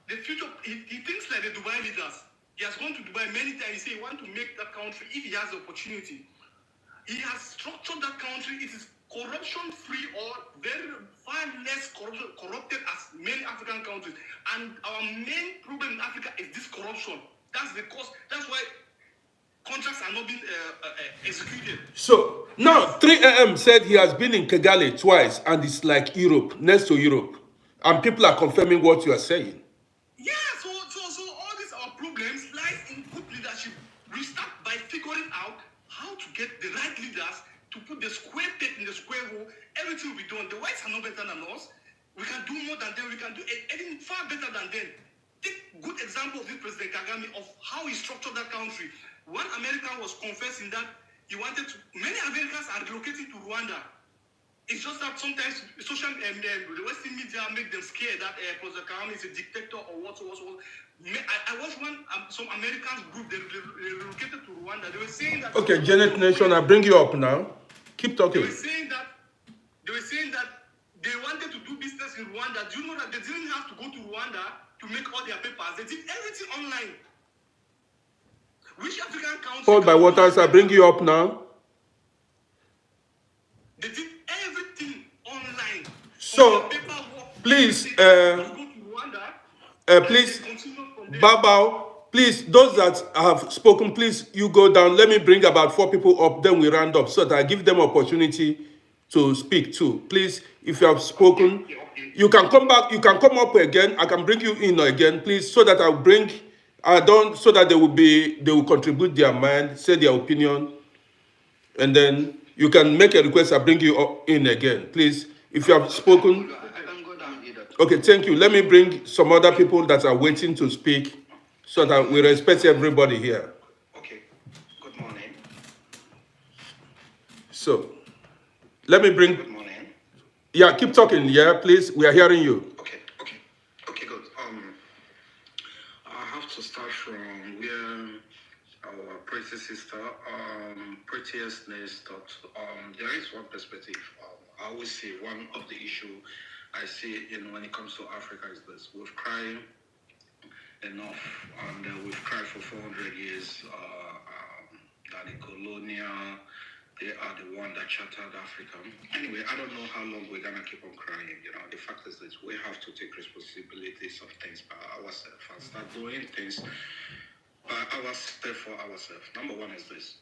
The future, he thinks like the Dubai leaders. He has gone to Dubai many times. He said he wants to make that country if he has the opportunity. He has structured that country. It is corruption-free or very far less corrupted as many African countries. And our main problem in Africa is this corruption. That's the cause. That's why contracts are not being executed. So now 3AM said he has been in Kigali twice, and it's like Europe, next to Europe, and people are confirming what you are saying. Yeah, so all these are problems lies in good leadership. We start by figuring out how to get the right leaders to put the square peg in the square hole. Everything will be done. The whites are no better than us. We can do more than them. We can do anything far better than them. Take good example of this President Kagame of how he structured that country. One American was confessing that he wanted to. Many Americans are relocating to Rwanda. It's just that sometimes the Western media make them scared that President Kagame is a dictator or what. I watched some Americans group, they relocated to Rwanda. They were saying that. Okay, Janet Nation, I bring you up now. Keep talking. They were saying that they wanted to do business in Rwanda. Do you know that they didn't have to go to Rwanda to make all their papers? They did everything online. Which African country? Paul by Waters, I bring you up now. They did everything online. So, please, please, Babao, please, those that have spoken, please, you go down. Let me bring about 4 people up, then we round up so that I give them opportunity to speak too. Please, if you have spoken, you can come back, you can come up again. I can bring you in again, please, so that I'll bring, so that they will contribute their mind, say their opinion, and then you can make a request. I bring you up in again, please. If you have spoken, okay, thank you. Let me bring some other people that are waiting to speak, so that we respect everybody here. Okay. Good morning. So, let me bring. Good morning. Yeah, keep talking. Yeah, please. We are hearing you. Okay, good. I have to start from where our pretty sister, prettiest name stopped. There is one perspective. I always say one of the issue I see when it comes to Africa is this: we've cried enough, and we've cried for 400 years that the colonial. They are the one that chartered Africa. Anyway, I don't know how long we're gonna keep on crying. The fact is that we have to take responsibilities of things by ourselves and start doing things by ourselves for ourselves. Number one is this: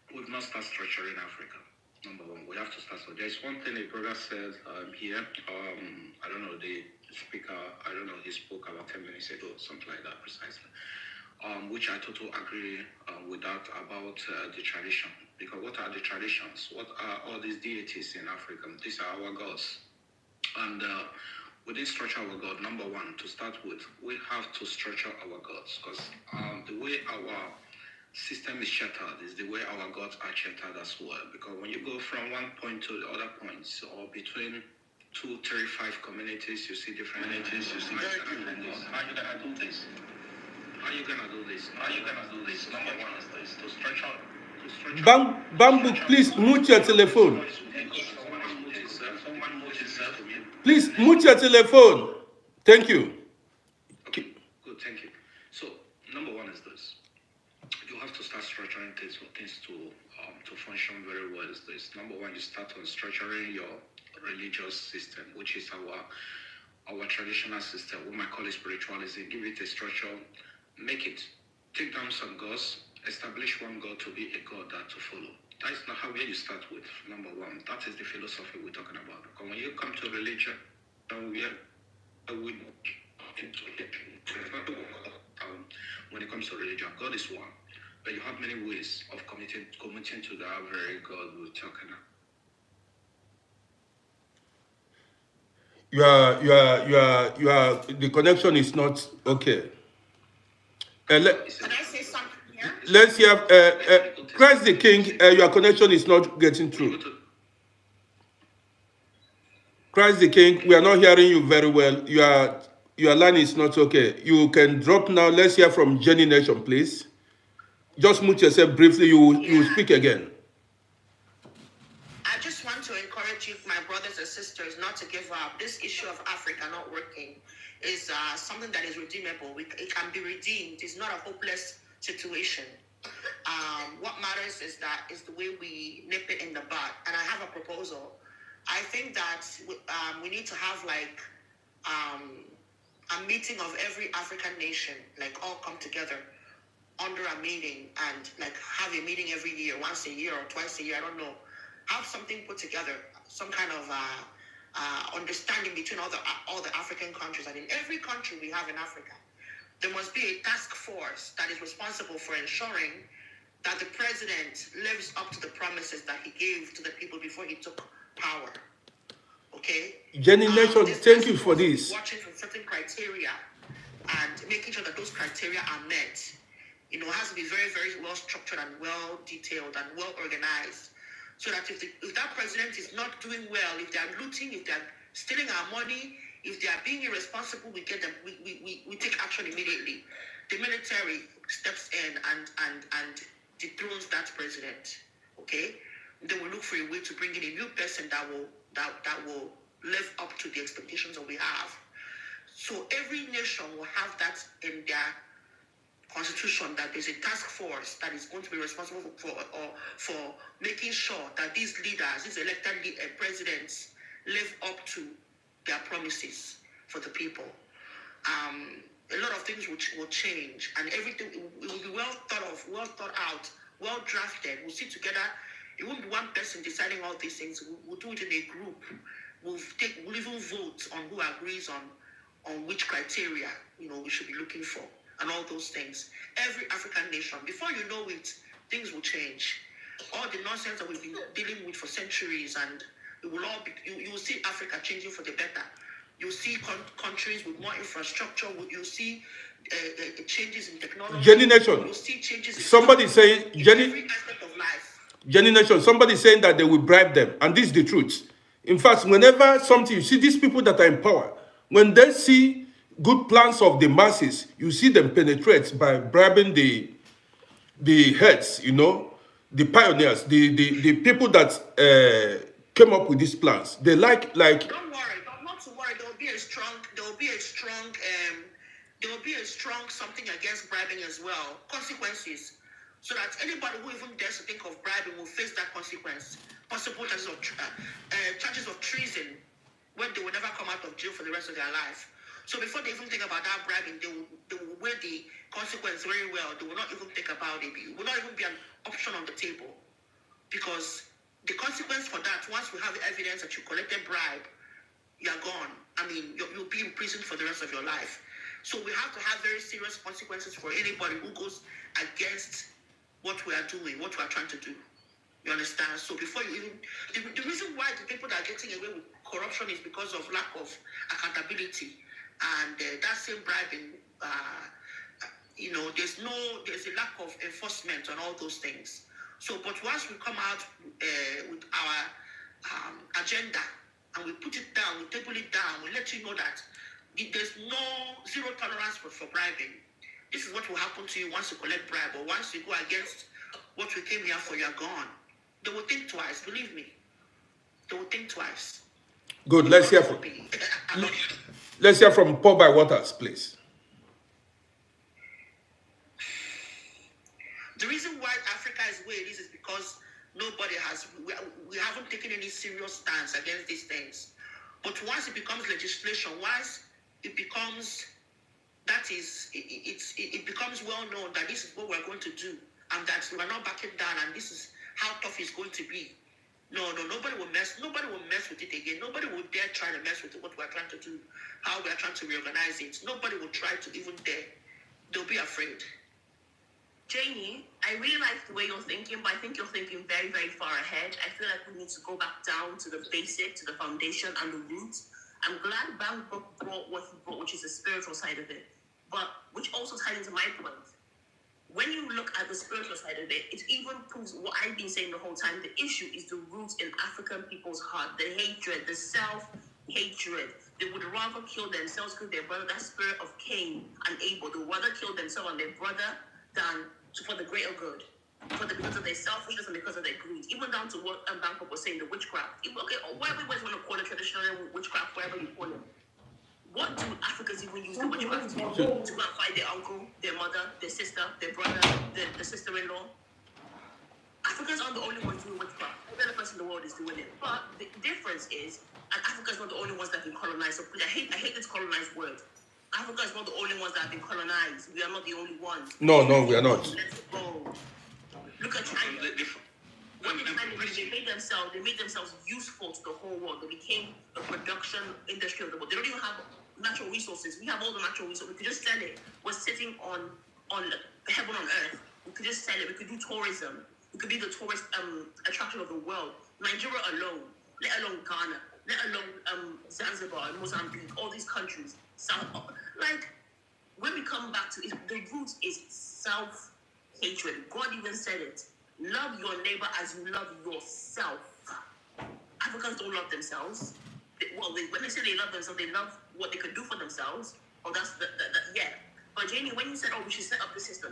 we've not started structuring Africa. Number one, we have to start. So there's one thing a brother said here. I don't know the speaker. I don't know. He spoke about 10 minutes ago, something like that, precisely. Which I totally agree with that about the tradition. Because what are the traditions? What are all these deities in Africa? These are our gods. And we didn't structure our God. Number one, to start with, we have to structure our gods. Because the way our system is shattered is the way our gods are shattered as well. Because when you go from one point to the other points, or between 2, 3, 5 communities, you see different communities, you see different gods. How are you gonna do this? How are you gonna do this? How are you gonna do this? Number one is this: to structure. Bamboo, please mute your telephone. Please mute your telephone. Thank you. Okay, good, thank you. So, number one is this: you have to start structuring things for things to function very well. Is this number one? You start on structuring your religious system, which is our traditional system. We might call it spiritualism. Give it a structure. Make it. Take down some gods. Establish one God to be a God that to follow. That is not how you start with. Number one, that is the philosophy we're talking about. Because when you come to religion, when it comes to religion, God is one, but you have many ways of committing to that very God we're talking about. The connection is not okay. Can I say something here? Let's hear, Christ the King, your connection is not getting through. Christ the King, we are not hearing you very well. Your line is not okay. You can drop now. Let's hear from Jenny Nation, please. Just mute yourself briefly. You will speak again. I just want to encourage you, my brothers and sisters, not to give up. This issue of Africa not working is something that is redeemable. It can be redeemed. It's not a hopeless situation. What matters is the way we nip it in the bud. And I have a proposal. I think that we need to have a meeting of every African nation, all come together under a meeting and have a meeting every year, once a year or twice a year, I don't know. Have something put together, some kind of understanding between all the African countries. And in every country we have in Africa, there must be a task force that is responsible for ensuring that the president lives up to the promises that he gave to the people before he took power. Okay? Jenny Nation, thank you for this. Watching for certain criteria and making sure that those criteria are met. It has to be very, very well structured and well detailed and well organized. So that if that president is not doing well, if they are looting, if they are stealing our money, if they are being irresponsible, we get them. We take action immediately. The military steps in and dethrones that president. Okay, they will look for a way to bring in a new person that will live up to the expectations that we have. So every nation will have that in their constitution, that there's a task force that is going to be responsible for making sure that these leaders, these elected presidents, live up to their promises for the people. A lot of things will change, and everything will be well thought of, well thought out, well drafted. We'll sit together. It won't be one person deciding all these things. We'll do it in a group. We'll even vote on who agrees on which criteria we should be looking for. And all those things. Every African nation, before you know it, things will change. All the nonsense that we've been dealing with for centuries, and it will all be, you will see Africa changing for the better. You'll see countries with more infrastructure. You'll see changes in technology. Jenny Nation. You'll see changes in Somebody saying, every aspect of life. Jenny Nation, somebody saying that they will bribe them. And this is the truth. In fact, whenever something, you see these people that are in power, when they see good plans of the masses, you see them penetrate by bribing the heads, you know, the pioneers, the people that came up with these plans. They like. Don't worry, not to worry. There will be a strong something against bribing as well. Consequences, so that anybody who even dares to think of bribing will face that consequence. Possible charges of treason, when they will never come out of jail for the rest of their life. So before they even think about that bribing, they will weigh the consequence very well. They will not even think about it. It will not even be an option on the table. Because the consequence for that, once we have the evidence that you collected bribe, you're gone. I mean, you'll be in prison for the rest of your life. So we have to have very serious consequences for anybody who goes against what we are doing, what we are trying to do. You understand? So before you even... The reason why the people that are getting away with corruption is because of lack of accountability. And that same bribing, there's a lack of enforcement on all those things. So, but once we come out with our agenda and we put it down, we table it down, we let you know that there's zero tolerance for bribing. This is what will happen to you once you collect bribe, or once you go against what we came here for, you're gone. They will think twice, believe me. They will think twice. Good. Let's hear from Paul by Waters, please. The reason why Africa is where it is because we haven't taken any serious stance against these things. But once it becomes legislation, once it becomes it becomes well known that this is what we're going to do, and that we're not backing down, and this is how tough it's going to be. Nobody will mess with it again. Nobody will dare try to mess with what we're trying to do, how we're trying to reorganize it. Nobody will try to even dare. They'll be afraid. Janie, I really like the way you're thinking, but I think you're thinking very, very far ahead. I feel like we need to go back down to the basic, to the foundation and the roots. I'm glad Bangkok brought what he brought, which is the spiritual side of it, but which also ties into my point. When you look at the spiritual side of it, it even proves what I've been saying the whole time. The issue is the roots in African people's heart, the hatred, the self-hatred. They would rather kill themselves, kill their brother. That spirit of Cain and Abel, they would rather kill themselves and their brother than for the greater good, because of their selfishness and because of their greed. Even down to what Bangkok was saying, the witchcraft. Or whatever you guys want to call it, traditional witchcraft, whatever you call it. What do Africans even use the witchcraft to do? To go and fight their uncle, their mother, their sister, their brother, their sister-in-law? Africans aren't the only ones doing witchcraft. Every other person in the world is doing it. But the difference is, and Africa's not the only ones that have been colonized. So I hate this colonized word. Africa is not the only ones that have been colonized. We are not the only ones. No, we are not. Let's go. Look at China. What did China do? They made themselves useful to the whole world. They became the production industry of the world. They don't even have natural resources. We have all the natural resources. We could just sell it. We're sitting on heaven on earth. We could just sell it. We could do tourism. We could be the tourist attraction of the world. Nigeria alone, let alone Ghana, let alone Zanzibar, Mozambique, all these countries. When we come back to it, the root is self-hatred. God even said it. Love your neighbor as you love yourself. Africans don't love themselves. When they say they love themselves, they love what they can do for themselves. Or yeah. But Janie, when you said, we should set up the system,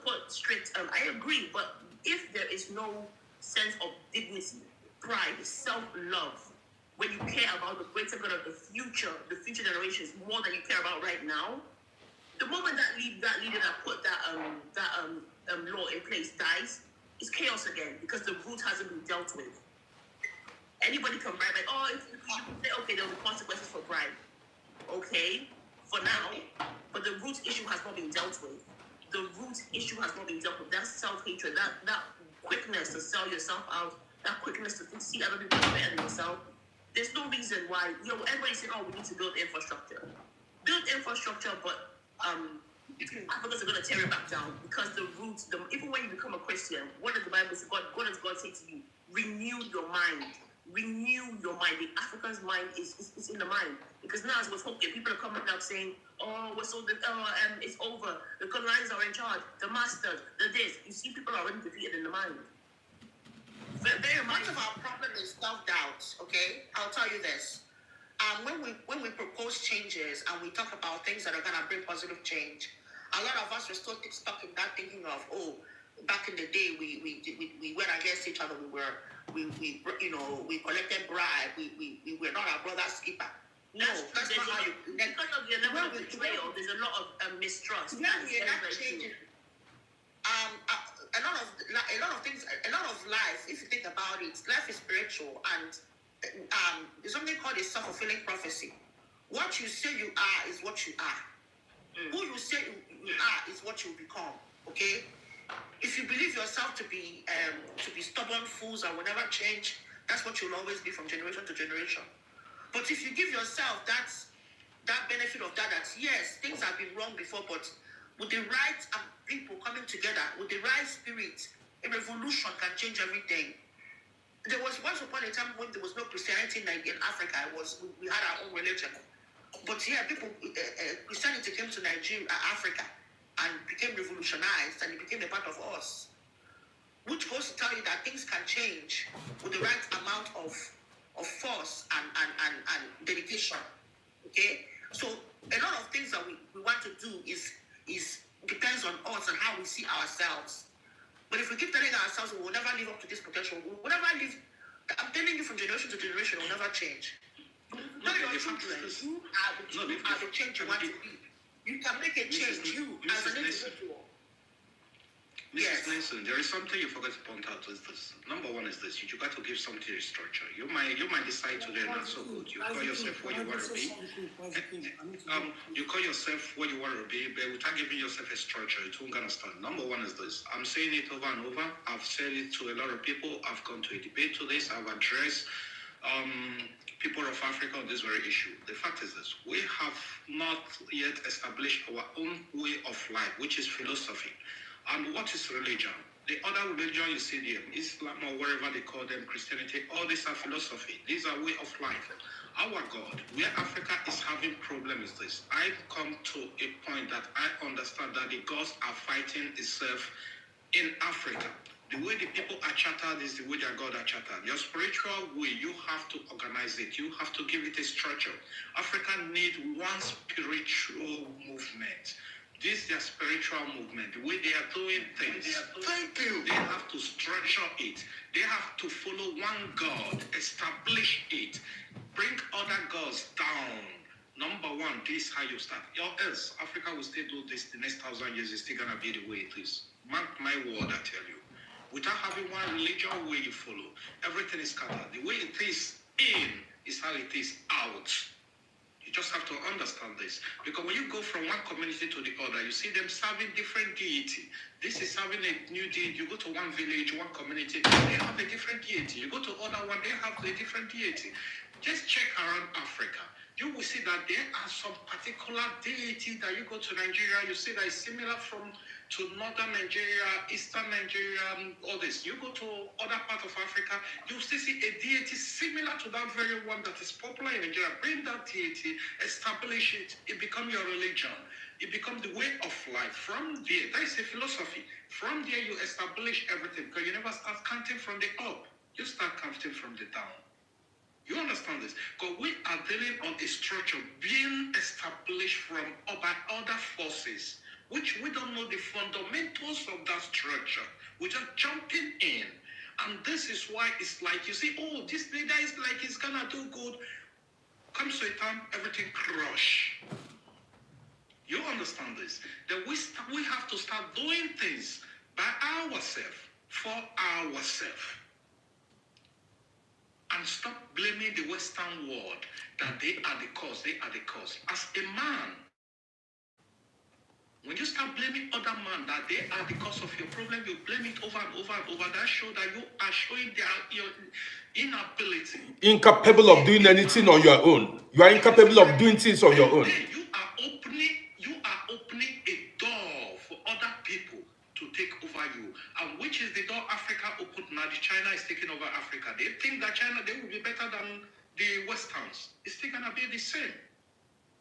put strict, I agree. But if there is no sense of dignity, pride, self-love, when you care about the greater good of the future generations more than you care about right now, the moment that leader that put that law in place dies, it's chaos again because the root hasn't been dealt with. Anybody can bribe, okay, there will be consequences for bribe. Okay, for now, but the root issue has not been dealt with. The root issue has not been dealt with. That self-hatred, that quickness to sell yourself out, that quickness to see other people better than yourself. There's no reason why, everybody's saying, we need to build infrastructure. Build infrastructure, but Africans are going to tear it back down because the roots, even when you become a Christian, what does the Bible say? What does God say to you? Renew your mind. renew your mind. The African's mind is in the mind. Because now, as we're talking, people are coming up saying, "Oh, it's over. The colonials are in charge. The masters, the this." You see, people are already defeated in the mind. Very much of our problem is self-doubt. Okay, I'll tell you this. When we propose changes and we talk about things that are gonna bring positive change, a lot of us are still stuck in that thinking of, oh, back in the day we went against each other. We collected bribe. We were not our brother's keeper. No, that's not how you. Because of your level of betrayal, there's a lot of mistrust. Yeah, that changes. A lot of things, a lot of life, if you think about it, life is spiritual, and there's something called a self-fulfilling prophecy. What you say you are is what you are. Who you say you are is what you become. Okay? If you believe yourself to be stubborn fools and will never change, that's what you'll always be from generation to generation. But if you give yourself that benefit of that yes, things have been wrong before, but with the right people coming together, with the right spirit, a revolution can change everything. There was once upon a time when there was no Christianity in Africa. We had our own religion. But Christianity came to Nigeria, Africa, and became revolutionized, and it became a part of us. Which goes to tell you that things can change with the right amount of force and dedication. Okay? So a lot of things that we want to do is depends on us and how we see ourselves. But if we keep telling ourselves we will never live up to this potential, we will never live. I'm telling you, from generation to generation, it will never change. Not your children. You are the change you want to be. You can make a change. You as an individual. Mrs. Nelson, there is something you forgot to point out. Is this number one? Is this you got to give something a structure. You might decide today not so good. You call yourself what you want to be. You call yourself what you want to be, but without giving yourself a structure, it won't gonna stand. Number one is this. I'm saying it over and over. I've said it to a lot of people. I've gone to a debate to this. I've addressed people of Africa on this very issue. The fact is this: we have not yet established our own way of life, which is philosophy. And what is religion? The other religion you see them, Islam or wherever they call them, Christianity, all these are philosophy. These are way of life. Our God, where Africa is having problem is this. I've come to a point that I understand that the gods are fighting itself in Africa. The way the people are chartered is the way their God are chartered. Your spiritual way, you have to organize it. You have to give it a structure. Africa needs one spiritual movement. This is their spiritual movement, the way they are doing things. Thank you. They have to structure it. They have to follow one God, establish it, bring other gods down. Number one, this is how you start. Or else, Africa will still do this the next 1,000 years. It's still going to be the way it is. Mark my word, I tell you. Without having one religion way you follow, everything is scattered. The way it is in is how it is out. You just have to understand this. Because when you go from one community to the other, you see them serving different deity. This is serving a new deity. You go to one village, one community, they have a different deity. You go to other one, they have a different deity. Just check around Africa. You will see that there are some particular deity that you go to Nigeria, you see that is similar to northern Nigeria, eastern Nigeria, all this. You go to other parts of Africa, you still see a deity similar to that very one that is popular in Nigeria. Bring that deity, establish it, it becomes your religion. It becomes the way of life. From there, that is a philosophy. From there, you establish everything, because you never start counting from the up. You start counting from the down. You understand this? Because we are dealing on a structure being established from by other forces, which we don't know the fundamentals of that structure. We're just jumping in. And this is why it's like, you see, oh, this leader is like, he's gonna do good. Comes to a time, everything crush. You understand this? That we have to start doing things by ourselves, for ourselves. And stop blaming the Western world that they are the cause, they are the cause. As a man, when you start blaming other men that they are the cause of your problem, you blame it over and over and over. That shows that you are showing your inability. Incapable of doing anything on your own. You are incapable of doing things on your own. You are opening a door for other people to take over you. And which is the door Africa opened now the China is taking over Africa. They think that China, they will be better than the Westerns. It's still gonna be the same.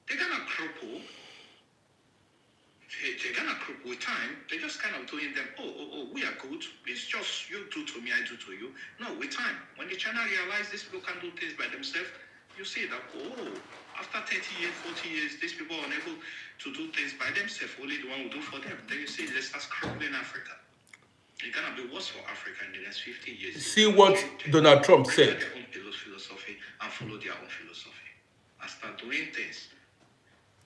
They're gonna cripple. They're gonna cripple with time. They're just kind of doing them, oh, we are good. It's just you do to me, I do to you. No, with time. When the China realize these people can do things by themselves, you see that, after 30 years, 40 years, these people are unable to do things by themselves. Only the one will do for them. Then you see, they start crippling Africa. It's gonna be worse for Africa in the next 50 years. See what Donald Trump said. Their own philosophy and follow their own philosophy and start doing things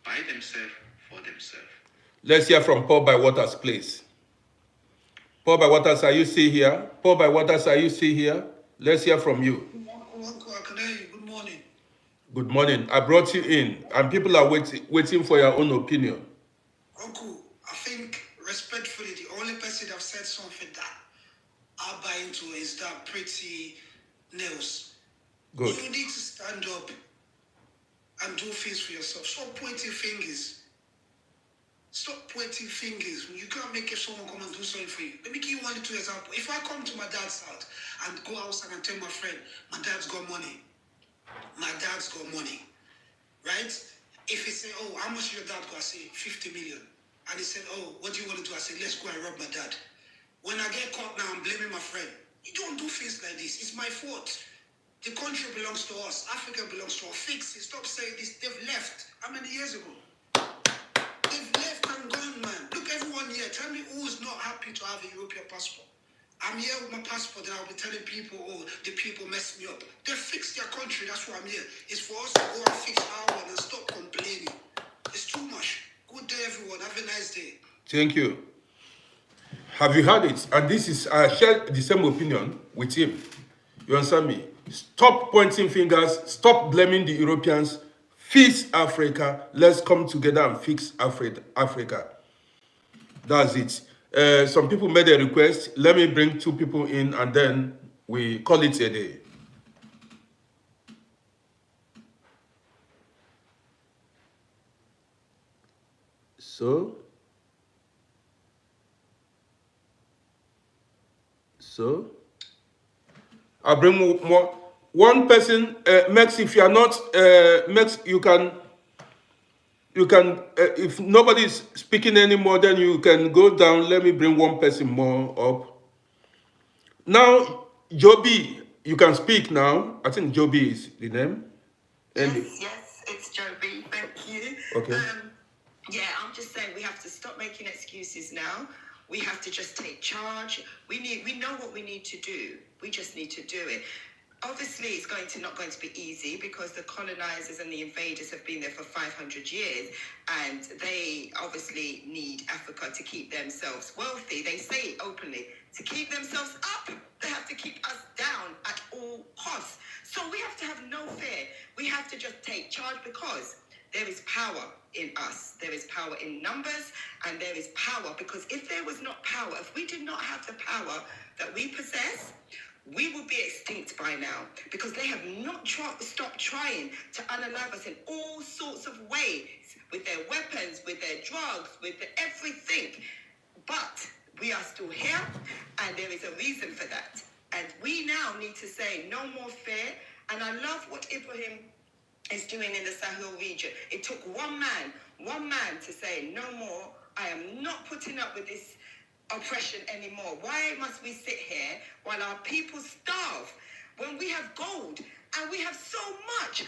by themselves for themselves. Let's hear from Paul by Waters, please. Paul by Waters, are you still here? Paul by Waters, are you still here? Let's hear from you. Good morning. Good morning. I brought you in, and people are waiting for your own opinion. Uncle, I think, respectfully, the only person that said something that I buy into is that Pretty Nails. Good. You need to stand up and do things for yourself. Stop pointing fingers. Stop pointing fingers. You can't make someone come and do something for you. Let me give you 1 or 2 examples. If I come to my dad's house and go outside and tell my friend, my dad's got money. My dad's got money. Right? If he say, oh, how much your dad got? I say, 50 million. And he said, oh, what do you want to do? I said, let's go and rob my dad. When I get caught now, I'm blaming my friend. You don't do things like this. It's my fault. The country belongs to us. Africa belongs to us. Fix it. Stop saying this. They've left. How many years ago? They've left and gone, man. Look, everyone here. Tell me who's not happy to have a European passport. I'm here with my passport and I'll be telling people, oh, the people messed me up. They fixed their country. That's why I'm here. It's for us to go and fix our one and stop complaining. It's too much. Good day, everyone. Have a nice day. Thank you. Have you heard it? And this is, I share the same opinion with him. You understand me? Stop pointing fingers. Stop blaming the Europeans. Fix Africa. Let's come together and fix Africa. That's it. Some people made a request. Let me bring 2 people in and then we call it a day. So I'll bring more. One person, Max, if you are not, Max, you can, if nobody is speaking anymore, then you can go down. Let me bring one person more up. Now, Joby, you can speak now. I think Joby is the name. Yes, it's Joby. Thank you. Okay. Yeah, I'm just saying we have to stop making excuses now. We have to just take charge. We know what we need to do. We just need to do it. Obviously, it's not going to be easy because the colonizers and the invaders have been there for 500 years, and they obviously need Africa to keep themselves wealthy. They say it openly. To keep themselves up, they have to keep us down at all costs. So we have to have no fear. We have to just take charge because there is power in us. There is power in numbers, and there is power because if there was not power, if we did not have the power that we possess, we will be extinct by now because they have not stopped trying to unalive us in all sorts of ways with their weapons, with their drugs, with everything. But we are still here, and there is a reason for that. And we now need to say no more fear. And I love what Ibrahim is doing in the Sahel region. It took one man to say no more. I am not putting up with this oppression anymore. Why must we sit here while our people starve when we have gold and we have so much?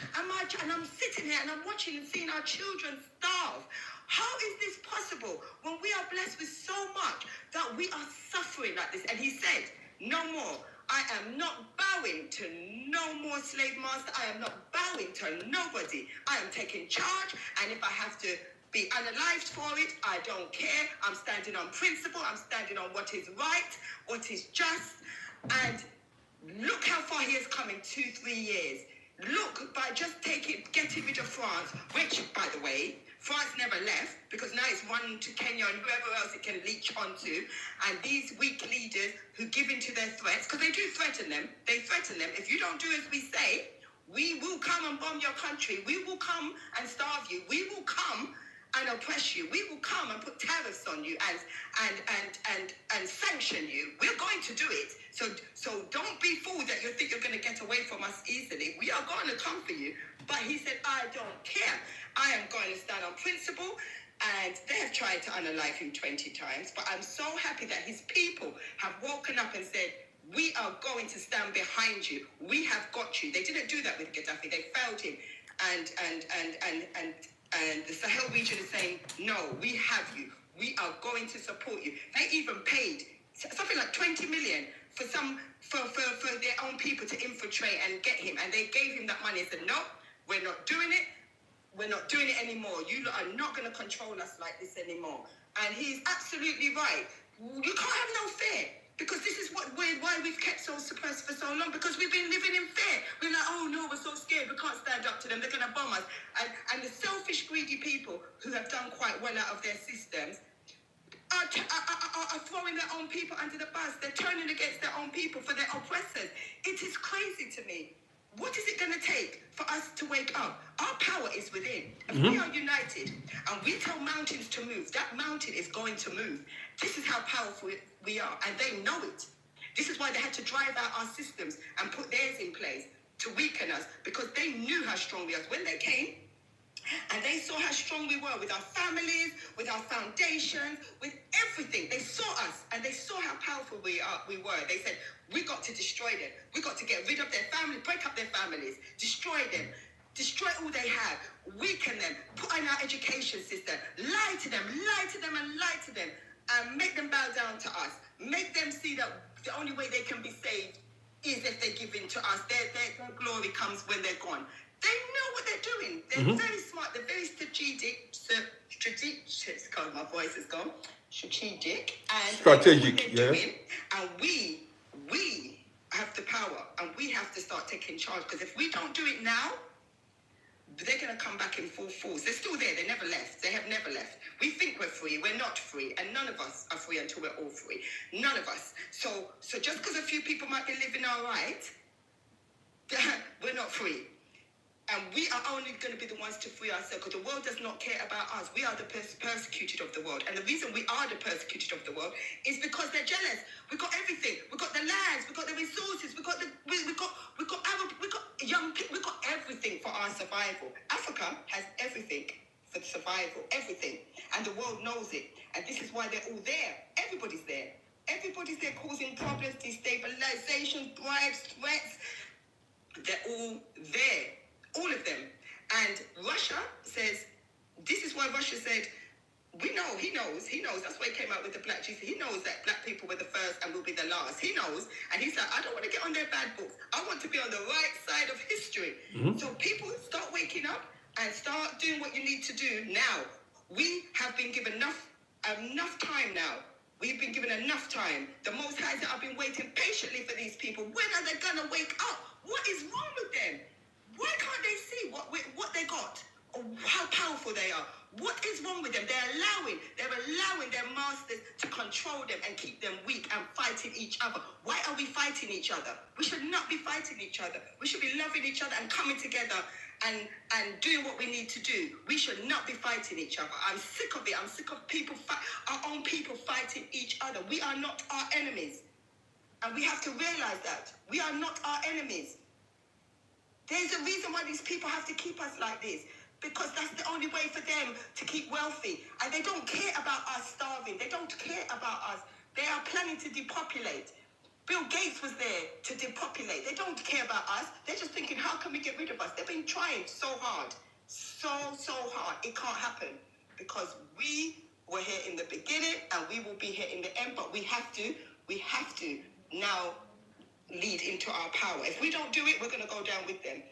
And I'm sitting here and I'm watching and seeing our children starve. How is this possible when we are blessed with so much that we are suffering like this? And he said, no more. I am not bowing to no more slave master. I am not bowing to nobody. I am taking charge, and if I have to be unalived for it, I don't care. I'm standing on principle. I'm standing on what is right, what is just. And look how far he has come in 2-3 years. Look, by just getting rid of France, which, by the way, France never left because now it's run to Kenya and whoever else it can leech onto. And these weak leaders who give in to their threats, because they do threaten them. They threaten them. If you don't do as we say, we will come and bomb your country. We will come and starve you. We will come and oppress you. We will come and put tariffs on you and sanction you. We're going to do it. So don't be fooled that you think you're going to get away from us easily. We are going to come for you. But he said, I don't care. I am going to stand on principle. And they have tried to unalive him 20 times. But I'm so happy that his people have woken up and said, we are going to stand behind you. We have got you. They didn't do that with Gaddafi. They failed him. And the Sahel region is saying, no, we have you. We are going to support you. They even paid something like 20 million for their own people to infiltrate and get him. And they gave him that money and said, no, we're not doing it. We're not doing it anymore. You are not going to control us like this anymore. And he's absolutely right. You can't have no fear. Because this is why we've kept so suppressed for so long. Because we've been living in fear. We're like, oh no, we're so scared. We can't stand up to them. They're going to bomb us. And the selfish, greedy people who have done quite well out of their systems are throwing their own people under the bus. They're turning against their own people for their oppressors. It is crazy to me. What is it going to take for us to wake up? Our power is within. If we are united and we tell mountains to move, that mountain is going to move. This is how powerful we are, and they know it. This is why they had to drive out our systems and put theirs in place to weaken us, because they knew how strong we are. When they came, and they saw how strong we were with our families, with our foundations, with everything. They saw us and they saw how powerful we were. They said, we got to destroy them. We got to get rid of their family, break up their families, destroy them, destroy all they have, weaken them, put in our education system, lie to them, and make them bow down to us. Make them see that the only way they can be saved is if they give in to us. Their glory comes when they're gone. They know what they're doing. They're very smart. They're very strategic. God, my voice is gone. Strategic. And strategic, yeah. Doing, and we have the power, and we have to start taking charge. Because if we don't do it now, they're going to come back in full force. They're still there. They never left. They have never left. We think we're free. We're not free. And none of us are free until we're all free. None of us. So just because a few people might be living all right, we're not free. And we are only going to be the ones to free ourselves, because the world does not care about us. We are the persecuted of the world. And the reason we are the persecuted of the world is because they're jealous. We've got everything. We've got the lands. We've got the resources. We've got young people. We've got everything for our survival. Africa has everything for survival. Everything. And the world knows it. And this is why they're all there. Everybody's there. Everybody's there causing problems, destabilization, bribes, threats. They're all there. All of them. And Russia says, this is why Russia said, he knows. That's why he came out with the black Jesus. He knows that black people were the first and will be the last. He knows. And he's like, I don't want to get on their bad books. I want to be on the right side of history. So people start waking up and start doing what you need to do now. We have been given enough time now. We've been given enough time. The Most High said, I've been waiting patiently for these people. When are they going to wake up? What is wrong with them? Why can't they see what they got, or how powerful they are? What is wrong with them? They're allowing their masters to control them and keep them weak and fighting each other. Why are we fighting each other? We should not be fighting each other. We should be loving each other and coming together and doing what we need to do. We should not be fighting each other. I'm sick of it. I'm sick of people, our own people fighting each other. We are not our enemies. And we have to realize that. We are not our enemies. There's a reason why these people have to keep us like this, because that's the only way for them to keep wealthy. And they don't care about us starving. They don't care about us. They are planning to depopulate. Bill Gates was there to depopulate. They don't care about us. They're just thinking, how can we get rid of us? They've been trying so hard. So hard. It can't happen, because we were here in the beginning and we will be here in the end. But we have to now lead into our power. If we don't do it, we're going to go down with them,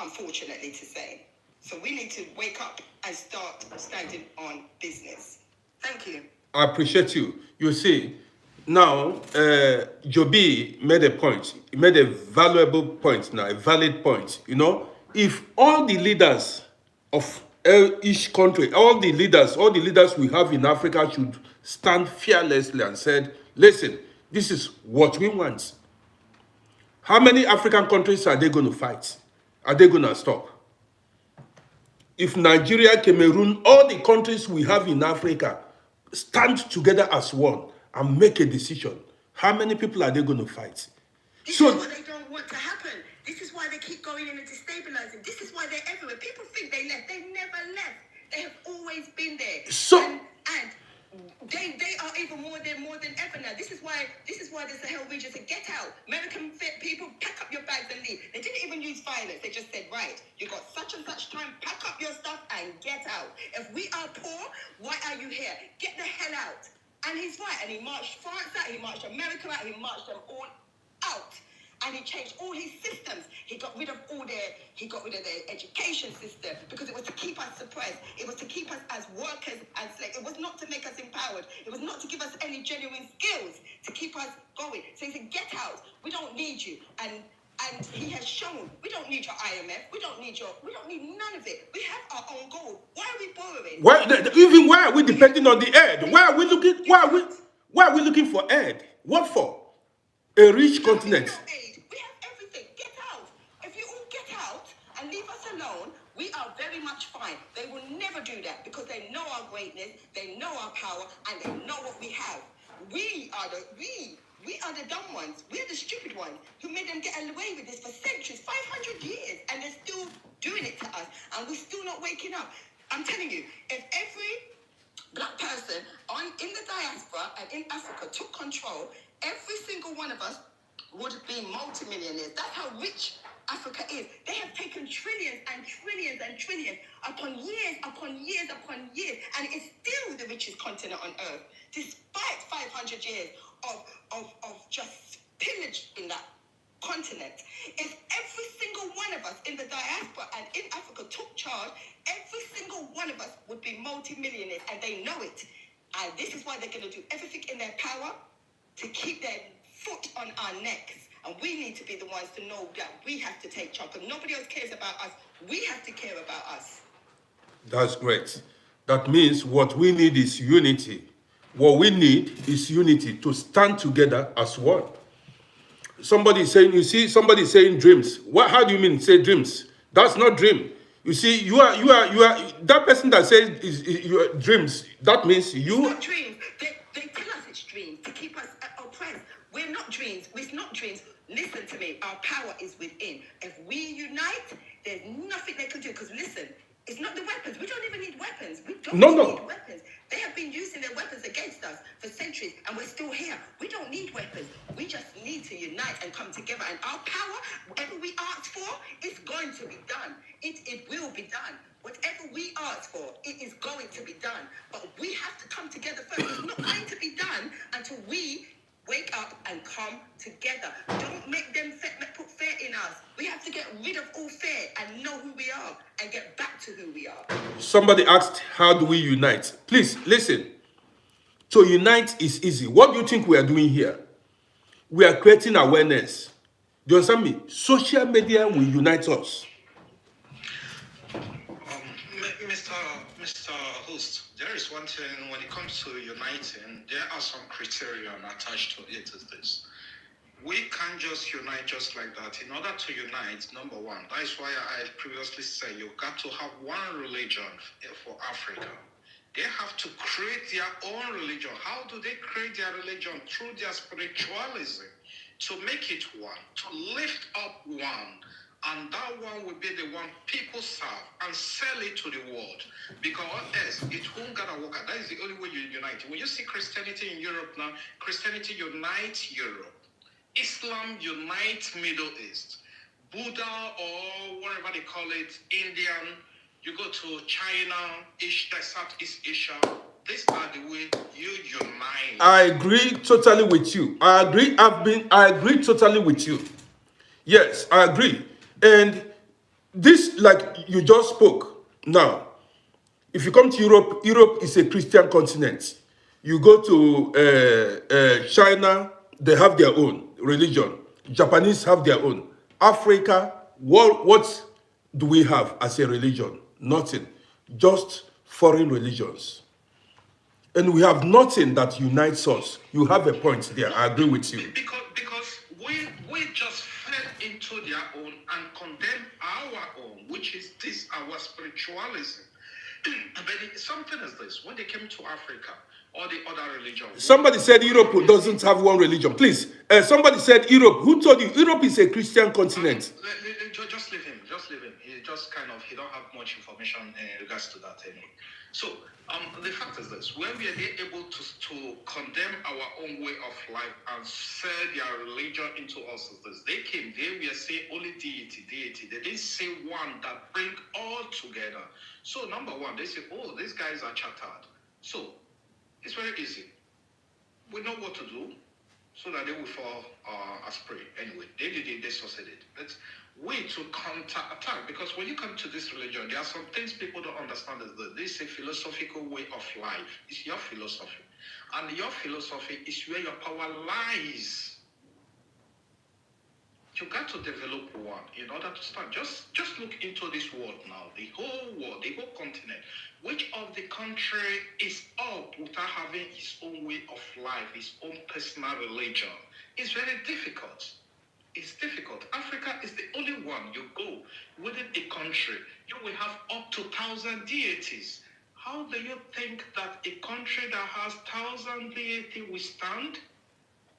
unfortunately to say. So we need to wake up and start standing on business. Thank you. I appreciate you. You see, now, Joby made a point. He made a valuable point now, a valid point. You know, if all the leaders of each country, all the leaders we have in Africa should stand fearlessly and said, listen, this is what we want. How many African countries are they going to fight? Are they going to stop? if Nigeria, Cameroon, all the countries we have in Africa stand together as one and make a decision, how many people are they going to fight? This is what they don't want to happen. This is why they keep going in and destabilizing. This is why they're everywhere. People think they left. They never left. They have always been there. And they are even more than ever now. This is why there's a hell region to get out. American people, pack up your bags and leave. They didn't even use violence. They just said, right, you got such and such time, pack up your stuff and get out. If we are poor, why are you here? Get the hell out. And he's right. And he marched France out, he marched America out, he marched them all out. And he changed all his systems. He got rid of their education system because it was to keep us suppressed. It was to keep us as workers and slaves. It was not to make us empowered. It was not to give us any genuine skills to keep us going. So he said, get out. We don't need you. And he has shown we don't need your IMF. We don't need none of it. We have our own gold. Why are we borrowing? Why are we depending on the aid? Why are we looking for aid? What for? A rich continent. We have everything. Get out. If you all get out and leave us alone, we are very much fine. They will never do that because they know our greatness, they know our power, and they know what we have. We are the dumb ones. We're the stupid ones who made them get away with this for centuries, 500 years, and they're still doing it to us, and we're still not waking up. I'm telling you, if every black person in the diaspora and in Africa took control, every single one of us would be multimillionaires. That's how rich Africa is. They have taken trillions and trillions and trillions upon years, and it is still the richest continent on earth, despite 500 years of just pillage in that continent. If every single one of us in the diaspora and in Africa took charge, every single one of us would be multimillionaires, and they know it. And this is why they're going to do everything in their power to keep their foot on our necks. And we need to be the ones to know that we have to take charge. Because nobody else cares about us. We have to care about us. That's great. That means what we need is unity. What we need is unity to stand together as one. Somebody is saying, somebody saying dreams. How do you mean say dreams? That's not dream. You see, you are that person that says your dreams. That means you. It's not dreams. They tell us it's dreams to keep us oppressed. We're not dreams. It's not dreams. Listen to me. Our power is within. If we unite, there's nothing they can do. Because listen, it's not the weapons. We don't even need weapons. We don't need weapons. They have been using their weapons against us for centuries, and we're still here. We don't need weapons. We just need to unite and come together. And our power, whatever we ask for, is going to be done. It will be done. Whatever we ask for, it is going to be done. But we have to come together first. It's not going to be done until we wake up and come together. Don't make them put fear in us. We have to get rid of all fear and know who we are and get back to who we are. Somebody asked, how do we unite? Please, listen. To unite is easy. What do you think we are doing here? We are creating awareness. Do you understand me? Social media will unite us. Mr. Host, there is one thing when it comes to uniting, there are some criteria attached to it. Is this? We can't just unite just like that. In order to unite, number one, that is why I previously said you've got to have one religion for Africa. They have to create their own religion. How do they create their religion? Through their spiritualism, to make it one, to lift up one. And that one will be the one people serve and sell it to the world. Because else, it won't gonna work out. That is the only way you unite. When you see Christianity in Europe now, Christianity unites Europe. Islam unites Middle East. Buddha, or whatever they call it, Indian, you go to China, Southeast Asia. These are the way you unite. I agree totally with you. I agree totally with you. Yes, I agree. And this, like you just spoke, now, if you come to Europe, Europe is a Christian continent. You go to China, they have their own religion. Japanese have their own. Africa, what do we have as a religion? Nothing. Just foreign religions. And we have nothing that unites us. You have a point there. I agree with you. Because we just fell head into their own and condemn our own, which is this our spiritualism. But something is this: when they came to Africa, all the other religions. Somebody said Europe doesn't have one religion. Please, somebody said Europe. Who told you Europe is a Christian continent? Just leave him. Just leave him. He just he don't have much information in regards to that anyway. So the fact is this: when we are able to condemn our own way of life and sell their religion into us, as this, they came. They were saying only deity. They didn't say one that bring all together. So number one, they say, oh, these guys are chattered. So it's very easy. We know what to do so that they will fall as prey. Anyway, they succeeded. Let's wait to counter-attack, because when you come to this religion, there are some things people don't understand. Is that this is a philosophical way of life. It's your philosophy. And your philosophy is where your power lies. You got to develop one in order to start. Just look into this world now, the whole world, the whole continent. Which of the country is up without having its own way of life, its own personal religion? It's very difficult. It's difficult. Africa is the only one. You go within a country, you will have up to 1,000 deities. How do you think that a country that has 1,000 deities will stand?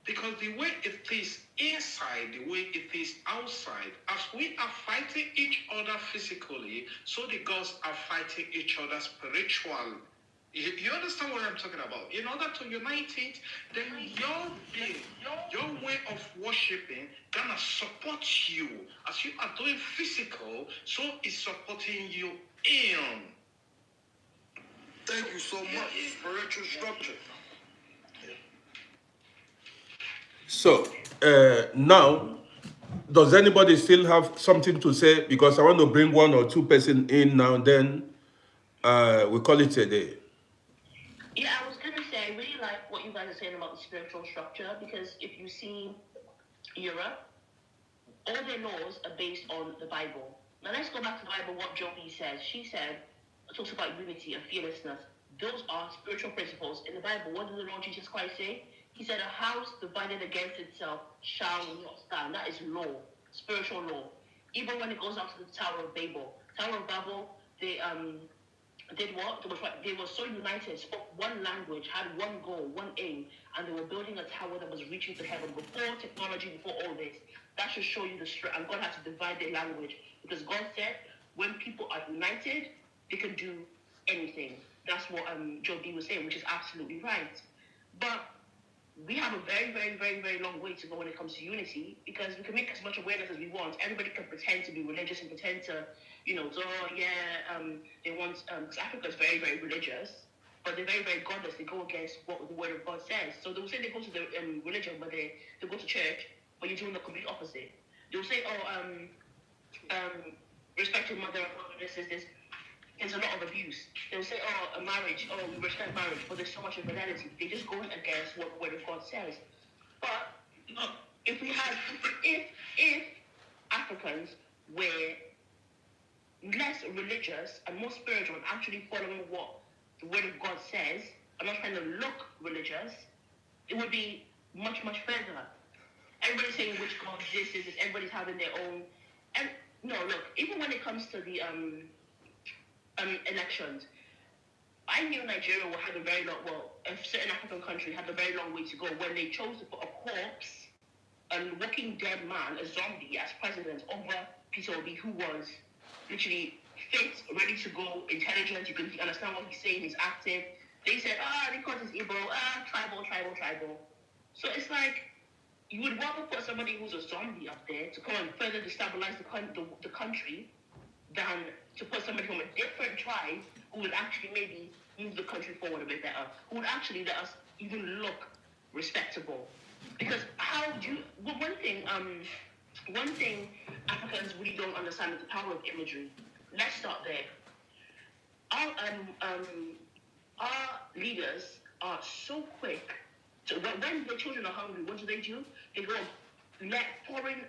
Because the way it is inside, the way it is outside, as we are fighting each other physically, so the gods are fighting each other spiritually. You understand what I'm talking about? In order to unite it, then your way of worshiping gonna support you. As you are doing physical, so it's supporting you in. Thank you so much. Spiritual structure. So now, does anybody still have something to say? Because I want to bring one or two person in now, and then we call it a day. Yeah, I was gonna say, I really like what you guys are saying about the spiritual structure, because if you see Europe, all their laws are based on the Bible. Now let's go back to the Bible, what Joby says. She said, talks about unity and fearlessness. Those are spiritual principles in the Bible. What did the Lord Jesus Christ say? He said, a house divided against itself shall not stand. That is law, spiritual law. Even when it goes down to the Tower of Babel. Tower of Babel, they did what? They were so united, spoke one language, had one goal, one aim, and they were building a tower that was reaching to heaven before technology, before all this. That should show you the strength. And God had to divide their language, because God said, when people are united, they can do anything. That's what Joe D was saying, which is absolutely right. But we have a very, very, very, very long way to go when it comes to unity, because we can make as much awareness as we want. Everybody can pretend to be religious and pretend to, they want, because Africa is very, very religious, but they're very, very godless. They go against what the Word of God says. So they'll say they go to the religion, but they go to church, but you're doing the complete opposite. They'll say, respect your mother and father, this. There's a lot of abuse. They'll say, a marriage, we respect marriage, but there's so much infidelity. They're just going against what the Word of God says. But if Africans were less religious and more spiritual and actually following what the Word of God says, and not trying to look religious, it would be much, much further. Everybody's saying which God this is, everybody's having their own. And no, look, even when it comes to the elections, I knew Nigeria will have a very long, a certain African country had a very long way to go when they chose to put a corpse, a walking dead man, a zombie, as president over Peter Obi, who was literally fit, ready to go, intelligent, you can understand what he's saying, he's active. They said, because he's Igbo, tribal. So it's like, you would rather put somebody who's a zombie up there to come and further destabilize the country than to put somebody from a different tribe who would actually maybe move the country forward a bit better, who would actually let us even look respectable. Because one thing Africans really don't understand is the power of imagery. Let's start there. Our leaders are so quick to, when the children are hungry, what do? They go let foreign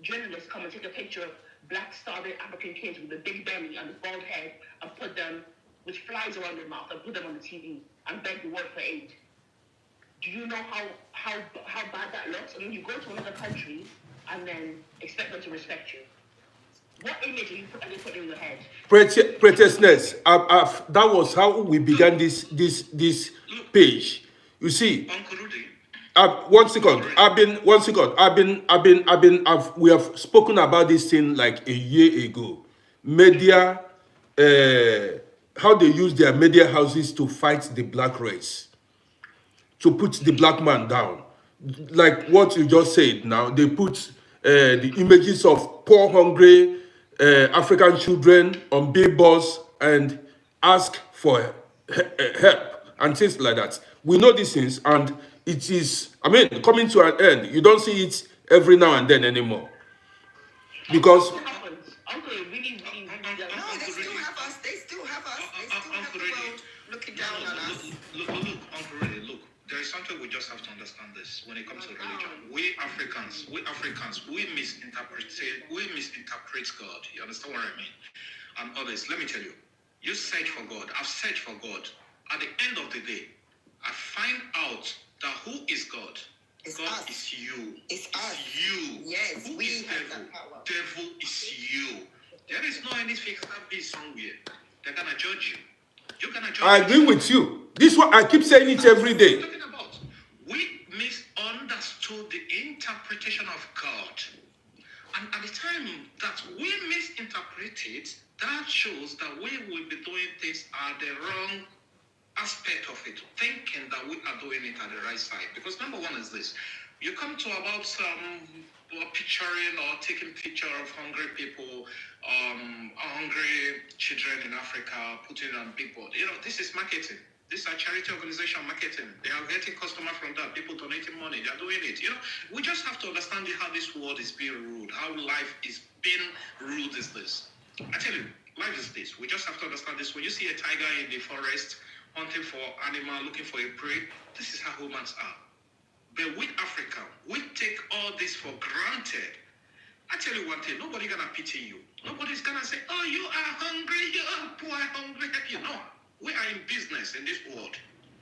journalists come and take a picture of black starving African kids with a big belly and a bald head and put them with flies around their mouth and put them on the TV and beg the world for aid. Do you know how bad that looks? I mean, you go to another country and then expect them to respect you. What image are you putting in your head? Pretentiousness. That was how we began this page. You see, Uncle Rudy. one second. We have spoken about this thing like a year ago. Media, how they use their media houses to fight the black race, to put the black man down. Like what you just said now, they put the images of poor, hungry African children on billboards and ask for help and things like that. We know these things, and it is, I mean, coming to an end. You don't see it every now and then anymore. Because Uncle, really, no, they still have us. They still have us. They still have the world looking down on us. Look, Uncle Ray, look. There is something we just have to understand this when it comes to religion. We Africans, we misinterpret God. You understand what I mean? And others, let me tell you, you search for God. I've searched for God. At the end of the day, I find out that who is God? It's God us. is you. It's us. You. Yes, who we is have devil? that power. Devil is you. There is no any fake service somewhere. They're gonna judge you. You're gonna judge. I agree with you. This is what I keep saying it every day. Talking about, we misunderstood the interpretation of God, and at the time that we misinterpret it, that shows that we will be doing things at the wrong aspect of it, thinking that we are doing it at the right side. Because number one is this: you come to about picturing or taking picture of hungry people, hungry children in Africa, putting it on billboard. You know, this is marketing. This is a charity organization marketing. They are getting customers from that. People donating money. They are doing it. You know, we just have to understand how this world is being ruled, how life is being ruled is this. I tell you, life is this. We just have to understand this. When you see a tiger in the forest, hunting for animal, looking for a prey, this is how humans are. But with Africa, we take all this for granted. I tell you one thing, nobody's gonna pity you. Nobody's gonna say, oh, you are hungry, you are poor, hungry. You know, we are in business in this world.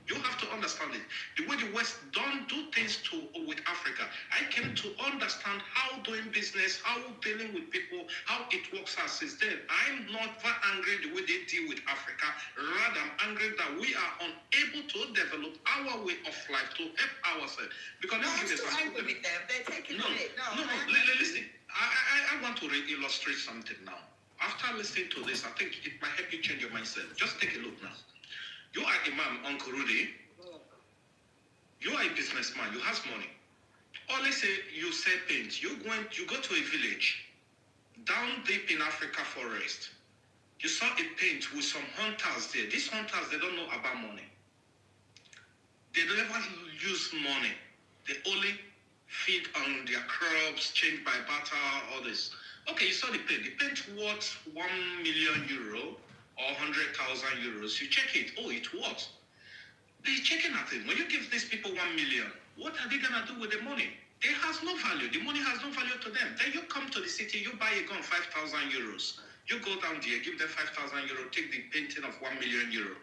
You have to understand it. The way the West don't do things with Africa. I came to understand how doing business, how dealing with people, how it works out since then. I'm not that angry the way they deal with Africa. Rather, I'm angry that we are unable to develop our way of life to help ourselves. Because No, I'm still angry with them. They're taking no, it. listen. I want to illustrate something now. After listening to this, I think it might help you change your mindset. Just take a look now. You are a man, Uncle Rudy. You are a businessman. You have money. Or let's say you sell paint. You go to a village down deep in Africa forest. You saw a paint with some hunters there. These hunters, they don't know about money. They never use money. They only feed on their crops, change by barter, all this. Okay, you saw the paint. The paint worth €1 million or 100,000 euros. You check it. Oh, it works. They're checking at it. When you give these people 1 million, what are they gonna do with the money? It has no value. The money has no value to them. Then you come to the city, you buy a gun, 5,000 euros. You go down there, give them 5,000 euros, take the painting of 1 million euro.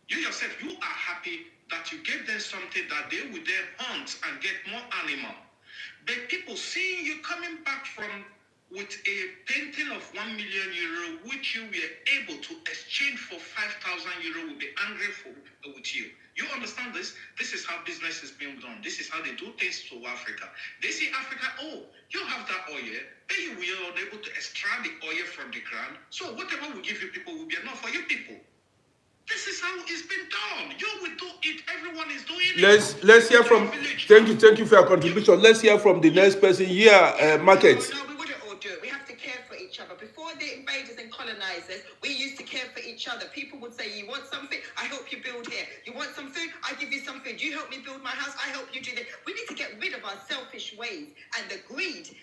You yourself, you are happy that you gave them something that they will then hunt and get more animal. But people seeing you coming back from with a painting of 1 million euro, which you were able to exchange for 5,000 euro, will be angry with you. You understand this? This is how business is being done. This is how they do things to Africa. They see Africa, oh, you have that oil, but you were unable to extract the oil from the ground. So whatever we give you people will be enough for you people. This is how it's been done. You will do it. Everyone is doing it. Let's hear from. Thank you for your contribution. Let's hear from the next person here, Market. No, we wouldn't all do it. We have to care for each other. Before the invaders and colonizers, we used to care for each other. People would say, you want something? I help you build here. You want some food? I give you some food. You help me build my house? I help you do that. We need to get rid of our selfish ways and the greed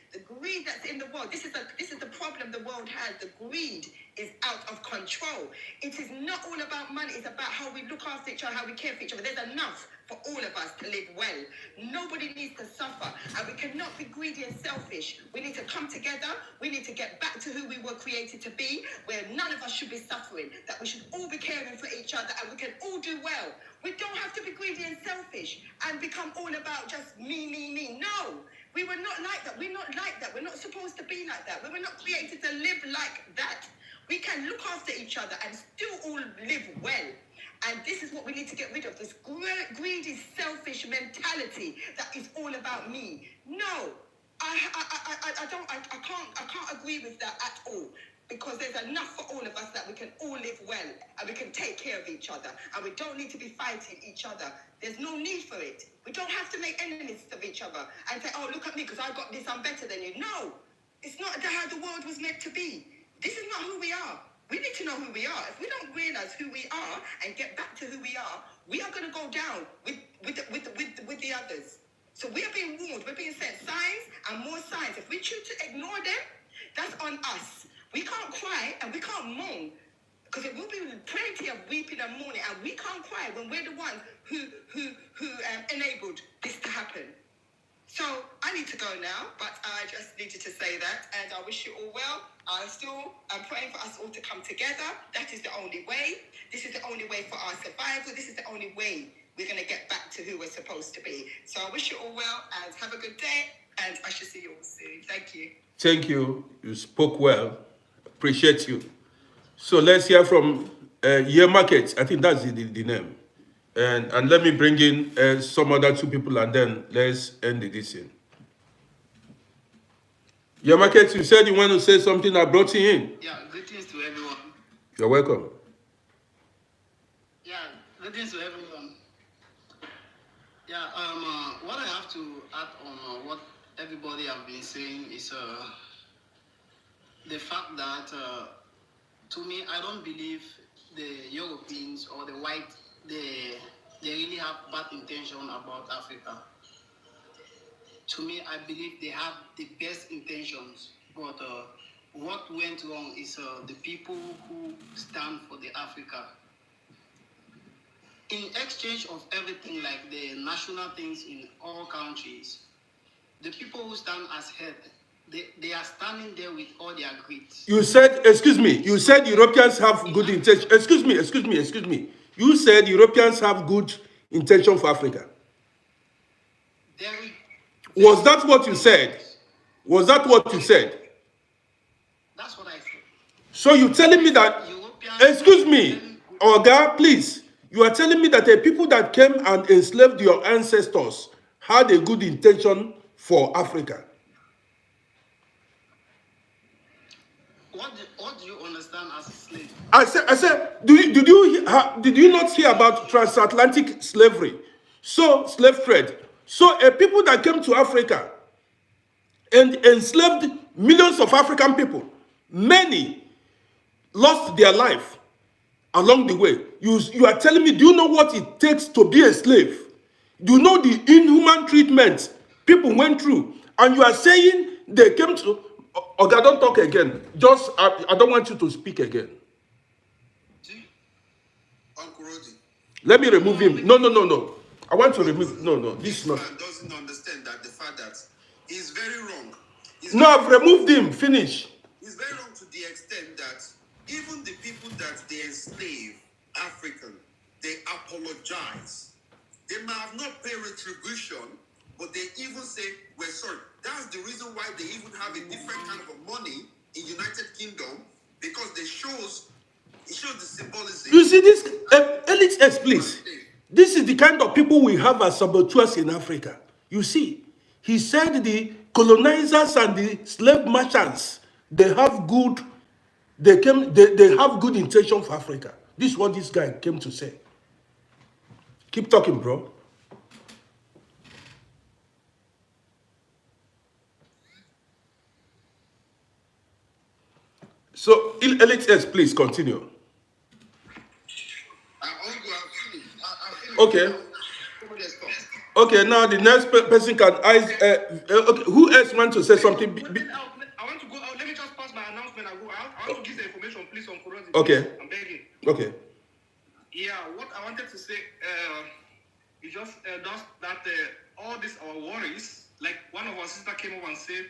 that's in the world. This is the problem the world has. The greed is out of control. It is not all about money. It's about how we look after each other, how we care for each other. There's enough for all of us to live well. Nobody needs to suffer, and we cannot be greedy and selfish. We need to come together. We need to get back to who we were created to be, where none of us should be suffering, that we should all be caring for each other, and we can all do well. We don't have to be greedy and selfish and become all about just me, me, me. No, we were not like that. We're not like that. We're not supposed to be like that. We were not created to live like that. We can look after each other and still all live well. And this is what we need to get rid of, this greedy, selfish mentality that is all about me. No, I can't agree with that at all. Because there's enough for all of us that we can all live well and we can take care of each other and we don't need to be fighting each other. There's no need for it. We don't have to make enemies of each other and say, oh, look at me because I got this, I'm better than you. No, it's not how the world was meant to be. This is not who we are. We need to know who we are. If we don't realize who we are and get back to who we are going to go down with the others. So we are being warned. We're being sent signs and more signs. If we choose to ignore them, that's on us. We can't cry and we can't moan because there will be plenty of weeping and mourning, and we can't cry when we're the ones who enabled this to happen. So I need to go now, but I just needed to say that, and I wish you all well. I still am praying for us all to come together. That is the only way. This is the only way for our survival. This is the only way we're going to get back to who we're supposed to be. So I wish you all well and have a good day, and I shall see you all soon. Thank you. Thank you. You spoke well. Appreciate you. So let's hear from Year Market. I think that's the name. And let me bring in some other two people and then let's end this in. Year Market, you said you want to say something. I brought you in. Yeah, greetings to everyone. You're welcome. Yeah, greetings to everyone. Yeah, what I have to add on what everybody have been saying is the fact that, to me, I don't believe the Europeans or the white, they really have bad intention about Africa. To me, I believe they have the best intentions, but what went wrong is the people who stand for the Africa. In exchange of everything, like the national things in all countries, the people who stand as head, they are standing there with all their greed. You said, excuse me, you said Europeans have good intention. Excuse me. You said Europeans have good intention for Africa. Was that what you said? Was that what you said? That's what I said. So you're telling me that, excuse me, Oga, please. You are telling me that the people that came and enslaved your ancestors had a good intention for Africa. What do you understand as a slave? I said, did you not hear about transatlantic slavery? So, slave trade. So, people that came to Africa and enslaved millions of African people, many lost their life along the way. You are telling me, do you know what it takes to be a slave? Do you know the inhuman treatment people went through? And you are saying they came to... Okay, don't talk again. Just, I don't want you to speak again. Uncle Rodi. Let me remove him. No. I want to remove... No. This man doesn't understand that the fact that he's very wrong. I've removed him. Finish. He's very wrong to the extent that even the people that they enslave African, they apologize. They might have not paid retribution, but they even say, we're sorry. That's the reason why they even have a different kind of money in United Kingdom, because it shows the symbolism. You see this, Elite X, please. This is the kind of people we have as saboteurs in Africa. You see, he said the colonizers and the slave merchants, they have good intention for Africa. This is what this guy came to say. Keep talking, bro. So, Elite S, please continue. Okay. Okay, now the next person can okay, who else wants to say something? I want to go out. Let me just pass my announcement and go out. I want to give the information, please, on Kurodi. Okay. I'm begging. Okay. Yeah, what I wanted to say is just that all these our worries, like one of our sisters came up and said,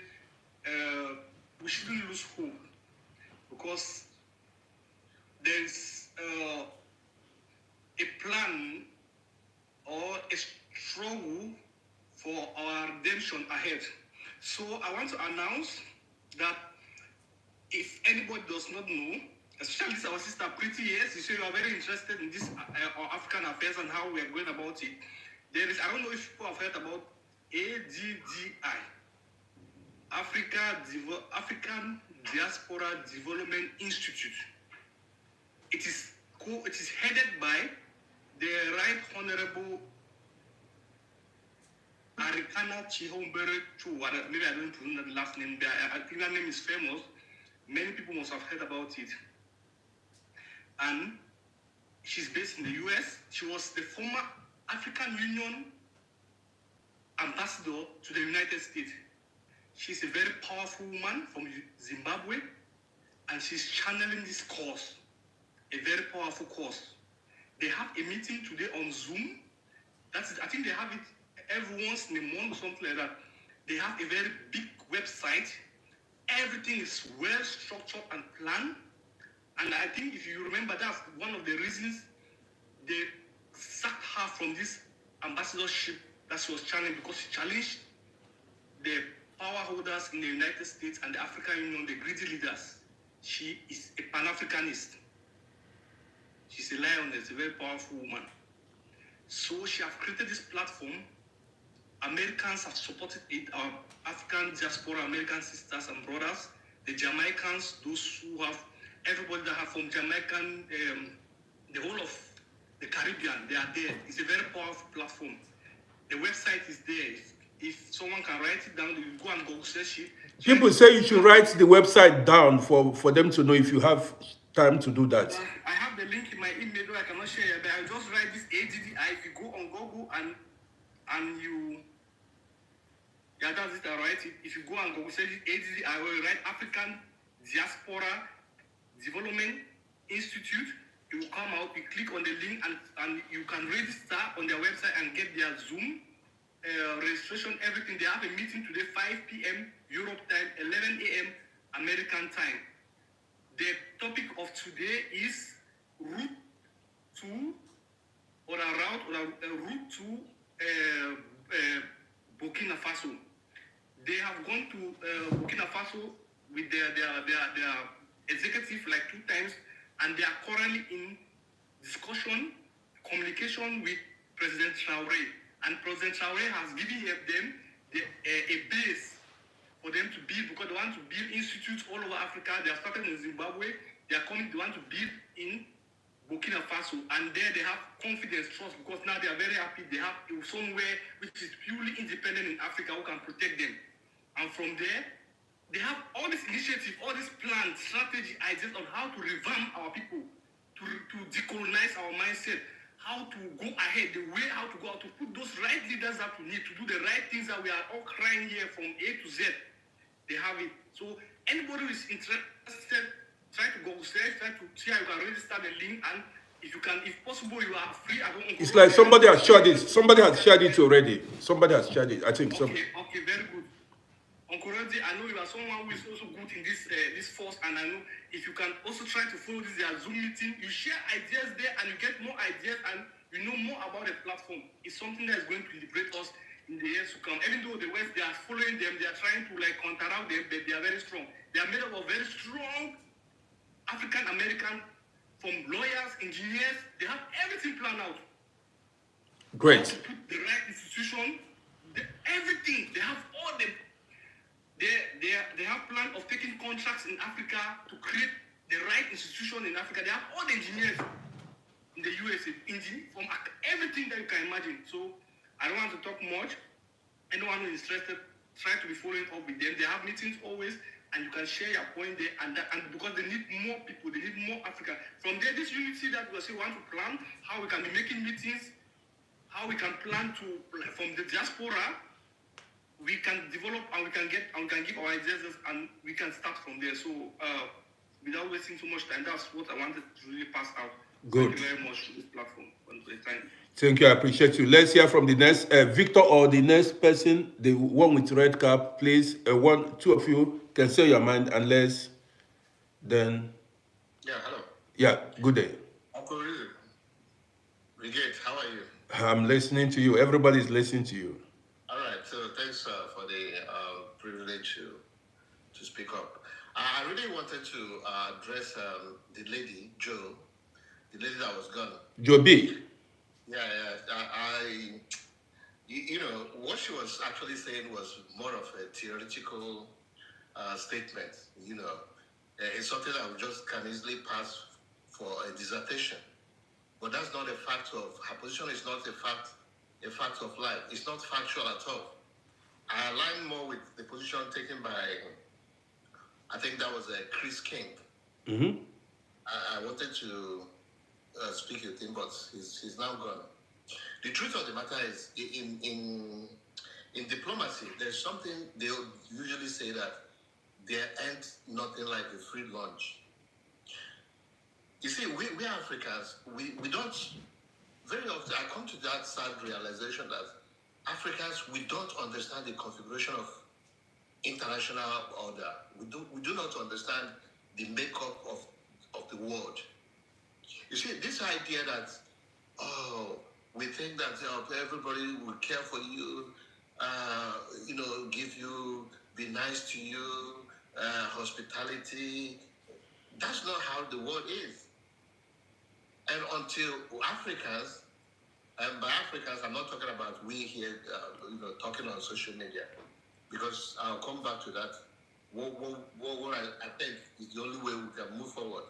we shouldn't lose hope because there's a plan a struggle for our redemption ahead. So I want to announce that if anybody does not know, especially our sister Pretty, yes, you say you are very interested in this African affairs and how we are going about it. There is, I don't know if people have heard about ADDI, African Diaspora Development Institute. It is headed by the Right Honorable Arikana Chihombere Chua. Maybe I don't pronounce the last name. I think that name is famous. Many people must have heard about it. And she's based in the US. She was the former African Union ambassador to the United States. She's a very powerful woman from Zimbabwe, and she's channeling this cause, a very powerful cause. They have a meeting today on Zoom. That's it. I think they have it every once in a month or something like that. They have a very big website. Everything is well structured and planned. And I think if you remember, that's one of the reasons they sacked her from this ambassadorship that she was channeling, because she challenged the power holders in the United States and the African Union, the greedy leaders. She is a Pan-Africanist. She's a lioness, a very powerful woman. So she has created this platform. Americans have supported it, our African diaspora, American sisters and brothers, the Jamaicans, those who have, everybody that have from Jamaican, the whole of the Caribbean, they are there. It's a very powerful platform. The website is there. If someone can write it down, you go and go search it. People say you should write the website down for them to know, if you have time to do that. I have the link in my email, though I cannot share it, but I just write this ADDI. If you go on Google and you, yeah, that's it, I write it. If you go and Google search it, ADDI, I will write African Diaspora Development Institute. It will come out, you click on the link and you can register on their website and get their Zoom registration, everything. They have a meeting today, 5 p.m. Europe time, 11 a.m. American time. The topic of today is route to Burkina Faso. They have gone to Burkina Faso with their executive like 2 times, and they are currently in discussion, communication with President Traoré. And President Traoré has given them a base for them to build, because they want to build institutes all over Africa. They are started in Zimbabwe. They want to build in Burkina Faso. And there they have confidence, trust, because now they are very happy. They have somewhere which is purely independent in Africa who can protect them. And from there, they have all this initiative, all this plan, strategy, ideas on how to revamp our people, to decolonize our mindset, how to go ahead, the way how to go out, to put those right leaders that we need to do the right things that we are all crying here from A to Z. They have it. So anybody who is interested, try to go search, try to see how you can register the link, and if you can, if possible, you are free. It's like somebody has shared it. Somebody has shared it already. Somebody has shared it. I think so. Okay, very good. Uncle Roddy, I know you are someone who is also good in this force, and I know if you can also try to follow this their Zoom meeting, you share ideas there and you get more ideas and you know more about the platform. It's something that is going to liberate us in the years to come. Even though the West, they are following them, they are trying to like counteract them, but they are very strong. They are made up of very strong African American, from lawyers, engineers. They have everything planned out. Great. How to put the right institution, everything. They have all the. They have plan of taking contracts in Africa to create the right institution in Africa. They have all the engineers in the USA, from everything that you can imagine. So I don't want to talk much. Anyone who is interested, try to be following up with them. They have meetings always, and you can share your point there. And because they need more people, they need more Africa. From there, this unity that we want to plan, how we can be making meetings, how we can plan to, from the diaspora, we can develop and we can give our ideas, and we can start from there. So without wasting too much time, that's what I wanted to really pass out. Good. Thank you very much for this platform and for the time. Thank you. I appreciate you. Let's hear from the next Victor, or the next person, the one with red cap. Please, two of you can say your mind, unless then. Yeah. Hello. Yeah. Good day. Uncle Rizzo. Brigade, how are you? I'm listening to you. Everybody's listening to you. All right. So thanks for the privilege to speak up. I really wanted to address the lady, Joe, the lady that was gone. Joe B. Yeah, you know, what she was actually saying was more of a theoretical statement. You know, it's something that we just can easily pass for a dissertation. But that's not a fact of, her position is not a fact of life. It's not factual at all. I align more with the position taken by, I think that was Chris King. Mm-hmm. I wanted to speak with him, but he's now gone. The truth of the matter is, in diplomacy, there's something they usually say that there ain't nothing like a free lunch. You see, we Africans, we don't, very often, I come to that sad realization that Africans, we don't understand the configuration of international order. We do not understand the makeup of the world. You see, this idea that, we think that everybody will care for you, you know, give you, be nice to you, hospitality. That's not how the world is. And until Africans, and by Africans, I'm not talking about we here, you know, talking on social media, because I'll come back to that. What I think is the only way we can move forward.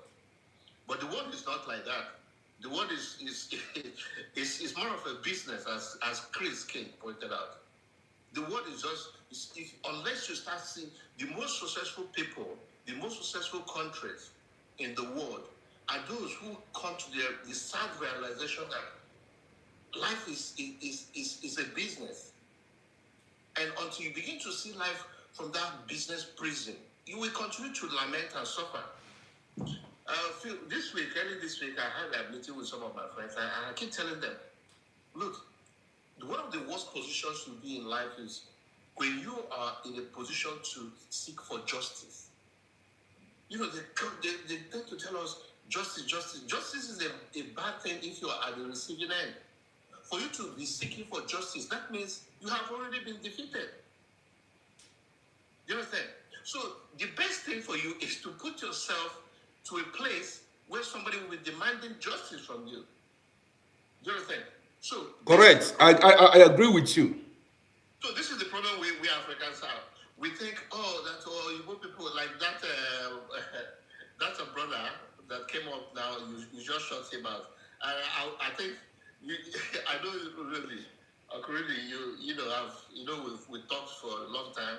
But the world is not like that. The world is more of a business, as Chris King pointed out. The world is just, unless you start seeing the most successful people, the most successful countries in the world are those who come to the sad realization that life is a business. And until you begin to see life from that business prison, you will continue to lament and suffer. Early this week, I had a meeting with some of my friends, and I keep telling them, look, one of the worst positions to be in life is when you are in a position to seek for justice. You know, they tend to tell us, justice. Justice is a bad thing if you are at the receiving end. For you to be seeking for justice, that means you have already been defeated. You understand? So the best thing for you is to put yourself to a place where somebody will be demanding justice from you. You understand? So correct. I agree with you. So this is the problem we Africans have. We think, you people like that. That's a brother that came up now. You just shut him out. I think I know really, we talked for a long time,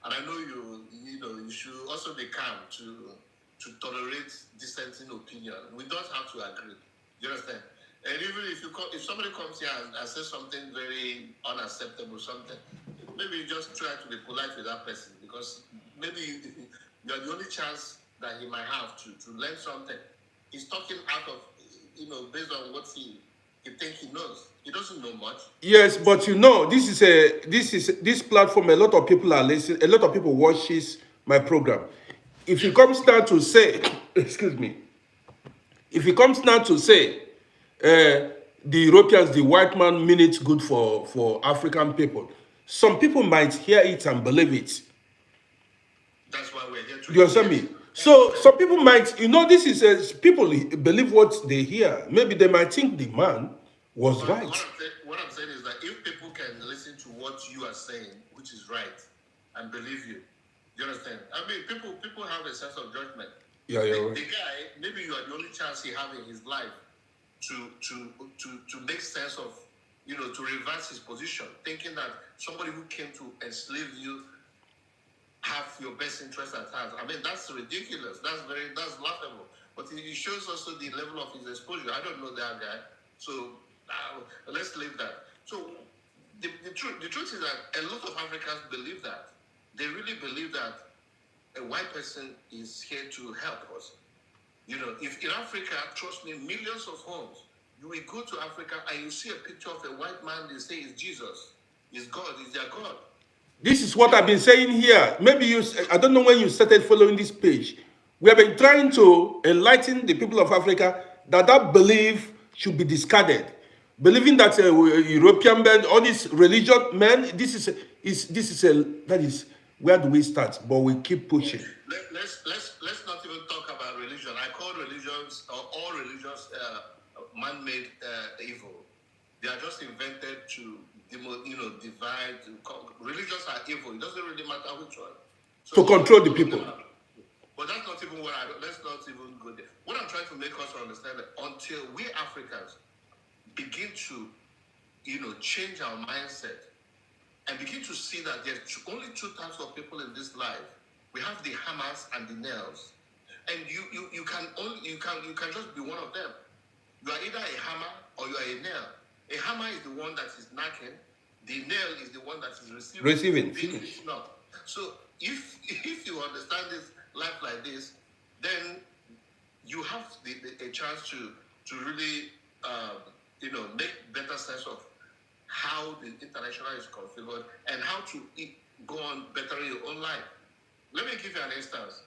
and I know you should also be calm to tolerate dissenting opinion. We don't have to agree. You understand? And even if somebody comes here and says something very unacceptable, maybe you just try to be polite with that person, because maybe you're the only chance that he might have to learn something. He's talking out of, based on what he thinks he knows. He doesn't know much. Yes, but this platform, a lot of people are listening, a lot of people watches my program. If it comes down to say, excuse me, if it comes down to say, the Europeans, the white man mean it good for African people, some people might hear it and believe it. That's why we're here to. You understand me? So some people might, this is people believe what they hear. Maybe they might think the man was right. What I'm saying is that if people can listen to what you are saying, which is right, and believe you, you understand? I mean, people have a sense of judgment. Yeah, you're right. The guy, maybe you are the only chance he has in his life to make sense of, to reverse his position, thinking that somebody who came to enslave you have your best interest at heart. I mean, that's ridiculous. That's laughable. But it shows also the level of his exposure. I don't know that guy, so let's leave that. So the truth is that a lot of Africans believe that. They really believe that a white person is here to help us. If in Africa, trust me, millions of homes, you will go to Africa and you see a picture of a white man, they say is Jesus, is God, is their God. This is what I've been saying here. Maybe I don't know when you started following this page. We have been trying to enlighten the people of Africa that belief should be discarded. believing that European men, all these religion men, that is where do we start? But we keep pushing. Let's not even talk about religion. I call religions or all religions man-made evil. They are just invented to divide. Religions are evil. It doesn't really matter which one. So to control the people. But that's not even let's not even go there. What I'm trying to make us understand that until we Africans begin to, change our mindset and begin to see that there's only two types of people in this life. We have the hammers and the nails, and you can just be one of them. You are either a hammer or you are a nail. A hammer is the one that is knocking. The nail is the one that is receiving. Finish. No. So if you understand this life like this, then you have a chance to really make better sense of how the international is configured and how to go on bettering your own life. Let me give you an instance.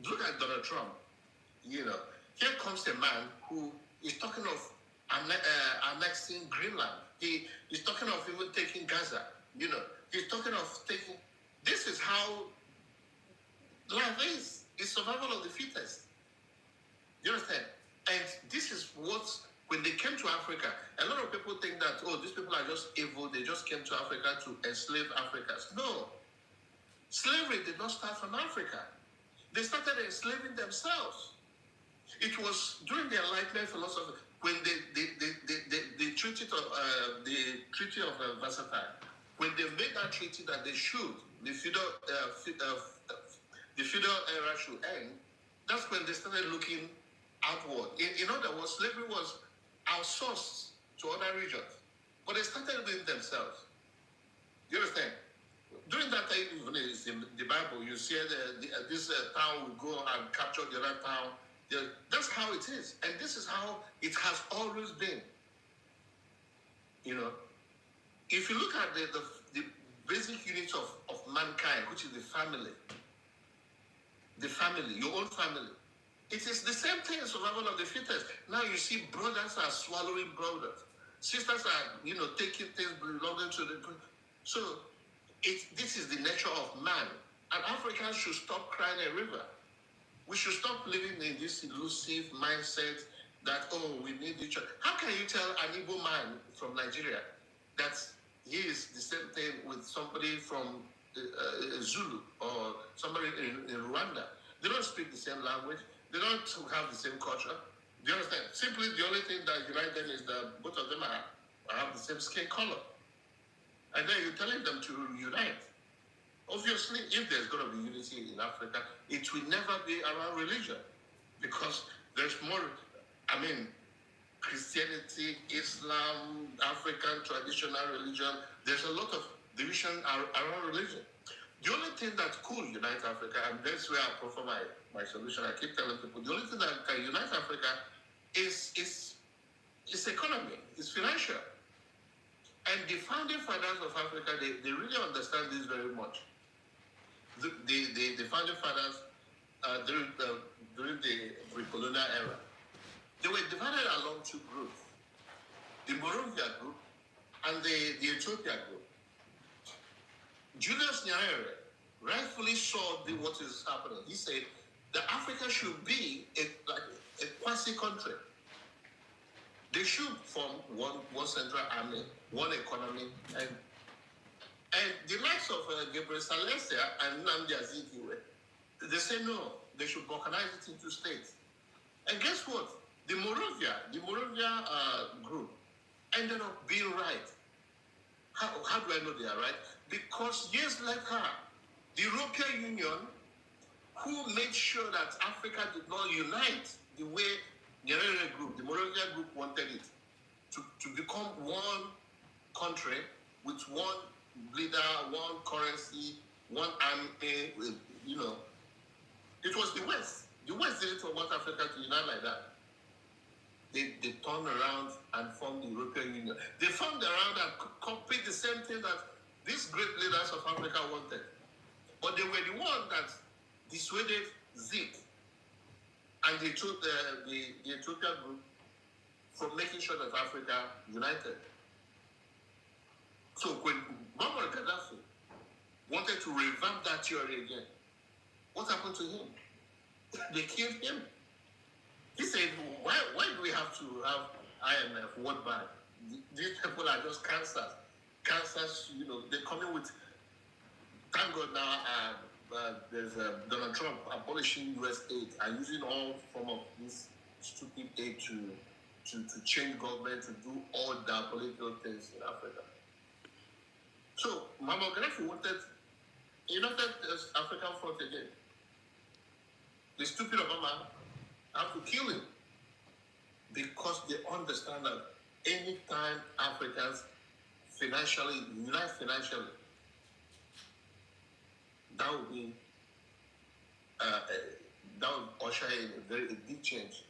Look at Donald Trump. Here comes a man who is talking of annexing Greenland. He's talking of even taking Gaza. He's talking of taking. This is how life is. It's survival of the fittest. You understand? And this is what, when they came to Africa, a lot of people think that, these people are just evil. They just came to Africa to enslave Africans. No. Slavery did not start from Africa. They started enslaving themselves. It was during the Enlightenment philosophy when the Treaty of Versailles, when they made that treaty that they should, the feudal era should end. That's when they started looking outward. In other words, slavery was outsourced to other regions, but they started with themselves. You understand? During that time, even in the Bible, you see this town will go and capture the other town. That's how it is, and this is how it has always been. If you look at the basic unit of mankind, which is the family, your own family, it is the same thing, survival of the fittest. Now you see brothers are swallowing brothers. Sisters are, taking things belonging to the... So, this is the nature of man. And Africans should stop crying a river. We should stop living in this elusive mindset that, we need each other. How can you tell an Igbo man from Nigeria that he is the same thing with somebody from Zulu or somebody in Rwanda? They don't speak the same language. They don't have the same culture. Do you understand? Simply, the only thing that unites them is that both of them have the same skin color. And then you're telling them to unite. Obviously, if there's going to be unity in Africa, it will never be around religion. Because there's more, Christianity, Islam, African traditional religion, there's a lot of division around religion. The only thing that could unite Africa, and that's where I prefer my solution, I keep telling people, the only thing that can unite Africa is economy, is financial. And the founding fathers of Africa, they really understand this very much. The founding fathers during the pre-colonial era, they were divided along two groups: the Morovia group and the Ethiopia group. Julius Nyerere rightfully saw what is happening. He said that Africa should be a quasi-country. They should form one central army, one economy, and the likes of Gabriel Salestia and Nnamdi Azikiwe, they say no, they should balkanize it into states. And guess what? The Moravia group ended up being right. How do I know they are right? Because years later, the European Union, who made sure that Africa did not unite the way Nyerere group, the Moravia group wanted it, to become one country with one leader, one currency, one army, it was the West. The West didn't want Africa to unite like that. They turned around and formed the European Union. They formed around and copied the same thing that these great leaders of Africa wanted. But they were the ones that dissuaded Zik and the Ethiopia group from making sure that Africa united. So when Muammar Gaddafi wanted to revamp that theory again, what happened to him? They killed him. He said, why do we have to have IMF, World Bank? These people are just cancers. Cancers, they're coming with, thank God now, there's Donald Trump abolishing US aid and using all form of this stupid aid to change government, to do all the political things in Africa. So, Muammar Gaddafi wanted African front again. The stupid Obama have to kill him because they understand that anytime Africans unite financially, that would be that would usher in a big change.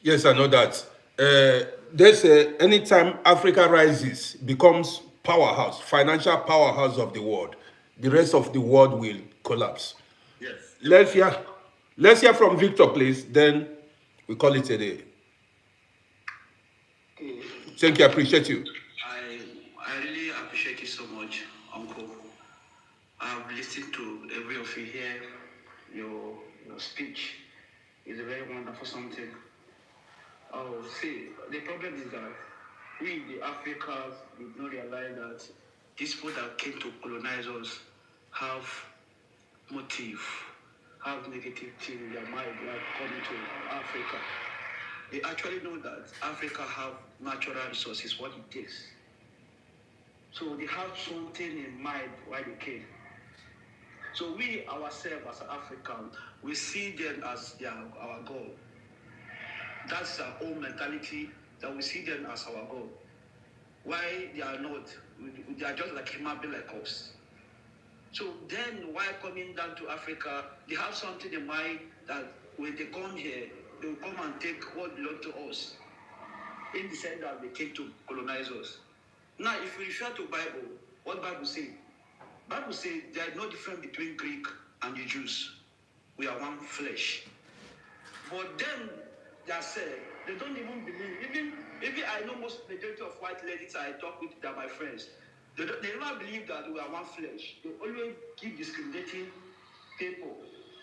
Yes, I know that. There's anytime Africa rises, becomes powerhouse, financial powerhouse of the world, the rest of the world will collapse. Yes. Let's hear from Victor, please. Then we call it a day. Thank you. I appreciate you. I really appreciate you so much, Uncle. I've listened to every of you here. Your speech is a very wonderful something. Oh, see, the problem is that we, the Africans, did not realize that these people that came to colonize us have motive, have negative things in their mind like coming to Africa. They actually know that Africa have natural resources, what it takes. So they have something in mind why they came. So we ourselves as Africans, we see them as our God. That's our own mentality, that we see them as our God. Why they are not? They are just like human beings like us. So then, while coming down to Africa, they have something in mind that when they come here, they will come and take what belongs to us. In the sense that they came to colonize us. Now, if we refer to Bible, what Bible says? Bible says there is no difference between Greek and the Jews. We are one flesh. But then they are said, they don't even believe. Even I know most majority of white ladies I talk with, that my friends. They never believe that we are one flesh. They always keep discriminating people.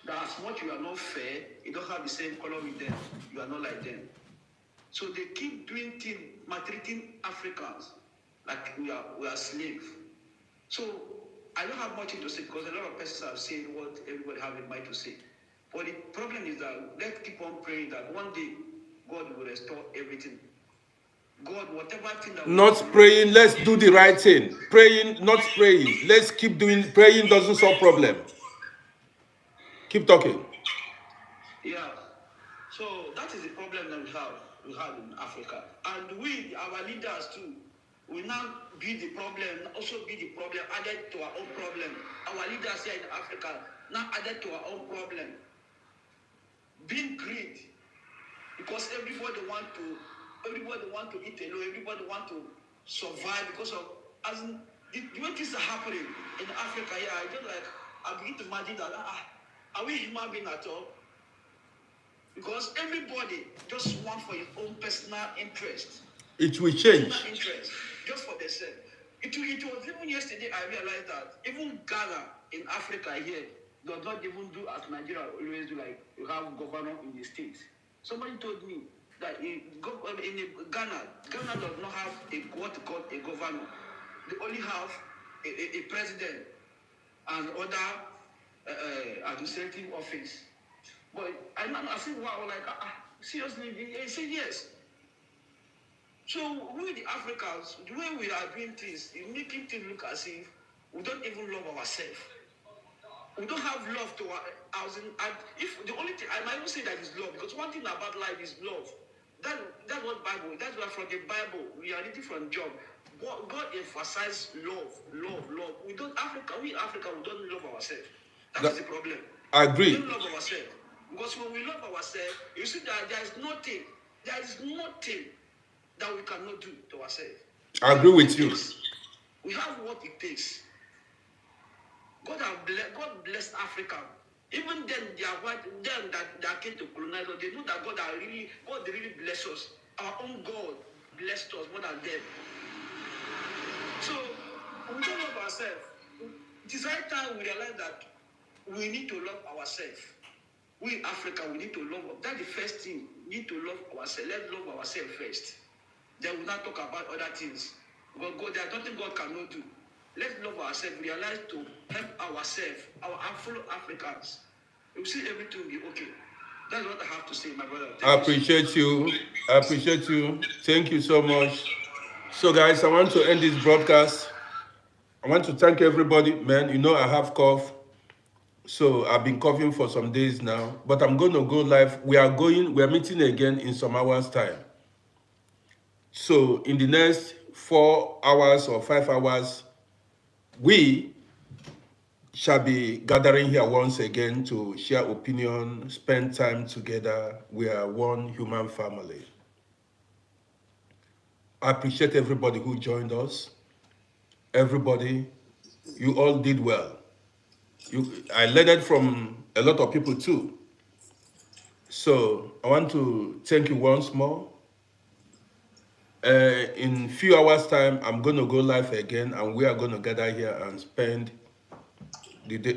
That as much you are not fair, you don't have the same color with them. You are not like them. So they keep doing things, maltreating Africans like we are slaves. So I don't have much to say because a lot of persons have said what everybody have in mind to say. But the problem is that let's keep on praying that one day God will restore everything. God, whatever thing that Not praying, let's do the right thing. Praying, not praying. Let's keep doing. Praying doesn't solve problem. Keep talking. Yeah. So that is the problem that we have in Africa. And we, our leaders too, will now be the problem, also be the problem added to our own problem. Our leaders here in Africa now added to our own problem. Being greed, because everybody want to eat alone, everybody want to survive because of the way things are happening in Africa. Yeah, I begin to imagine that are we human beings at all? Because everybody just want for his own personal interest. It will change. Personal interest, just for themselves. It was even yesterday I realized that even Ghana in Africa here does not even do as Nigeria always do, like you have governor in the states. Somebody told me that in Ghana does not have what called a governor. They only have a president and other administrative office. But I said, wow, like, seriously? He said, yes. So we, the Africans, the way we are doing things, making things look as if we don't even love ourselves. We don't have love to if the only thing, I might even say that is love, because one thing about life is love. That's what Bible, that's why from the Bible, we are reading from Job. God emphasizes love. We in Africa, we don't love ourselves. That is the problem. I agree. We don't love ourselves. Because when we love ourselves, you see that there is nothing that we cannot do to ourselves. I agree with you. We have what it takes. God bless Africa. Even then, that came to colonize us, they know that God really bless us. Our own God blessed us more than them. So we don't love ourselves. It is right time we realize that we need to love ourselves. We in Africa, we need to love. That's the first thing. We need to love ourselves. Let's love ourselves first. Then we'll not talk about other things. Because God, there's nothing God cannot do. Let's love ourselves. Realize to help ourselves, our fellow Africans. You see everything will be okay. That's what I have to say, my brother. I appreciate you. I appreciate you. Thank you so much. So, guys, I want to end this broadcast. I want to thank everybody. Man, you know I have cough. So I've been coughing for some days now. But I'm going to go live. We are meeting again in some hours' time. So in the next 4 hours or 5 hours, we shall be gathering here once again to share opinion, spend time together. We are one human family. I appreciate everybody who joined us. Everybody, you all did well. I learned from a lot of people too. So I want to thank you once more. In a few hours' time, I'm going to go live again, and we are going to gather here and spend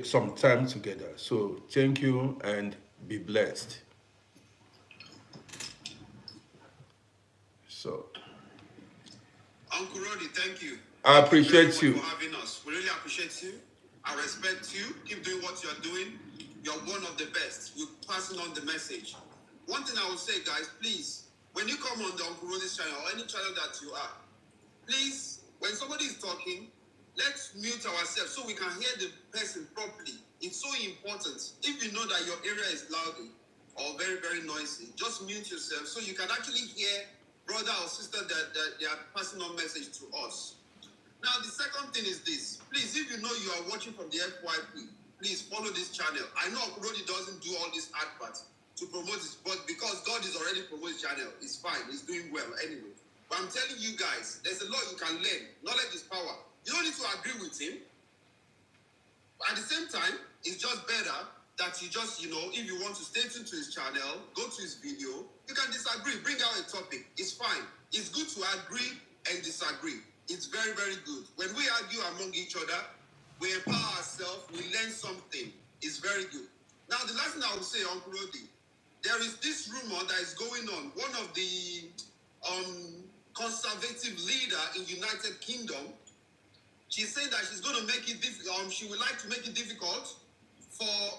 some time together. So thank you and be blessed. So, Uncle Roddy, thank you. I appreciate you. For having us. We really appreciate you. I respect you. Keep doing what you're doing. You're one of the best. You're passing on the message. One thing I will say, guys, please, when you come on the Uncle Roddy's channel or any channel that you are, please, when somebody is talking, let's mute ourselves so we can hear the person properly. It's so important. If you know that your area is loud or very, very noisy, just mute yourself so you can actually hear brother or sister that they are passing on message to us. Now, the second thing is this. Please, if you know you are watching from the FYP, please follow this channel. I know Uncle Roddy doesn't do all these adverts to promote this, but because God is already promoting his channel, it's fine. He's doing well anyway. But I'm telling you guys, there's a lot you can learn. Knowledge is power. You don't need to agree with him. At the same time, it's just better that you just, if you want to stay tuned to his channel, go to his video, you can disagree, bring out a topic. It's fine. It's good to agree and disagree. It's very, very good. When we argue among each other, we empower ourselves, we learn something. It's very good. Now, the last thing I will say, Uncle Roddy, there is this rumor that is going on. One of the conservative leader in United Kingdom, she's saying that she's going to make it difficult. She would like to make it difficult for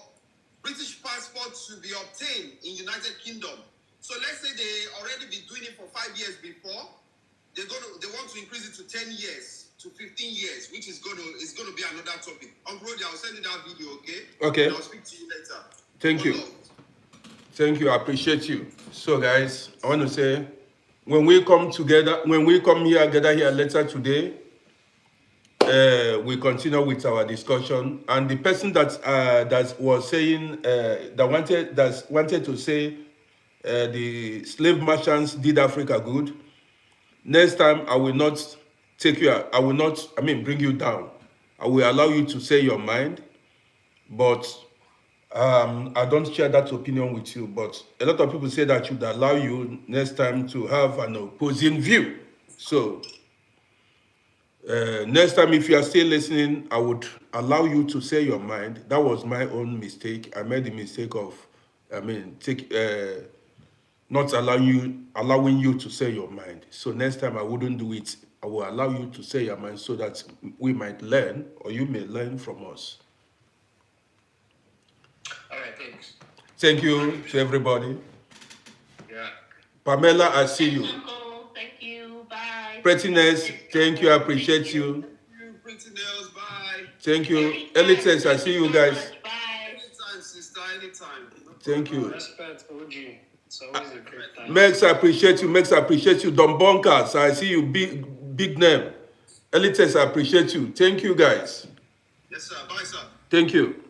British passports to be obtained in United Kingdom. So let's say they already been doing it for 5 years before. They want to increase it to 10 years to 15 years, which is going to be another topic. Uncle Roddy, I'll send you that video, okay? Okay. And I'll speak to you later. Thank you. Thank you. I appreciate you. So, guys, I want to say, when we come together, gather here later today, we continue with our discussion. And the person that was saying that wanted to say the slave merchants did Africa good. Next time, I will not take you. I will not. Bring you down. I will allow you to say your mind, but I don't share that opinion with you. But a lot of people say that should allow you next time to have an opposing view. So next time, if you are still listening, I would allow you to say your mind. That was my own mistake. I made the mistake of, not allowing you to say your mind. So next time I wouldn't do it. I will allow you to say your mind so that we might learn, or you may learn from us. All right, thanks. Thank you to everybody. Yeah. Pamela, I see you. Thank you. Bye. Prettiness, thank you. I appreciate you. Prettiness, bye. Thank you. Elites, I see you guys. Bye. Anytime, sister, anytime. Thank you. Respect, OG. It's always a great time. Max, I appreciate you. Max, I appreciate you. Don Bonkers, I see you. Big name. Elites, I appreciate you. Thank you, guys. Yes, sir. Bye, sir. Thank you.